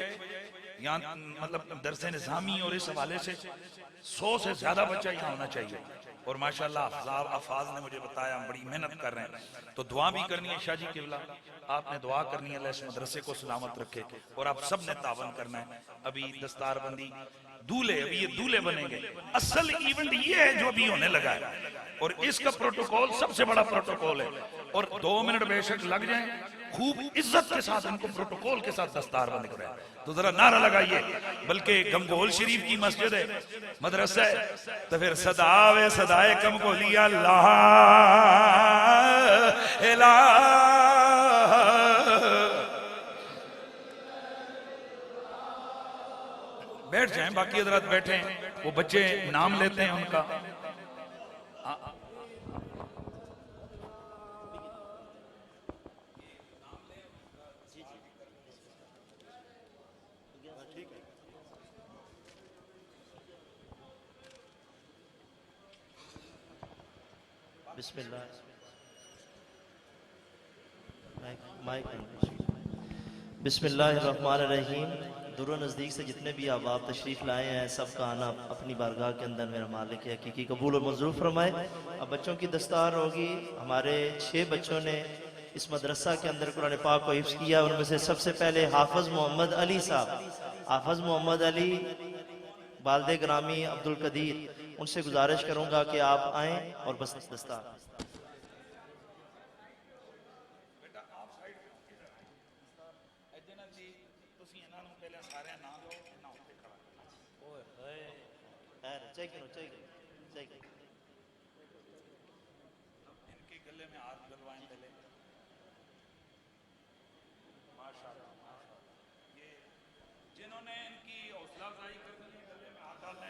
यहाँ मतलब दरसे निज़ामी और इस हवाले से 100 से ज्यादा बच्चा यहाँ होना चाहिए। और माशाल्लाह अफाज ने मुझे बताया बड़ी मेहनत कर रहे हैं। तो दुआ भी करनी है शाह जी किबला, आपने दुआ करनी है अल्लाह इस मदरसे को सलामत रखे, और आप सब ने तावन करना है। अभी दस्तारबंदी दूल्हे, अभी ये दूल्हे बनेंगे। असल इवेंट ये है जो अभी होने लगा है, और इसका प्रोटोकॉल सबसे बड़ा प्रोटोकॉल है। और 2 मिनट बेशक लग जाए, खूब इज्जत के साथ इनको प्रोटोकॉल के साथ दस्तारबंद कराए। तो जरा नारा लगाइए। बल्कि गंगोल शरीफ की मस्जिद है, मदरसा है, तो फिर सदावे सदाए कम को लिया अल्लाह बैठ जाएं, बाकी हजरात बैठे हैं, वो बच्चे नाम लेते हैं उनका। बिस्मिल्लाह। माइक बिस्मिल्लाहिर्रहमानिर्रहीम। दूर नज़दीक से जितने भी अहबाब तशरीफ़ लाए हैं, सबका आना अपनी बारगाह के अंदर मेरा मालिक है हकीकी कबूल और मंजूर फरमाए। अब बच्चों की दस्तार होगी। हमारे 6 बच्चों ने इस मदरसा के अंदर कुरान पाक को हिफ्ज़ किया। उनमें से सबसे पहले हाफिज़ मोहम्मद अली साहब, हाफिज़ मोहम्मद अली वालिद ग्रामी अब्दुल कदीर, उनसे गुजारिश करूँगा कि आप आएँ और बस दस्तार। इनके गले में हाथ डलवाएं पहले। माशाअल्लाह, ये जिन्होंने इनकी हौसला अफजाई करनी है, गले में हाथ डालें।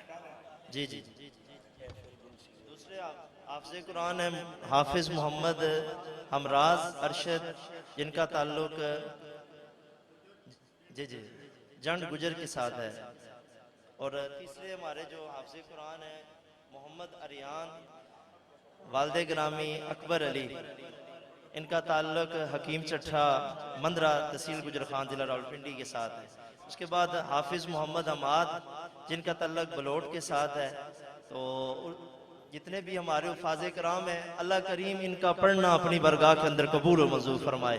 जी जी जी। दूसरे हाफिज़ कुरान है हाफिज़ मोहम्मद हमराज अरशद, जिनका ताल्लुक जी जी जंड गुजर के साथ है। और तीसरे हमारे जो हाफिज़ कुरान है मोहम्मद अरियान वालिद ग्रामी अकबर अली, इनका ताल्लुक हकीम चट्ठा मंदरा तहसील गुजर खान जिला रावलपिंडी के साथ है। उसके बाद हाफिज़ मोहम्मद हमाद, जिनका ताल्लुक बलोट के साथ है। तो जितने भी हमारे उफाज़े कराम हैं, अल्लाह करीम इनका पढ़ना अपनी बरगाह के अंदर कबूल और मंजूर फरमाए।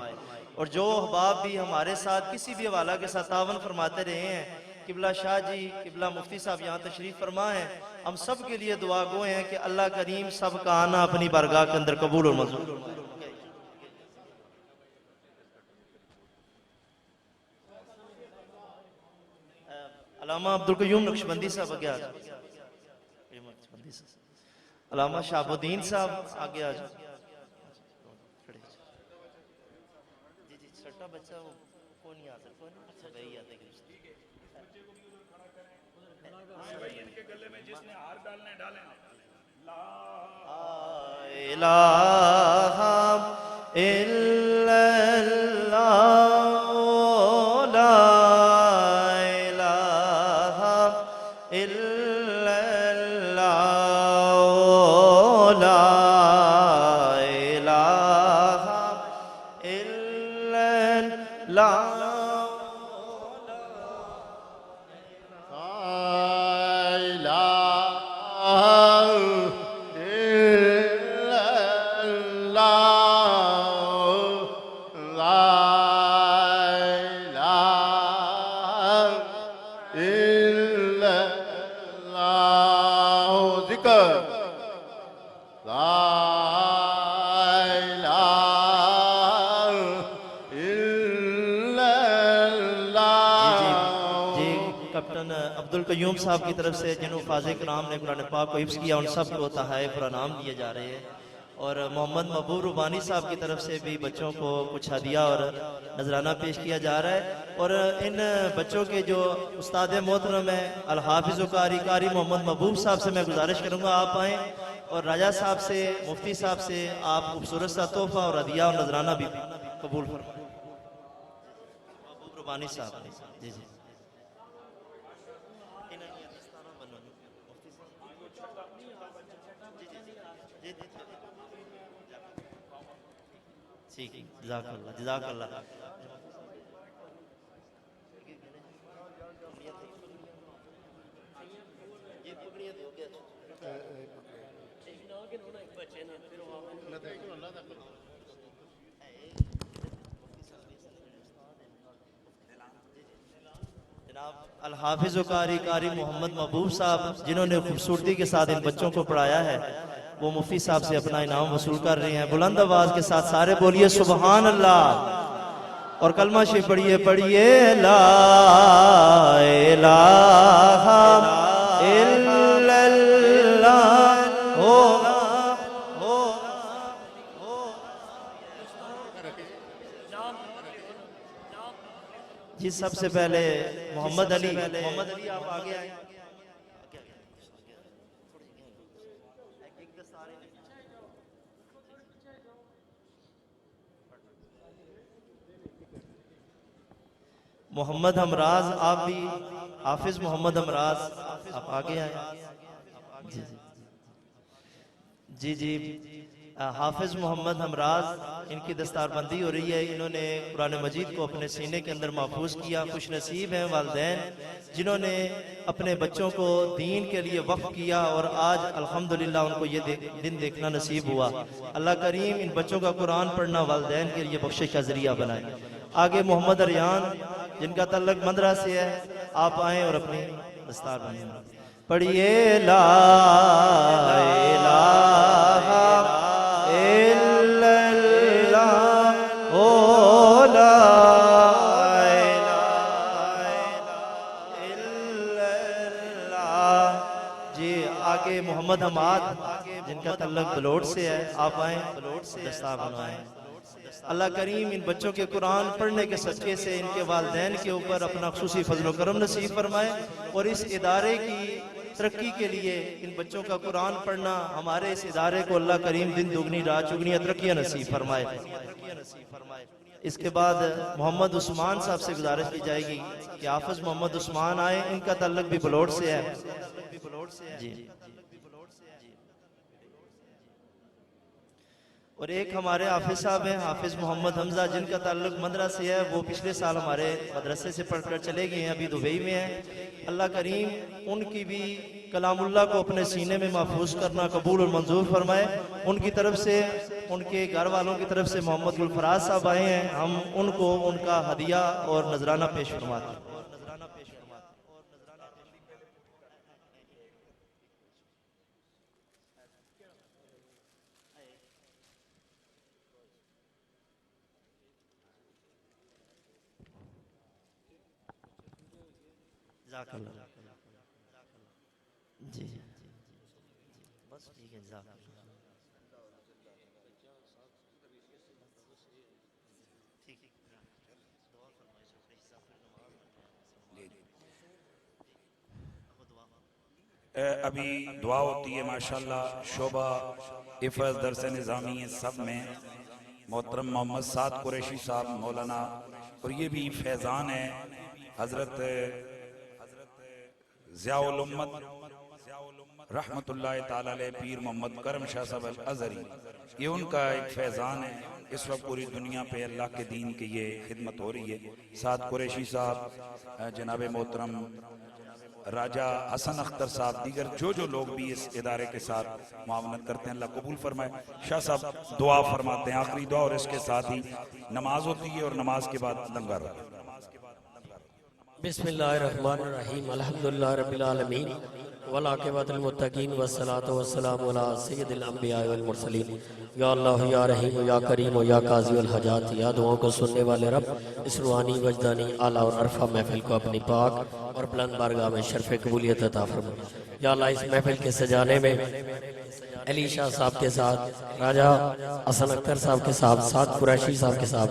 और जो अहबाब भी हमारे साथ किसी भी हवाला के साथ तावन फरमाते रहे हैं, किबला शाह जी, किबला मुफ्ती साहब यहाँ तशरीफ़ फरमा है, हम सब के लिए दुआ गो हैं कि अल्लाह करीम सब का आना अपनी बरगाह के अंदर कबूल और मंजूर। अल्लामा अब्दुल कयूम नक्शबंदी साहब आगे आ जाओ। अल्लामा शाहबुद्दीन साहब आगे आ जाओ। जी जी छोटा बच्चा वो कौन नहीं आ सकता, अच्छा वही आते हैं। इनके गले में जिसने हार डालने डालें। ला इलाहा इल्लल्लाह, ला इलाहा इल्लल्लाह, ला इलाहा इल्लल्लाह। अब्दुल कयूम साहब की तरफ से जिन फाज़े कराम ने कुरान पाक को हिफ्ज़ किया, उन सब को तोहफ़े और इनाम दिए जा रहे हैं। और मोहम्मद महबूब रुबानी साहब की तरफ से भी बच्चों को कुछ हदिया और नजराना पेश किया जा रहा है। और इन बच्चों के जो उस्ताद मोहतरम है अल हाफिज़ कारी मोहम्मद महबूब साहब से मैं गुजारिश करूँगा आप आएँ, और राजा साहब से, मुफ्ती साहब से आप खूबसूरत सा तोहफ़ा और हदिया और नजराना भी कबूल फरमाएं। महबूब रुबानी साहब जी जी ठीक है, जज़ाकल्लाह जज़ाकल्लाह। जनाब अल हाफिज़ कारी मोहम्मद महबूब साहब, जिन्होंने खूबसूरती के साथ इन बच्चों को पढ़ाया है, वो मुफ्ती साहब से अपना इनाम वसूल कर रहे हैं। बुलंद आवाज के साथ सारे बोलिए सुभान अल्लाह, और कलमा शरीफ पढ़िए ला इलाहा इल्लल्लाह। जी सबसे पहले मोहम्मद अली आप आगे आए। मोहम्मद हमराज आप भी, हाफिज मोहम्मद हमराज आप आगे आए। जी जी जी हाफिज मोहम्मद हमराज, इनकी दस्तारबंदी हो रही है। इन्होंने कुरान मजीद को अपने सीने के अंदर महफूज किया। खुश नसीब हैं वालिदैन जिन्होंने अपने बच्चों को दीन के लिए वक्फ किया और आज अल्हम्दुलिल्लाह उनको ये दिन देखना नसीब हुआ। अल्लाह करीम इन बच्चों का कुरान पढ़ना वालिदैन के लिए बख्शिश का जरिया बनाए। आगे मोहम्मद अरियान जिनका तल्लक मंदरा से है, आप आए और अपनी दस्तारबंदी पढ़िए। ला इलाहा इल्लल्लाह ओ ला इलाहा इल्लल्लाह। जी आगे मोहम्मद हमाद जिनका तल्लक बलोट से है, आप आए बलोट से दस्तार बनवाएं। अल्लाह करीम इन बच्चों के कुरान पढ़ने के सदक़े से इनके वालिदैन के ऊपर अपना खुसूसी फजल करम नसीब फरमाए और इस इदारे की तरक्की के लिए इन बच्चों का कुरान पढ़ना, हमारे इस इदारे को अल्लाह करीम दिन दुगनी रात चुगनी तरक्की नसीब फरमाए। इसके बाद मोहम्मद उस्मान साहब से गुजारिश की जाएगी कि हाफिज मोहम्मद उस्मान आए, इनका ताल्लुक भी बलोट से है। जी और एक हमारे हाफिज साहब हैं हाफिज मोहम्मद हमजा, जिनका ताल्लुक मंदरा से है। वो पिछले साल हमारे मदरसे से पढ़कर चले गए हैं, अभी दुबई में हैं। अल्लाह करीम उनकी भी कलामुल्लाह को अपने सीने में महफूज करना कबूल और मंजूर फरमाए। उनकी तरफ से, उनके घर वालों की तरफ से मोहम्मद गुलफराज साहब आए हैं, हम उनको उनका हदिया और नजराना पेश फरमाते हैं। जी बस ठीक है। अभी दुआ होती है माशाल्लाह। शोभा इफ़ज़ दरस निज़ामी सब में मोहतरम मोहम्मद साद कुरैशी साहब मौलाना, और ये भी फैज़ान है हजरत ज़ियाउल उम्मत रहमतुल्लाह ताला अलैह पीर मोहम्मद करम शाह साहब अल अज़हरी, ये उनका एक फैज़ान है। इस वक्त पूरी दुनिया पे अल्लाह के दीन की ये खिदमत हो रही है। साद कुरैशी साहब, जनाब मोहतरम राजा हसन अख्तर साहब, दीगर जो लोग भी इस इदारे के साथ मुआवनत करते हैं, अल्लाह कबूल फरमाए। शाह साहब दुआ फरमाते हैं, आखिरी दुआ, और इसके साथ ही नमाज होती है और नमाज के बाद लंगर। बिस्मिल्लाहिर्रहमानिर्रहीम अल्हम्दुलिल्लाहि रब्बिल आलमीन वल आक़िबतुल मुत्तक़ीन वस्सलातु वस्सलामु अला सय्यिदिल अंबिया वल मुरसलीन। या अल्लाह या रहीम या करीम या काज़ी अल हजात, या दुआओं को सुनने वाले रब, इस रूहानी वजदानी आला और अरफा महफिल को अपनी पाक और बुलंद बारगाह में शर्फ़ कबूलियत अता फरमा। या अल्लाह इस महफिल के सजाने में अली शाह साहब के साथ, राजा हसन अख्तर साहब के साथ, साद कुरैशी साहब के साथ,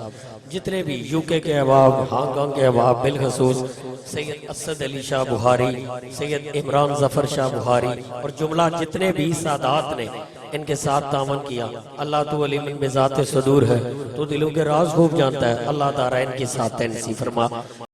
जितने भी यूके के अहबाब, हांगकांग के अहबाब, बिलखसूस सैयद असद अली शाह बुखारी, सैयद इमरान जफर शाह बुखारी और जुमला जितने भी सादात ने इनके साथ तावन किया। अल्लाह तू अलीम बिज़ात सदूर है, तू दिलों के राज खूब जानता है। अल्लाह ताला इनकी साथ नसीब फरमा।